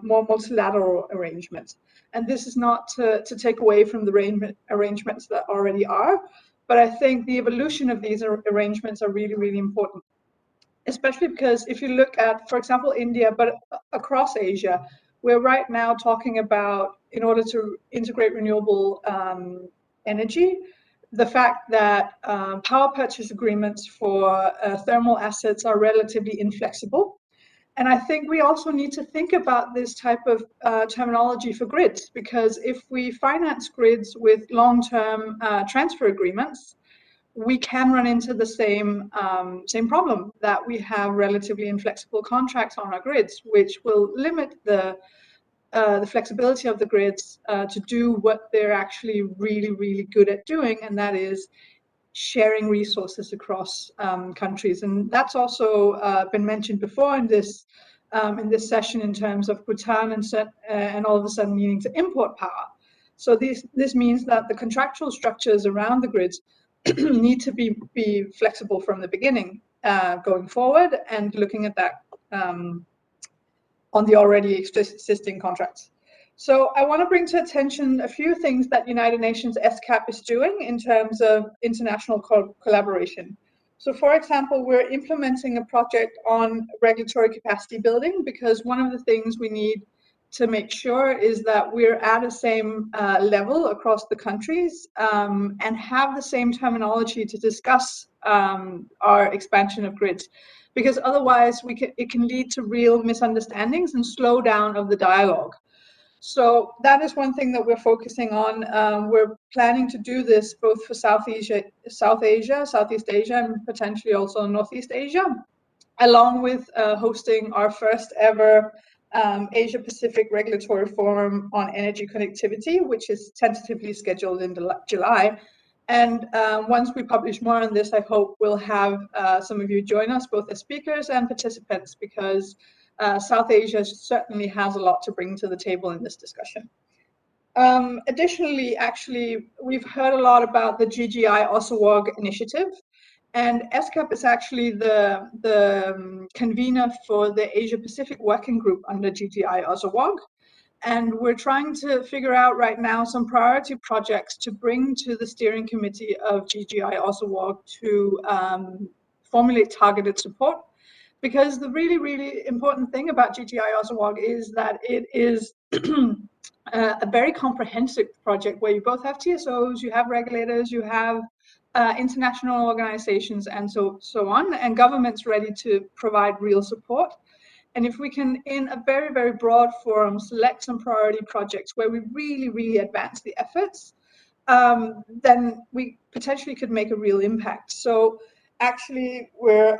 [SPEAKER 16] more multilateral arrangements. And this is not to take away from the arrangements that already are, but I think the evolution of these arrangements are really, really important, especially because if you look at, for example, India, but across Asia, we're right now talking about, in order to integrate renewable energy, the fact that power purchase agreements for thermal assets are relatively inflexible. And I think we also need to think about this type of terminology for grids, because if we finance grids with long-term transfer agreements, we can run into the same problem, that we have relatively inflexible contracts on our grids, which will limit the flexibility of the grids to do what they're actually really, really good at doing, and that is sharing resources across countries. And that's also been mentioned before in this session in terms of Bhutan and all of a sudden needing to import power. So this means that the contractual structures around the grids need to be flexible from the beginning going forward, and looking at that on the already existing contracts. So I want to bring to attention a few things that United Nations SCAP is doing in terms of international collaboration. So for example, we're implementing a project on regulatory capacity building, because one of the things we need to make sure is that we're at the same level across the countries and have the same terminology to discuss our expansion of grids. Because otherwise it can lead to real misunderstandings and slow down of the dialogue. So that is one thing that we're focusing on. We're planning to do this both for South Asia, Southeast Asia, and potentially also Northeast Asia, along with hosting our first ever Asia Pacific Regulatory Forum on Energy Connectivity, which is tentatively scheduled in July. And once we publish more on this, I hope we'll have some of you join us, both as speakers and participants, because South Asia certainly has a lot to bring to the table in this discussion. Additionally, actually, we've heard a lot about the GGI OSAWOG initiative, and ESCAP is actually the convener for the Asia Pacific Working Group under GGI OSAWOG. And we're trying to figure out right now some priority projects to bring to the steering committee of GGI OSAWOG to formulate targeted support. Because the really, really important thing about GGI OSAWOG is that it is a very comprehensive project where you both have TSOs, you have regulators, you have international organizations, and so on, and governments ready to provide real support. And if we can, in a very, very broad forum, select some priority projects where we really, really advance the efforts, then we potentially could make a real impact. So actually, we're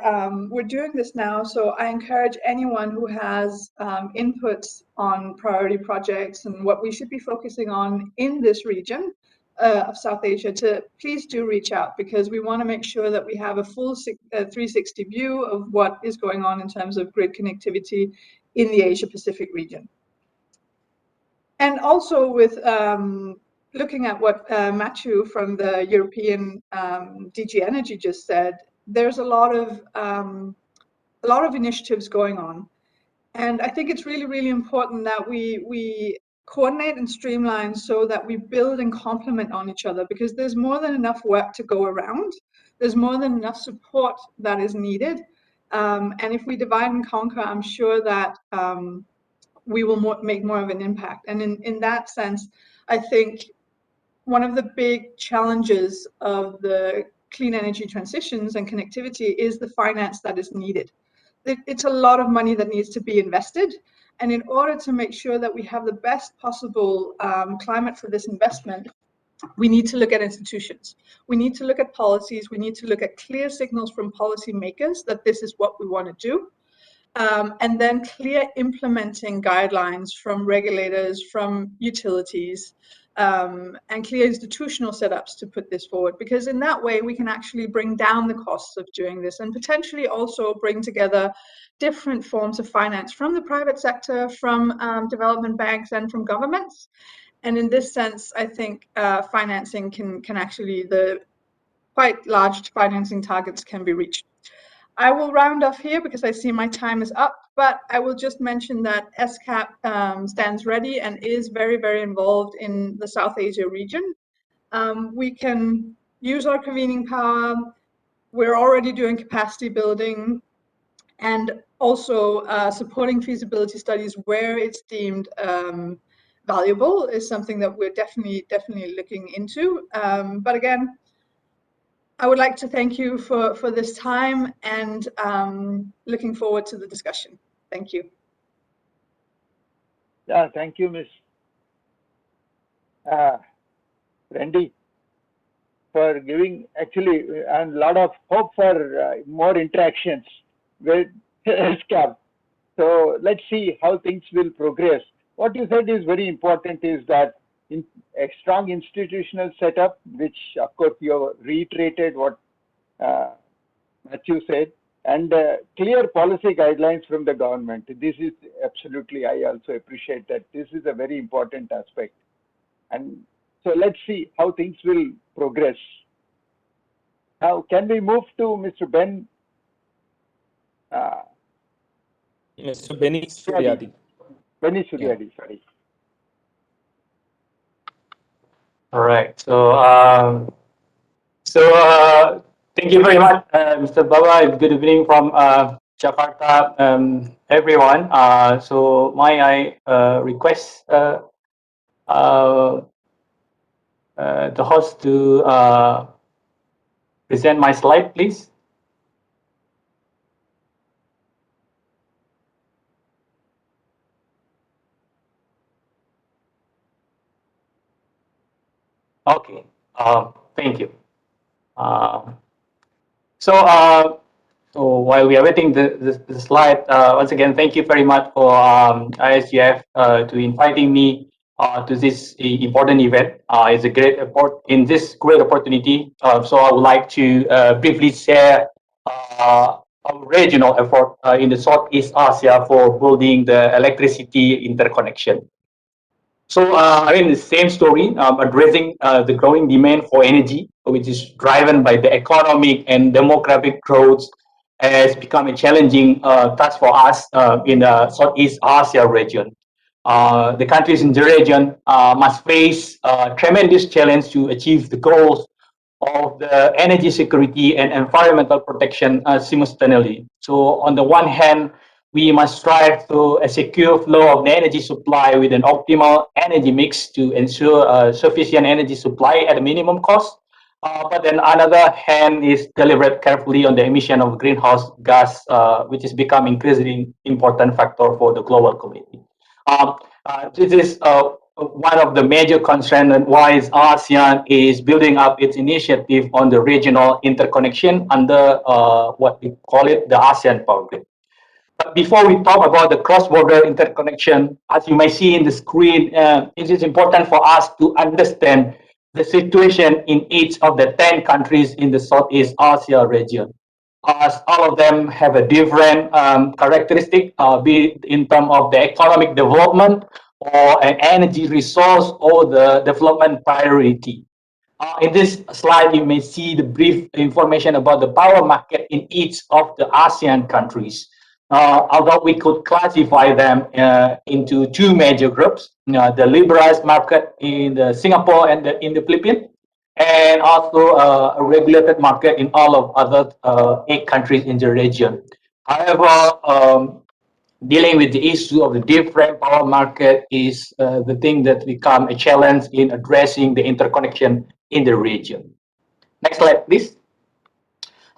[SPEAKER 16] doing this now. So I encourage anyone who has inputs on priority projects and what we should be focusing on in this region of South Asia to please do reach out, because we want to make sure that we have a full 360 view of what is going on in terms of grid connectivity in the Asia Pacific region. And also with looking at what Matthew from the European DG Energy just said, there's a lot of initiatives going on. And I think it's really, really important that we coordinate and streamline so that we build and complement on each other, because there's more than enough work to go around. There's more than enough support that is needed. And if we divide and conquer, I'm sure that we will make more of an impact. And in that sense, I think one of the big challenges of the clean energy transitions and connectivity is the finance that is needed. It's a lot of money that needs to be invested. And in order to make sure that we have the best possible climate for this investment, we need to look at institutions. We need to look at policies. We need to look at clear signals from policymakers that this is what we want to do. And then clear implementing guidelines from regulators, from utilities, and clear institutional setups to put this forward. Because in that way, we can actually bring down the costs of doing this and potentially also bring together different forms of finance from the private sector, from development banks, and from governments. And in this sense, I think financing can actually, the quite large financing targets can be reached. I will round off here because I see my time is up, but I will just mention that ESCAP stands ready and is very, very involved in the South Asia region. We can use our convening power. We're already doing capacity building and also supporting feasibility studies where it's deemed valuable is something that we're definitely looking into. But again, I would like to thank you for this time and looking forward to the discussion. Thank you.
[SPEAKER 14] Yeah, thank you, Ms. Randy, for giving actually a lot of hope for more interactions with ESCAP. So let's see how things will progress. What you said is very important, is that in a strong institutional setup, which of course you have reiterated what Matthew said, and clear policy guidelines from the government. This is absolutely, I also appreciate that this is a very important aspect. And so let's see how things will progress. Now, can we move to Mr. Ben?
[SPEAKER 1] Mr. Benny Suryadi.
[SPEAKER 14] Benny Suryadi, sorry.
[SPEAKER 17] All right. Thank you very much, Mr. Baba. Good evening from Jakarta, everyone. So may I request the host to present my slide, please. Okay. Thank you. So while we are waiting the slide, once again, thank you very much for ISGF to inviting me to this important event. It's a great in this great opportunity. So I would like to briefly share our regional effort in the Southeast Asia for building the electricity interconnection. So, I mean, the same story, addressing the growing demand for energy, which is driven by the economic and demographic growth, has become a challenging task for us in the Southeast Asia region. The countries in the region must face tremendous challenge to achieve the goals of the energy security and environmental protection simultaneously. So on the one hand, we must strive to a secure flow of the energy supply with an optimal energy mix to ensure sufficient energy supply at a minimum cost. But then another hand is deliberate carefully on the emission of greenhouse gas, which is becoming increasingly important factor for the global community. This is one of the major concerns and why ASEAN is building up its initiative on the regional interconnection under what we call it the ASEAN Power Grid. But before we talk about the cross-border interconnection, as you may see in the screen, it is important for us to understand the situation in each of the 10 countries in the Southeast Asia region, as all of them have a different characteristic, be it in terms of the economic development or an energy resource or the development priority. In this slide, you may see the brief information about the power market in each of the ASEAN countries. Although we could classify them into two major groups, the liberalized market in the Singapore and in the Philippines, and also a regulated market in all of other 8 countries in the region. However, dealing with the issue of the different power market is the thing that become a challenge in addressing the interconnection in the region. Next slide, please.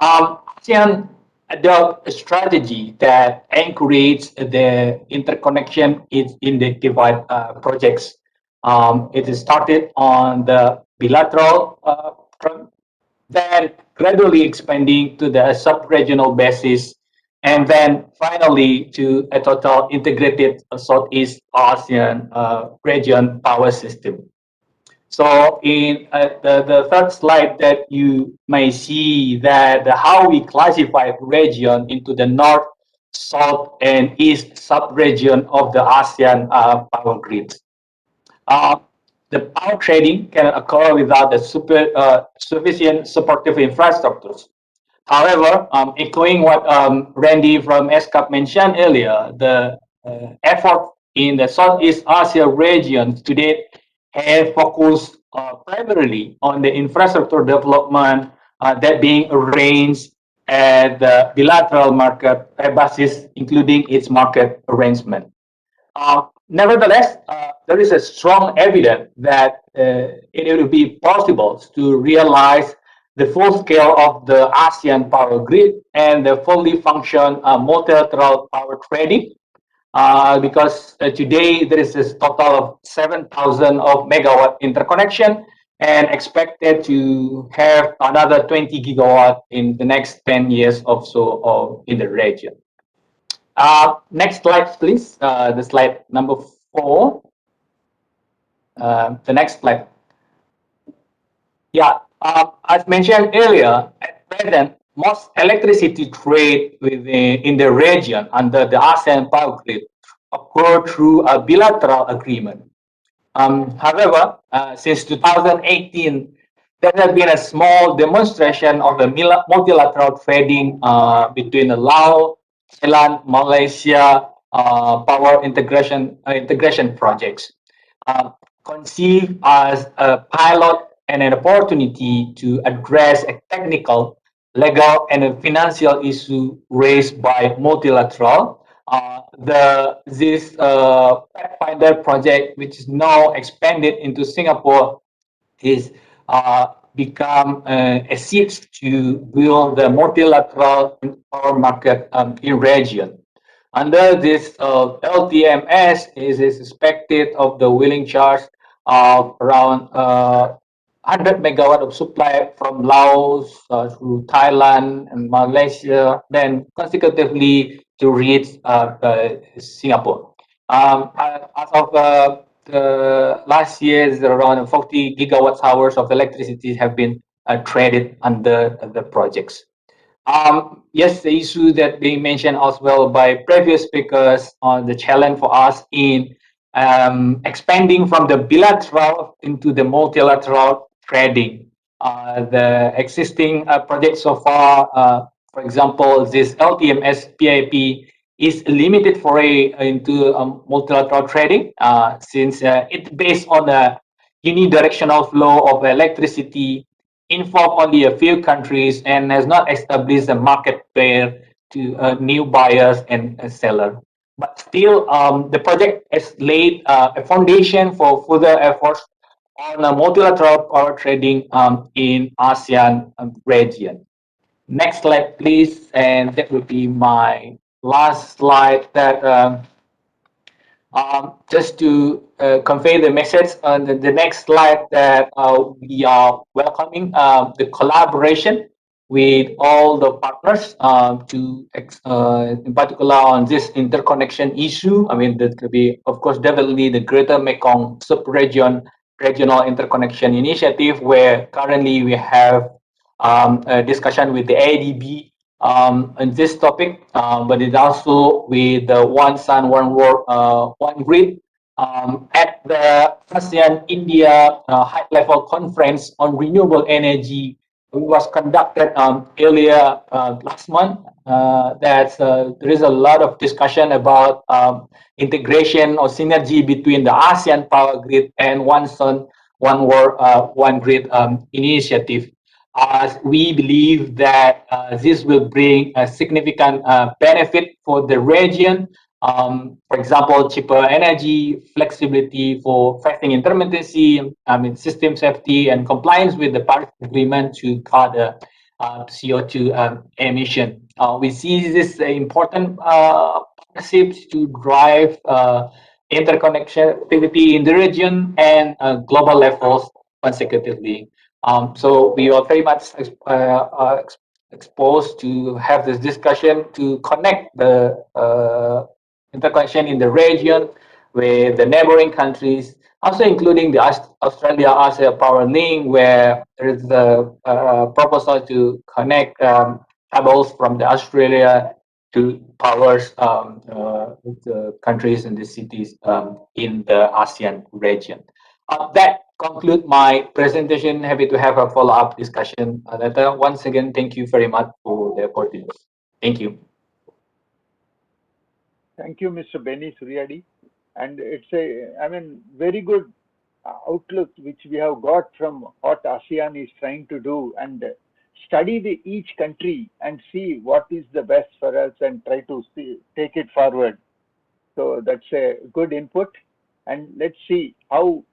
[SPEAKER 17] ASEAN adopt a strategy that encourages the interconnection in the divide projects. It is started on the bilateral front, then gradually expanding to the sub-regional basis, and then finally to a total integrated Southeast Asian region power system. So in the third slide that you may see that how we classify region into the north, south, and east sub-region of the ASEAN power grid. The power trading can occur without the sufficient supportive infrastructures. However, echoing what Randy from ESCAP mentioned earlier, the effort in the Southeast Asia region to date have focused primarily on the infrastructure development that being arranged at the bilateral market basis, including its market arrangement. Nevertheless, there is a strong evidence that it will be possible to realize the full scale of the ASEAN power grid and the fully function multilateral power trading, because today there is a total of 7,000 of megawatt interconnection and expected to have another 20 gigawatt in the next 10 years or so in the region. Next slide, please. The slide number 4. The next slide. Yeah, as mentioned earlier, at present, most electricity trade in the region under the ASEAN power grid occur through a bilateral agreement. However, since 2018, there has been a small demonstration of the multilateral trading between Laos, Thailand, Malaysia power integration projects, conceived as a pilot and an opportunity to address a technical, legal, and a financial issue raised by multilateral. This Pathfinder project, which is now expanded into Singapore, is become a seed to build the multilateral power market in region. Under this LTMS is expected of the willing charge of around 100 megawatt of supply from Laos through Thailand and Malaysia, then consecutively to reach Singapore. As of last year, around 40 gigawatt hours of electricity have been traded under the projects. Yes, the issue that being mentioned as well by previous speakers on the challenge for us in expanding from the bilateral into the multilateral trading. The existing projects so far, for example, this LTMS PIP is limited for into multilateral trading since it's based on the unidirectional flow of electricity involve only a few countries and has not established a market pair to new buyers and sellers. But still, the project has laid a foundation for further efforts on multilateral power trading in ASEAN region. Next slide, please. And that will be my last slide that just to convey the message on the next slide that we are welcoming the collaboration with all the partners in particular on this interconnection issue. I mean, that could be, of course, definitely the Greater Mekong Sub-Region Regional Interconnection Initiative, where currently we have a discussion with the ADB on this topic, but it's also with the One Sun, One World, One Grid at the ASEAN India High Level Conference on Renewable Energy. It was conducted earlier last month. There is a lot of discussion about integration or synergy between the ASEAN Power Grid and One Sun, One World, One Grid initiative. We believe that this will bring a significant benefit for the region. For example, cheaper energy, flexibility for fighting intermittency, system safety, and compliance with the Paris Agreement to cut the CO2 emission. We see this important partnerships to drive interconnectivity in the region and global levels consecutively. So we are very much exposed to have this discussion to connect the interconnection in the region with the neighboring countries, also including the Australia Asia Power Link, where there is a proposal to connect cables from the Australia to powers the countries and the cities in the ASEAN region. That conclude my presentation. Happy to have a follow-up discussion later. Once again, thank you very much for the opportunity. Thank you.
[SPEAKER 14] Thank you, Mr. Benny Suryadi. And it's very good outlook which we have got from what ASEAN is trying to do, and study each country and see what is the best for us and try to take it forward. So that's a good input. And let's see how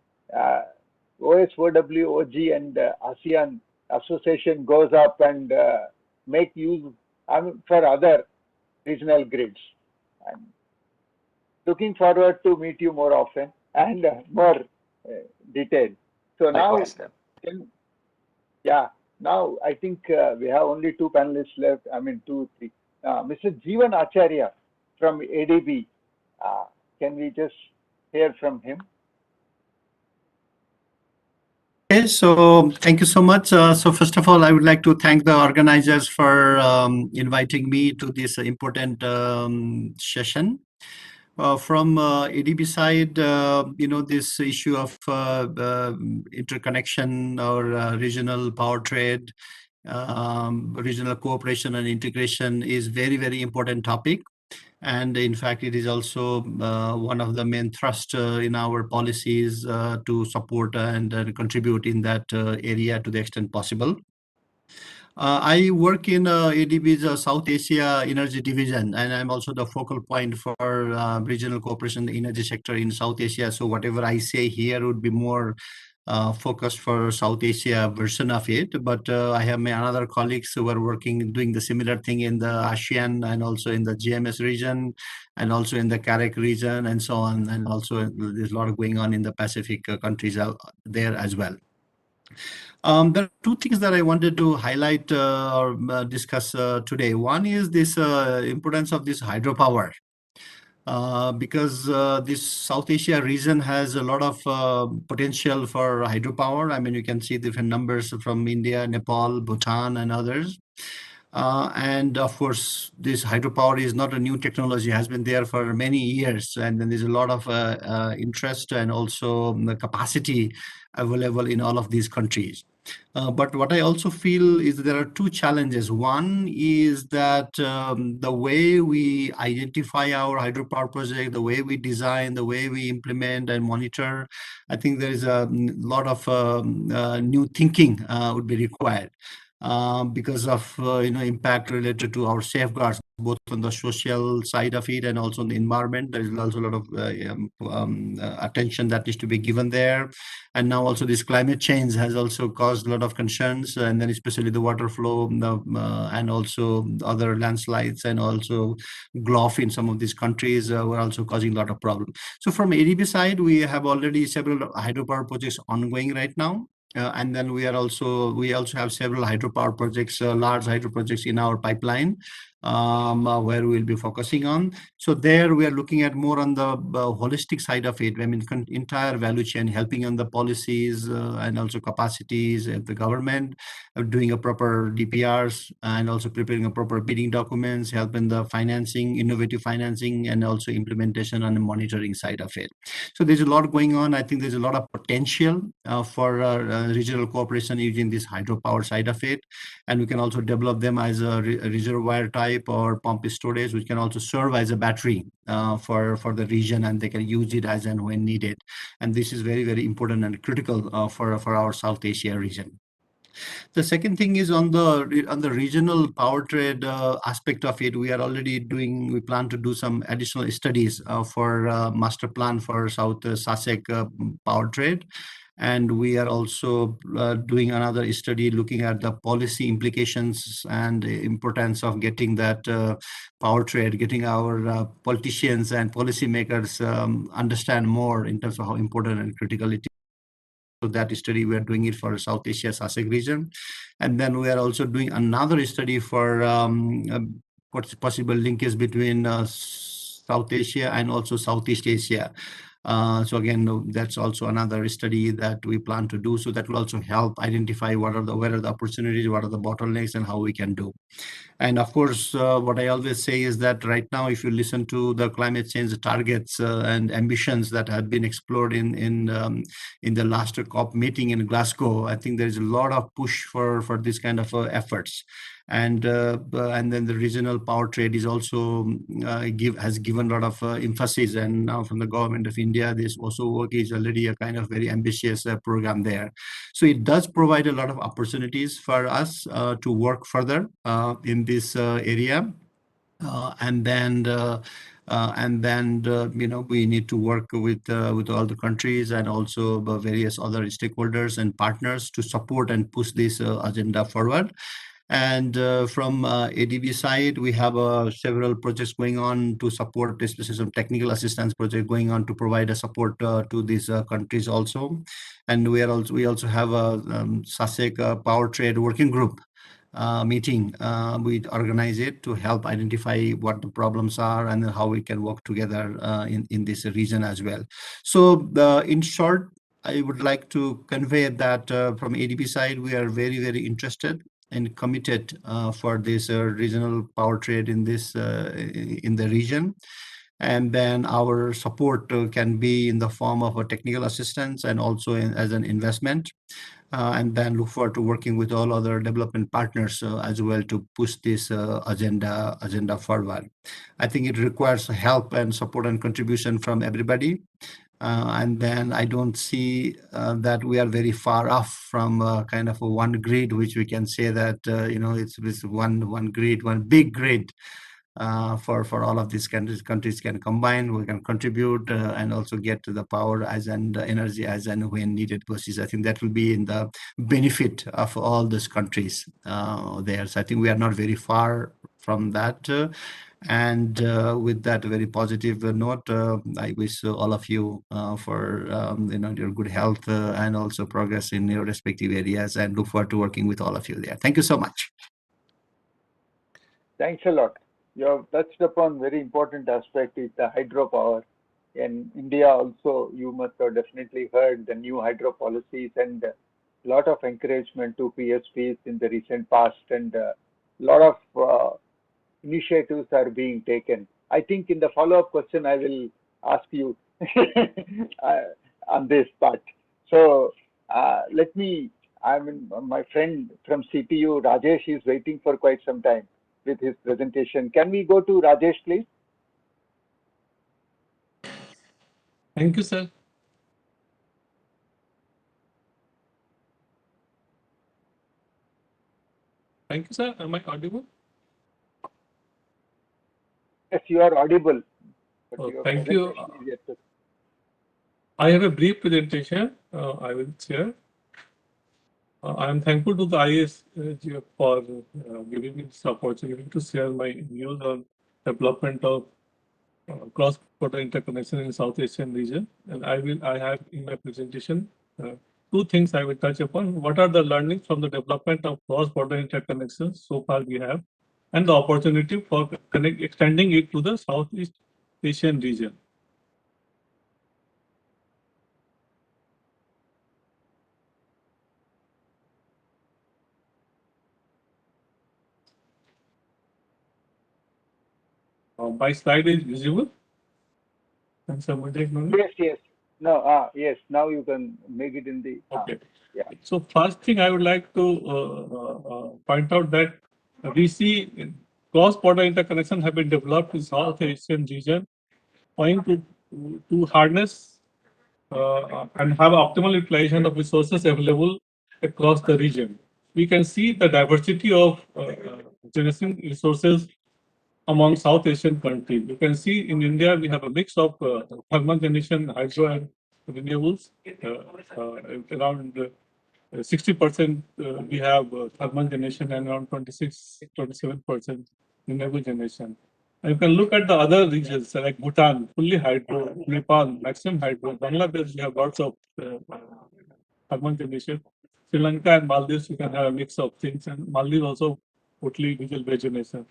[SPEAKER 14] OSOW, OG, and ASEAN association goes up and make use for other regional grids. And looking forward to meet you more often and more detailed. So now, now I think we have only two panelists left. Two, three. Mr. Jeevan Acharya from ADB. Can we just hear from him?
[SPEAKER 18] Okay, so thank you so much. So first of all, I would like to thank the organizers for inviting me to this important session. From ADB side, this issue of interconnection or regional power trade, regional cooperation and integration is very, very important topic. And in fact, it is also one of the main thrusts in our policies to support and contribute in that area to the extent possible. I work in ADB's South Asia Energy Division, and I'm also the focal point for regional cooperation in the energy sector in South Asia. So whatever I say here would be more focused for South Asia version of it. But I have my other colleagues who are working, doing the similar thing in the ASEAN and also in the GMS region and also in the CAREC region and so on. And also there's a lot going on in the Pacific countries out there as well. There are two things that I wanted to highlight or discuss today. One is this importance of this hydropower. because this South Asia region has a lot of potential for hydropower. I mean, you can see different numbers from India, Nepal, Bhutan, and others. And of course, this hydropower is not a new technology, has been there for many years. And then there's a lot of interest and also capacity available in all of these countries. But what I also feel is there are two challenges. One is that the way we identify our hydropower project, the way we design, the way we implement and monitor, I think there is a lot of new thinking would be required. Because of impact related to our safeguards, both on the social side of it and also on the environment. There is also a lot of attention that needs to be given there. And now also this climate change has also caused a lot of concerns, and then especially the water flow and also other landslides and also gulf in some of these countries were also causing a lot of problems. So from ADB side, we have already several hydropower projects ongoing right now. And then we also have several hydropower projects, large hydro projects in our pipeline, where we'll be focusing on. So there we are looking at more on the holistic side of it. I mean, entire value chain, helping on the policies and also capacities of the government, doing a proper DPRs and also preparing a proper bidding documents, helping the financing, innovative financing, and also implementation on the monitoring side of it. So there's a lot going on. I think there's a lot of potential for regional cooperation using this hydropower side of it. And we can also develop them as a reservoir type or pump storage, which can also serve as a battery for the region, and they can use it as and when needed. And this is very, very important and critical for our South Asia region. The second thing is on the regional power trade aspect of it. We plan to do some additional studies for master plan for South SASEC power trade. And we are also doing another study looking at the policy implications and the importance of getting that power trade, getting our politicians and policymakers understand more in terms of how important and critical it is. So that study, we are doing it for South Asia SASEC region. And then we are also doing another study for what's possible linkage between South Asia and also Southeast Asia. So again, that's also another study that we plan to do. So that will also help identify where are the opportunities, what are the bottlenecks, and how we can do. And of course, what I always say is that right now, if you listen to the climate change targets and ambitions that have been explored in the last COP meeting in Glasgow, I think there is a lot of push for this kind of efforts. And then the regional power trade is also has given a lot of emphasis, and now from the government of India, this also work is already a kind of very ambitious program there. So it does provide a lot of opportunities for us to work further in this area, and then we need to work with all the countries and also various other stakeholders and partners to support and push this agenda forward. And from ADB side, we have several projects going on to support, especially some technical assistance project going on to provide a support to these countries also. And we also have a SASEC Power Trade Working Group meeting. We organize it to help identify what the problems are and how we can work together in this region as well. So in short, I would like to convey that from ADB side, we are very, very interested and committed for this regional power trade in the region. And then our support can be in the form of a technical assistance and also as an investment. And then look forward to working with all other development partners as well to push this agenda forward. I think it requires help and support and contribution from everybody. And then I don't see that we are very far off from kind of a one grid, which we can say that it's one grid, one big grid for all of these countries can combine. We can contribute and also get to the power and energy as and when needed basis. I think that will be in the benefit of all these countries there. So I think we are not very far from that. And with that very positive note, I wish all of you for your good health and also progress in your respective areas, and look forward to working with all of you there. Thank you so much.
[SPEAKER 14] Thanks a lot. you have touched upon very important aspect is the hydropower. In India also, you must have definitely heard the new hydro policies and a lot of encouragement to PSPs in the recent past, and a lot of initiatives are being taken. I think in the follow-up question, I will ask you uh, on this part. So let me, I mean, my friend from CTU, Rajesh, is waiting for quite some time with his presentation. Can we go to Rajesh, please?
[SPEAKER 19] Thank you, sir. Thank you, sir. Am I audible?
[SPEAKER 14] Yes, you are audible. But
[SPEAKER 19] Oh,
[SPEAKER 14] your
[SPEAKER 19] thank you.
[SPEAKER 14] presentation is yet to...
[SPEAKER 19] I have a brief presentation I will share. I am thankful to the ISGF for giving me this opportunity to share my views on development of cross-border interconnection in South Asian region. And I have in my presentation two things I will touch upon. What are the learnings from the development of cross-border interconnections so far we have, and the opportunity for extending it to the Southeast Asian region. My slide is visible. Can somebody acknowledge?
[SPEAKER 14] Yes, yes. No, yes. Now you can make it in the...
[SPEAKER 19] Okay.
[SPEAKER 14] Yeah.
[SPEAKER 19] So first thing I would like to point out that we see cross-border interconnection have been developed in South Asian region, owing to harness and have optimal utilization of resources available across the region. We can see the diversity of generating resources among South Asian countries. You can see in India we have a mix of thermal generation, hydro, and renewables. Around 60% we have thermal generation and around 27% renewable generation. And you can look at the other regions like Bhutan, fully hydro, Nepal, maximum hydro, Bangladesh, we have lots of thermal generation. Sri Lanka and Maldives, you can have a mix of things, and Maldives also totally diesel based generation.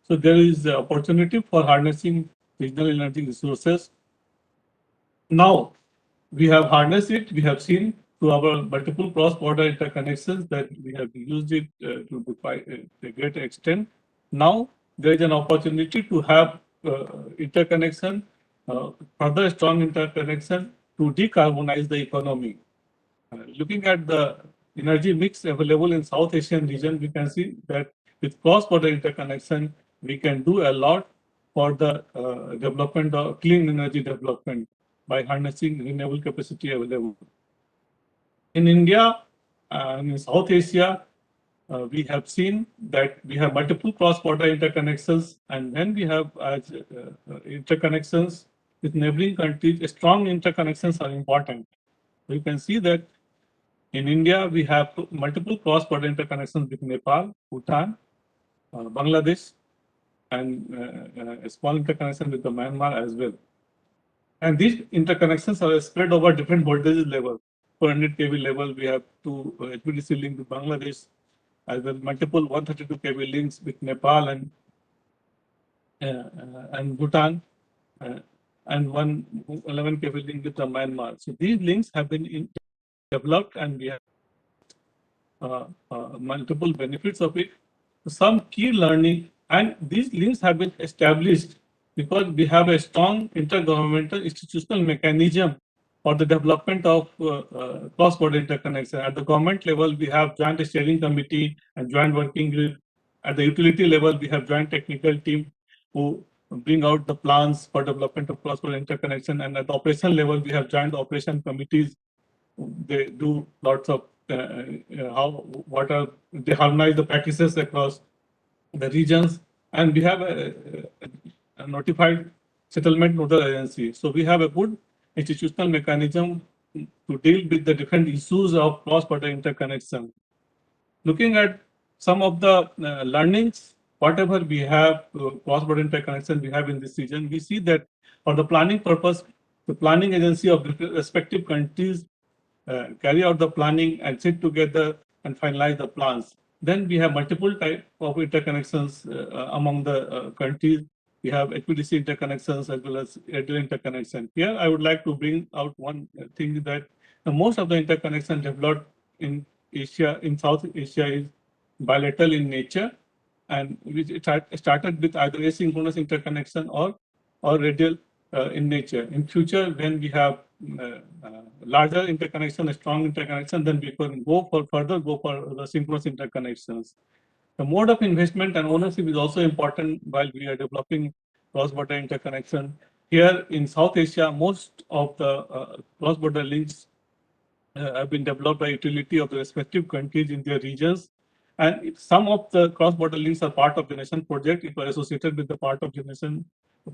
[SPEAKER 19] So there is the opportunity for harnessing regional energy resources. Now, we have harnessed it, we have seen through our multiple cross-border interconnections that we have used it to a great extent. Now, there is an opportunity to have interconnection, further strong interconnection to decarbonize the economy. Looking at the energy mix available in South Asian region, we can see that with cross-border interconnection, we can do a lot for the development of clean energy development by harnessing renewable capacity available. In India and in South Asia, we have seen that we have multiple cross-border interconnections, and when we have interconnections with neighboring countries, strong interconnections are important. You can see that in India, we have multiple cross-border interconnections with Nepal, Bhutan, Bangladesh, and a small interconnection with the Myanmar as well. And these interconnections are spread over different voltage levels. 400 kV level, we have two HVDC links with Bangladesh, as well multiple 132 kV links with Nepal and Bhutan, and one 11 kV link with the Myanmar. So these links have been developed, and we have multiple benefits of it. Some key learning, and these links have been established because we have a strong intergovernmental institutional mechanism for the development of cross-border interconnection. At the government level, we have joint steering committee and joint working group. At the utility level, we have joint technical team who bring out the plans for development of cross-border interconnection. And at the operation level, we have joint operation committees. They do lots of they harmonize the practices across the regions, and we have a notified settlement nodal agency. So we have a good institutional mechanism to deal with the different issues of cross-border interconnection. Looking at some of the learnings, whatever we have, cross-border interconnection we have in this region, we see that for the planning purpose, the planning agency of the respective countries carry out the planning and sit together and finalize the plans. Then we have multiple type of interconnections among the countries. We have HVDC interconnections as well as radio interconnection. Here, I would like to bring out one thing that most of the interconnection developed in Asia, in South Asia, is bilateral in nature, and which started with either asynchronous interconnection or radial in nature. In future, when we have larger interconnection, a strong interconnection, then we can go for the synchronous interconnections. The mode of investment and ownership is also important while we are developing cross-border interconnection. Here in South Asia, most of the cross-border links have been developed by utility of the respective countries in their regions. And some of the cross-border links are part of the nation project. It was associated with the part of the nation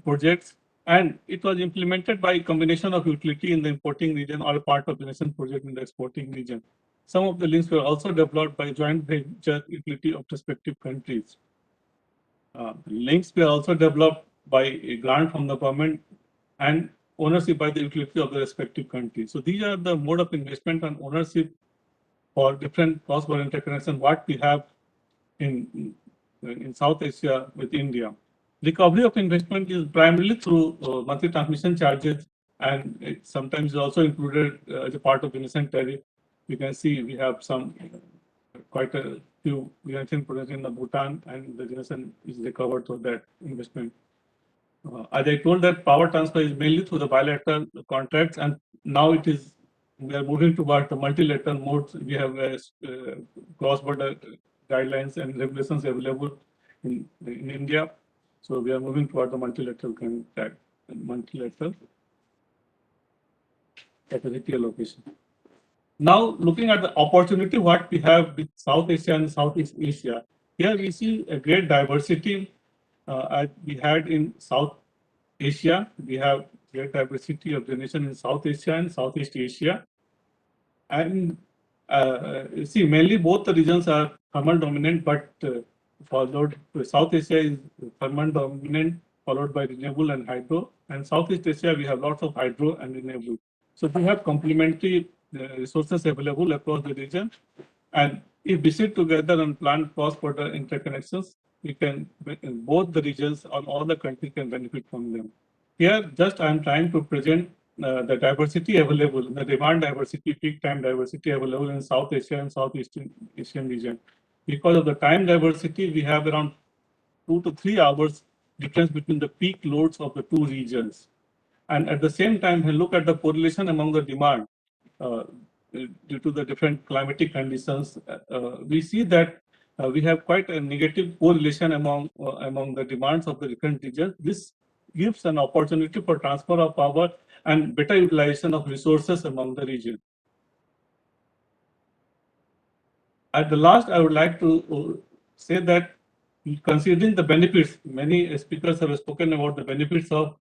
[SPEAKER 19] projects. And it was implemented by a combination of utility in the importing region or part of the nation project in the exporting region. Some of the links were also developed by joint venture utility of respective countries. Links were also developed by a grant from the government and ownership by the utility of the respective countries. So these are the mode of investment and ownership for different cross-border interconnection what we have in South Asia with India. Recovery of investment is primarily through monthly transmission charges, and it sometimes is also included as a part of the nation tariff. You can see we have some quite a few generation projects in the Bhutan, and the generation is recovered through that investment. As I told, that power transfer is mainly through the bilateral contracts, and now we are moving towards the multilateral modes. We have cross-border guidelines and regulations available in India. So we are moving toward the multilateral contract and multilateral capacity allocation. Now, looking at the opportunity what we have with South Asia and Southeast Asia, here we see a great diversity as we had in South Asia. We have great diversity of generation in South Asia and Southeast Asia. And see, mainly both the regions are thermal dominant, but followed South Asia is thermal dominant, followed by renewable and hydro. And Southeast Asia, we have lots of hydro and renewable. So we have complementary resources available across the region. And if we sit together and plan cross-border interconnections, we can, both the regions or all the countries can benefit from them. Here, just I am trying to present the diversity available, the demand diversity, peak time diversity available in South Asia and Southeast Asian region. Because of the time diversity, we have around 2 to 3 hours difference between the peak loads of the two regions. And at the same time, when we look at the correlation among the demand, due to the different climatic conditions, we see that we have quite a negative correlation among the demands of the different regions. This gives an opportunity for transfer of power and better utilization of resources among the region. At the last, I would like to say that considering the benefits, many speakers have spoken about the benefits of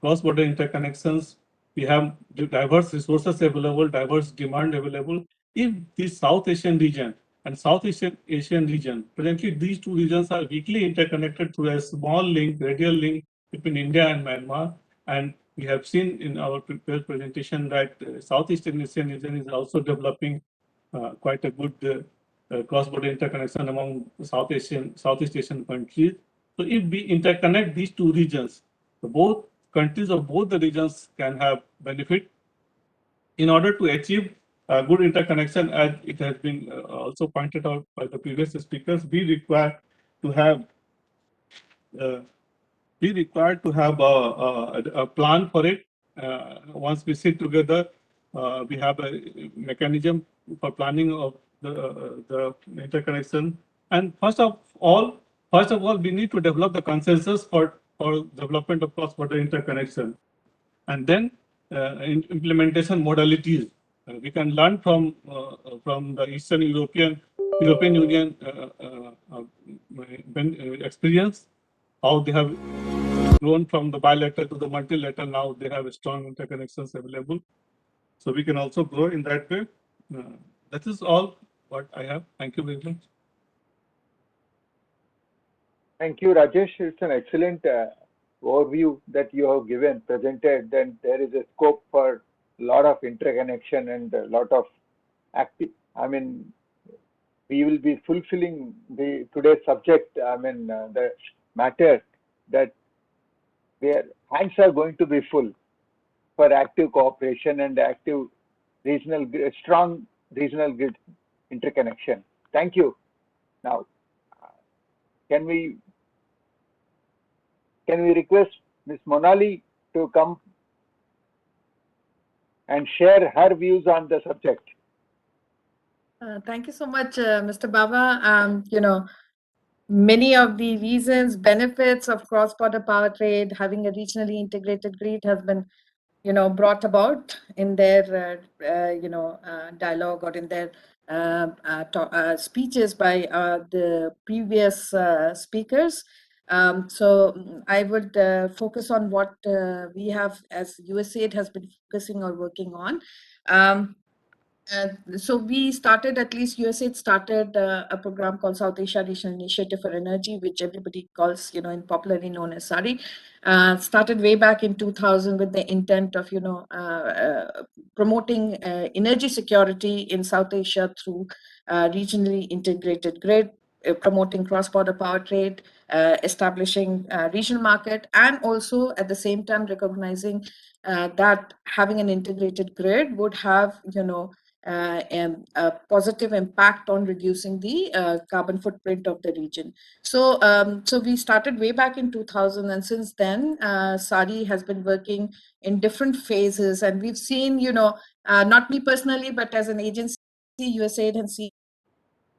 [SPEAKER 19] cross-border interconnections. We have diverse resources available, diverse demand available. If the South Asian region and Southeast Asian region, presently these two regions are weakly interconnected through a small link, radial link between India and Myanmar. And we have seen in our prepared presentation that Southeast Asian region is also developing quite a good cross-border interconnection among Southeast Asian countries. So if we interconnect these two regions, so both countries of both the regions can have benefit. In order to achieve good interconnection, as it has been also pointed out by the previous speakers, we require to have a plan for it. Once we sit together, we have a mechanism for planning of the interconnection. And first of all, we need to develop the consensus for development of cross-border interconnection, and then implementation modalities. We can learn from the Eastern European Union experience, how they have grown from the bilateral to the multilateral. Now they have strong interconnections available. So we can also grow in that way. That is all what I have. Thank you very much.
[SPEAKER 14] Thank you, Rajesh. It's an excellent overview that you have presented. Then there is a scope for a lot of interconnection and a lot of we will be fulfilling the today's subject. I mean, the matter that their hands are going to be full for active cooperation and active strong regional grid interconnection. Thank you. Now, can we request Ms. Monali to come and share her views on the subject?
[SPEAKER 20] Thank you so much, Mr. Baba. Many of the reasons, benefits of cross-border power trade, having a regionally integrated grid has been, brought about in their, dialogue or in their speeches by the previous speakers. So I would focus on what we have as USAID has been focusing or working on. So we started, at least USAID started a program called South Asia Regional Initiative for Energy, which everybody calls, in popularly known as SARI. Started way back in 2000 with the intent of, promoting energy security in South Asia through regionally integrated grid, promoting cross-border power trade, establishing regional market, and also at the same time recognizing that having an integrated grid would have, a positive impact on reducing the carbon footprint of the region. So, so we started way back in 2000, and since then, SARI has been working in different phases, and we've seen, not me personally, but as an agency, USAID has seen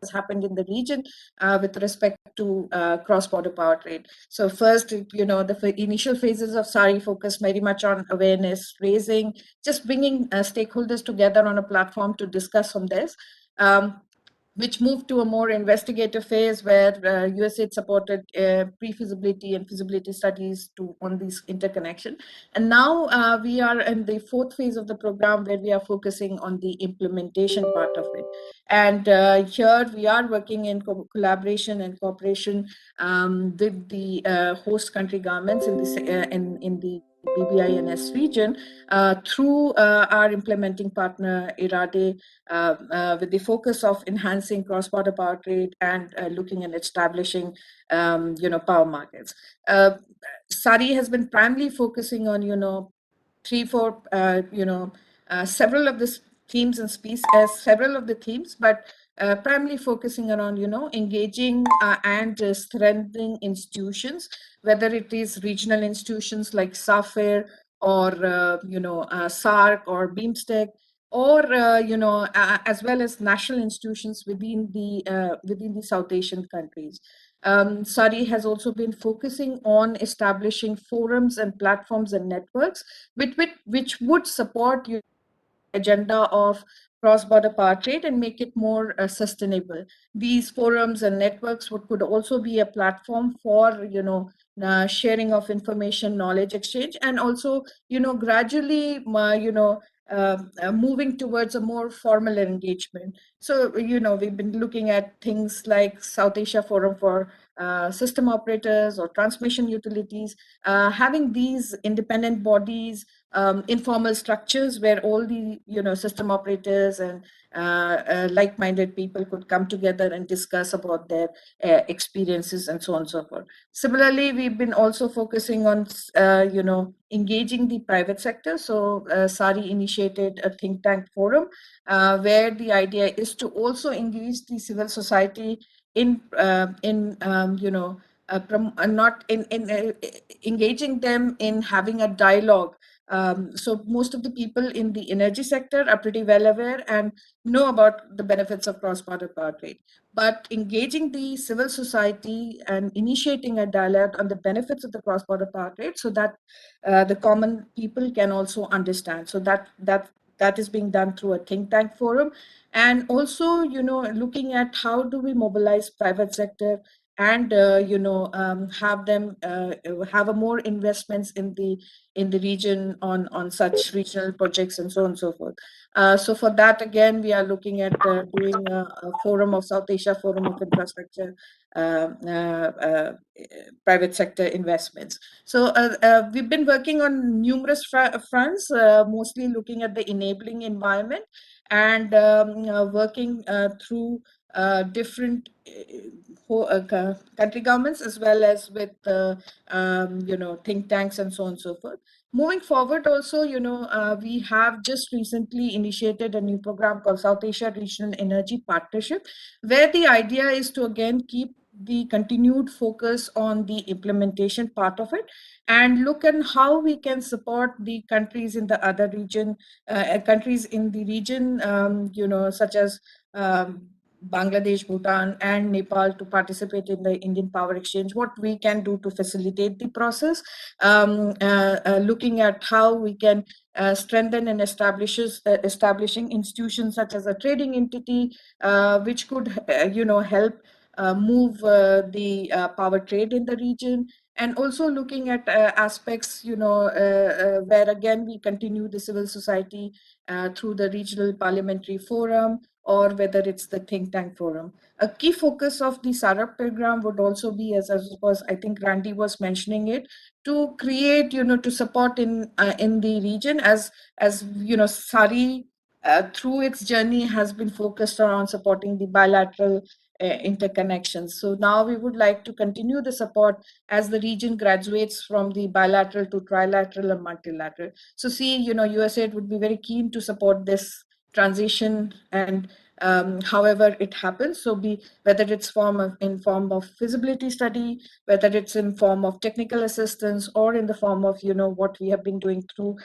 [SPEAKER 20] has happened in the region with respect to cross-border power trade. So first, the initial phases of SARI focus very much on awareness raising, just bringing stakeholders together on a platform to discuss on this. Which moved to a more investigative phase where USAID supported pre-feasibility and feasibility studies on these interconnection. And now we are in the fourth phase of the program where we are focusing on the implementation part of it. And here we are working in collaboration and cooperation with the host country governments in the BBINS region through our implementing partner IRADe with the focus of enhancing cross-border power trade and looking at establishing, power markets. SARI has been primarily focusing on, several of the themes and several of the themes, but primarily focusing around, engaging and strengthening institutions, whether it is regional institutions like SAFIR or, SARC or BEAMSTEC, or as well as national institutions within the South Asian countries. SARI has also been focusing on establishing forums and platforms and networks which would support agenda of cross-border power trade and make it more sustainable. These forums and networks could also be a platform for sharing of information, knowledge exchange, and also gradually moving towards a more formal engagement. So we've been looking at things like South Asia Forum for System Operators or Transmission Utilities, having these independent bodies, informal structures where all the system operators and like-minded people could come together and discuss about their experiences and so on and so forth. Similarly, we've been also focusing on engaging the private sector. So SARI initiated a think tank forum where the idea is to also engage the civil society in not in engaging them in having a dialogue. So most of the people in the energy sector are pretty well aware and know about the benefits of cross-border power trade. But engaging the civil society and initiating a dialogue on the benefits of the cross-border power trade so that the common people can also understand. So that is being done through a think tank forum. And also, looking at how do we mobilize private sector and have them have a more investments in the region on such regional projects and so on and so forth. So for that, again, we are looking at doing a forum of South Asia Forum of Infrastructure private sector investments. So we've been working on numerous fronts, mostly looking at the enabling environment and working through different country governments as well as with think tanks and so on and so forth. Moving forward also, we have just recently initiated a new program called South Asia Regional Energy Partnership, where the idea is to again keep the continued focus on the implementation part of it and look at how we can support the countries in the other region, countries in the region, such as Bangladesh, Bhutan, and Nepal to participate in the Indian Power Exchange, what we can do to facilitate the process, looking at how we can strengthen and establishing institutions such as a trading entity, which could, help move the power trade in the region, and also looking at aspects, where again we continue the civil society through the regional parliamentary forum, or whether it's the think tank forum. A key focus of the SARAP program would also be, as was, I think Randy was mentioning it, to create, to support in the region, as SARI through its journey has been focused around supporting the bilateral interconnections. So now we would like to continue the support as the region graduates from the bilateral to trilateral and multilateral. So USAID would be very keen to support this transition, and however it happens, so whether it's in form of feasibility study, whether it's in form of technical assistance, or in the form of what we have been doing through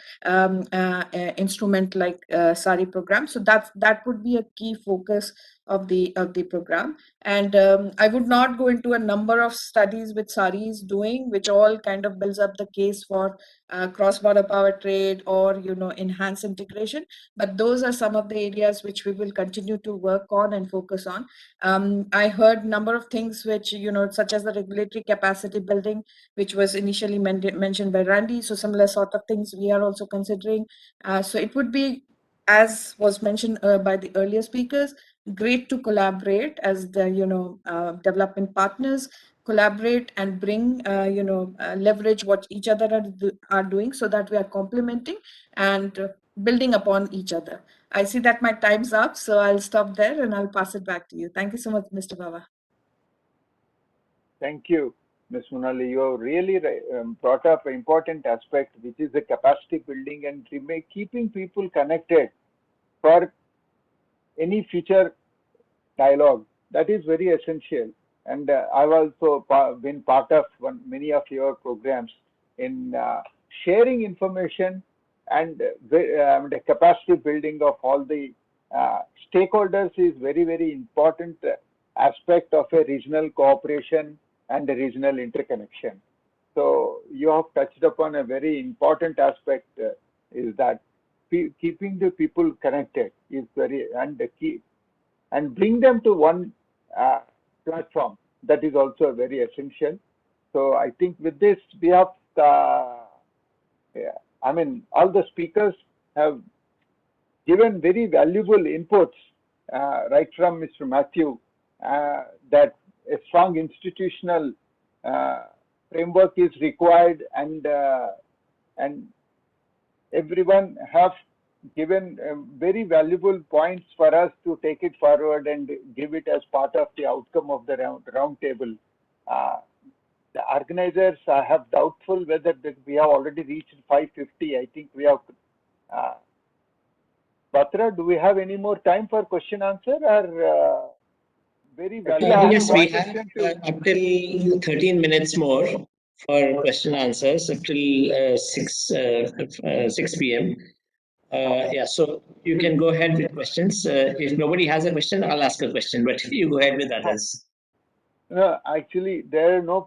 [SPEAKER 20] instrument like SARI program. So that would be a key focus of the program. And I would not go into a number of studies which SARI is doing, which all kind of builds up the case for cross-border power trade or enhanced integration, but those are some of the areas which we will continue to work on and focus on. I heard number of things which such as the regulatory capacity building, which was initially mentioned by Randy. So similar sort of things we are also considering. So it would be, as was mentioned by the earlier speakers, great to collaborate as the development partners, collaborate and bring leverage what each other are doing, so that we are complementing and building upon each other. I see that my time's up, so I'll stop there and I'll pass it back to you. Thank you so much, Mr. Baba.
[SPEAKER 14] Thank you, Ms. Munali. You have really brought up an important aspect, which is the capacity building and keeping people connected for any future dialogue. That is very essential. And I've also been part of many of your programs in sharing information and the capacity building of all the stakeholders is very, very important aspect of a regional cooperation and a regional interconnection. So you have touched upon a very important aspect, is that keeping the people connected is very, and the key, and bring them to one platform. That is also very essential. So I think with this, we have, all the speakers have given very valuable inputs, right from Mr. Matthew, that a strong institutional framework is required, and everyone have given very valuable points for us to take it forward and give it as part of the outcome of the roundtable. The organizers, I have doubtful whether we have already reached 550. I think we have. Batra, do we have any more time for question answer, or very valuable?
[SPEAKER 5] Yes, we have up till 13 minutes more for question answers up till 6 p.m. Yeah, so you can go ahead with questions. If nobody has a question, I'll ask a question, but you go ahead with others.
[SPEAKER 14] No, actually, there are no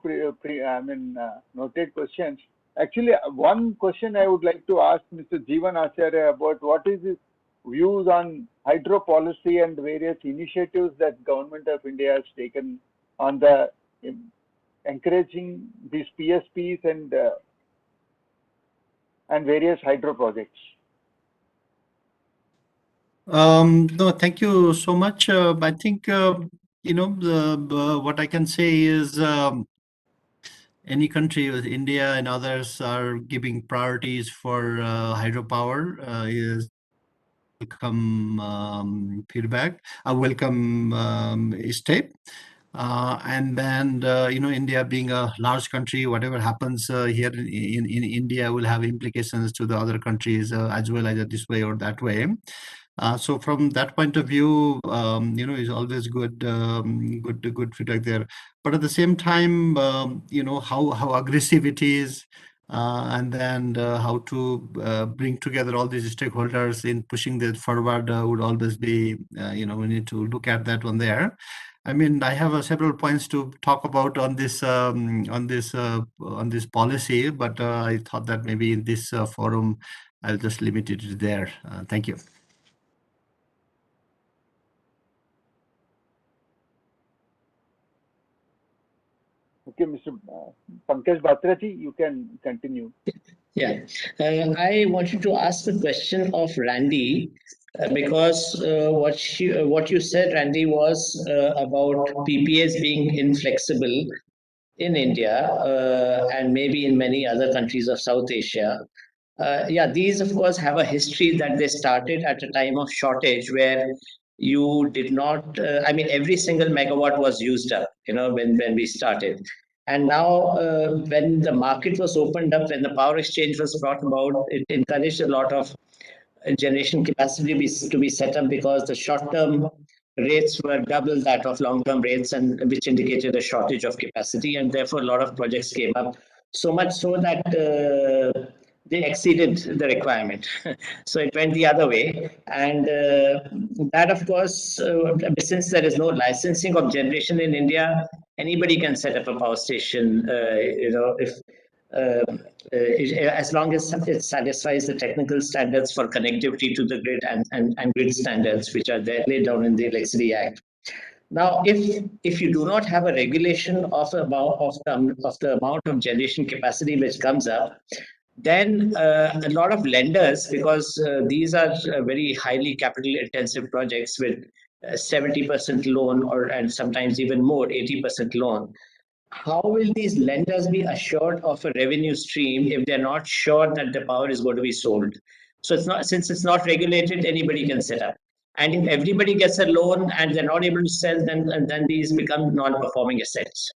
[SPEAKER 14] noted questions. Actually, one question I would like to ask Mr. Jeevan Acharya about what is his views on hydro policy and various initiatives that Government of India has taken on the encouraging these PSPs and various hydro projects.
[SPEAKER 18] No, thank you so much. I think what I can say is any country, India and others, are giving priorities for hydropower. welcome feedback, a welcome step. And then, India being a large country, whatever happens here in India will have implications to the other countries as well, either this way or that way. So from that point of view, is always good feedback there. But at the same time, how aggressive it is, and then how to bring together all these stakeholders in pushing that forward would always be, we need to look at that one there. I mean, I have several points to talk about on this policy, but I thought that maybe in this forum, I'll just limit it there. Thank you.
[SPEAKER 14] Okay, Mr. Pankaj Batra ji, you can continue.
[SPEAKER 5] Yeah, I wanted to ask the question of Randy because what you said, Randy, was about PPAs being inflexible in India and maybe in many other countries of South Asia. Yeah, these of course have a history that they started at a time of shortage where you did not. I mean, every single megawatt was used up. When we started. And now, when the market was opened up, when the power exchange was brought about, it encouraged a lot of generation capacity to be set up because the short-term rates were double that of long-term rates, and which indicated a shortage of capacity, and therefore a lot of projects came up. So much so that they exceeded the requirement. So it went the other way. And that, of course, since there is no licensing of generation in India, anybody can set up a power station, as long as it satisfies the technical standards for connectivity to the grid and grid standards, which are there laid down in the Electricity Act. Now, if you do not have a regulation of the amount of generation capacity which comes up, then a lot of lenders, because these are very highly capital intensive projects with 70% loan and sometimes even more, 80% loan. How will these lenders be assured of a revenue stream if they're not sure that the power is going to be sold? So since it's not regulated, anybody can set up. And if everybody gets a loan and they're not able to sell, then these become non-performing assets.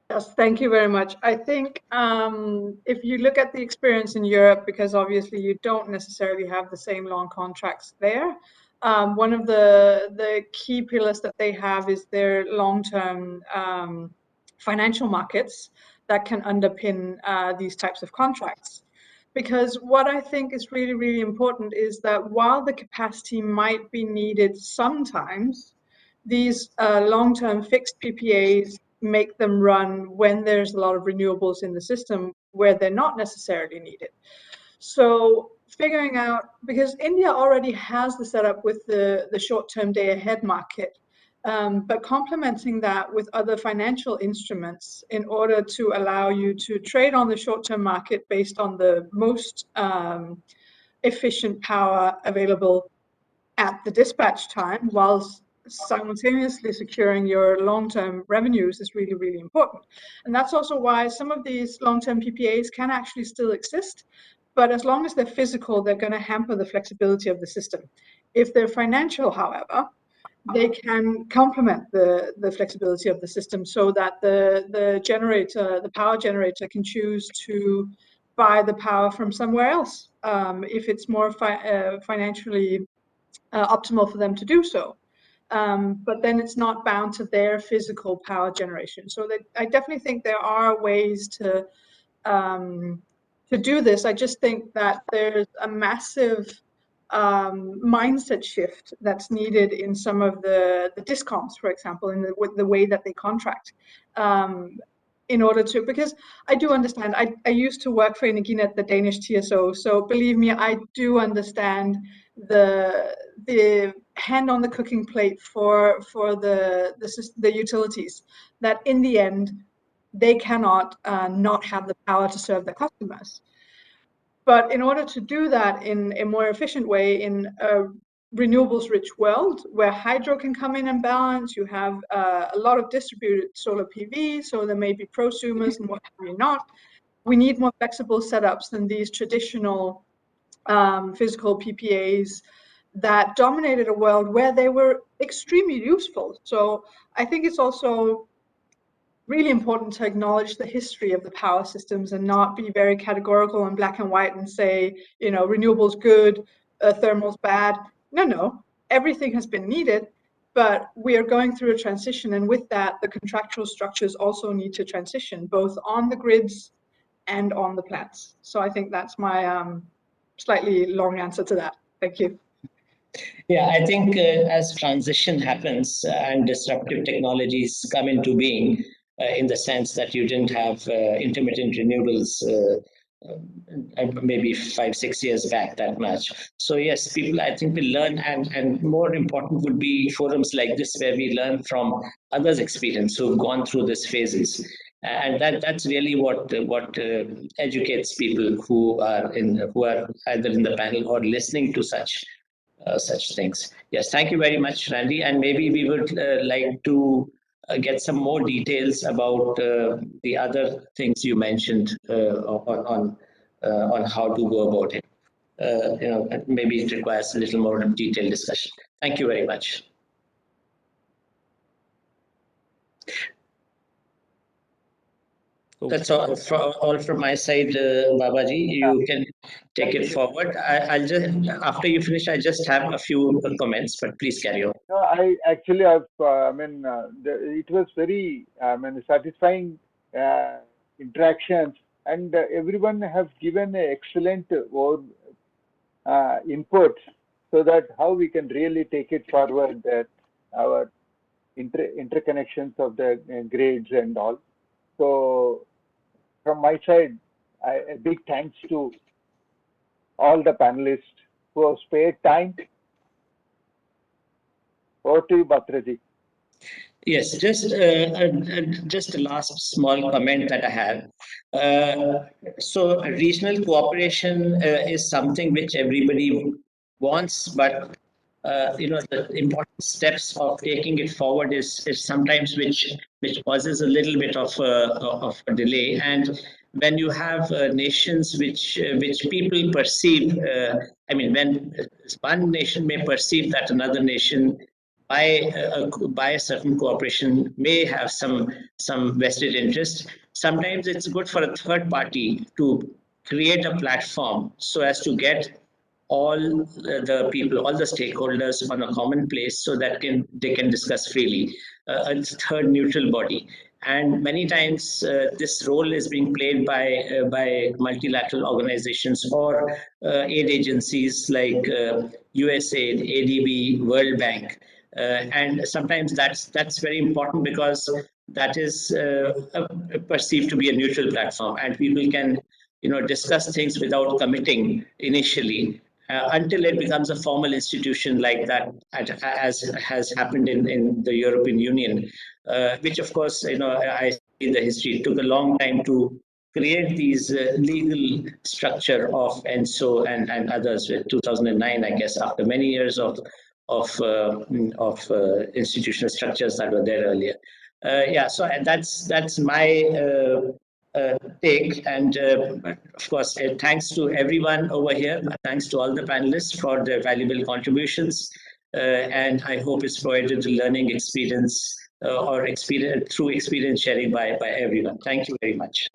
[SPEAKER 16] Yes, thank you very much. I think if you look at the experience in Europe, because obviously you don't necessarily have the same long contracts there, one of the key pillars that they have is their long-term financial markets that can underpin these types of contracts. Because what I think is really, really important is that while the capacity might be needed sometimes, these long-term fixed PPAs make them run when there's a lot of renewables in the system where they're not necessarily needed. So figuring out, because India already has the setup with the short-term day-ahead market, but complementing that with other financial instruments in order to allow you to trade on the short-term market based on the most efficient power available at the dispatch time, whilst simultaneously securing your long-term revenues is really, really important. And that's also why some of these long-term PPAs can actually still exist, but as long as they're physical, they're going to hamper the flexibility of the system. If they're financial, however, they can complement the flexibility of the system so that the power generator can choose to buy the power from somewhere else if it's more financially optimal for them to do so. But then it's not bound to their physical power generation. So I definitely think there are ways to do this. I just think that there's a massive mindset shift that's needed in some of the discoms, for example, in the way that they contract. In order to, because I do understand, I used to work for Energinet, the Danish TSO, so believe me, I do understand the hand on the cooking plate for the utilities, that in the end, they cannot not have the power to serve their customers. But in order to do that in a more efficient way in a renewables-rich world, where hydro can come in and balance, you have a lot of distributed solar PV, so there may be prosumers and what have you not. We need more flexible setups than these traditional physical PPAs that dominated a world where they were extremely useful. So I think it's also really important to acknowledge the history of the power systems and not be very categorical and black and white and say, you know, renewables good, thermal's bad. No, everything has been needed, but we are going through a transition, and with that, the contractual structures also need to transition, both on the grids and on the plants. So I think that's my slightly long answer to that. Thank you.
[SPEAKER 5] Yeah, I think as transition happens and disruptive technologies come into being, in the sense that you didn't have intermittent renewables maybe 5-6 years back that much. So yes, people I think will learn, and more important would be forums like this where we learn from others' experience who've gone through these phases. And that's really what educates people who are either in the panel or listening to such things. Yes, thank you very much, Randy. And maybe we would like to get some more details about the other things you mentioned on how to go about it. Maybe it requires a little more detailed discussion. Thank you very much. That's all from my side, Babaji. You can take it forward. I'll just, after you finish, I just have a few comments, but please carry on.
[SPEAKER 14] No, I actually have, it was very, satisfying interactions, and everyone have given excellent input, so that how we can really take it forward, that our interconnections of the grids and all. So from my side, a big thanks to all the panelists who have spared time. Over to you, Batraji.
[SPEAKER 5] Yes, just a last small comment that I have. So regional cooperation is something which everybody wants, but the important steps of taking it forward is sometimes which causes a little bit of a delay. And when you have nations which people perceive, when one nation may perceive that another nation by a certain cooperation may have some vested interest, sometimes it's good for a third party to create a platform so as to get all the people, all the stakeholders on a common place, so that they can discuss freely. A third neutral body. And many times this role is being played by multilateral organizations or aid agencies like USAID, ADB, World Bank. And sometimes that's very important, because that is perceived to be a neutral platform, and people can discuss things without committing initially, until it becomes a formal institution like that, as has happened in the European Union, which of course I see the history. It took a long time to create these legal structure of ENSO and others, with 2009, I guess, after many years of institutional structures that were there earlier. So that's my take. And of course, thanks to everyone over here. Thanks to all the panelists for their valuable contributions. And I hope it's provided a learning experience or experience through experience sharing by everyone. Thank you very much.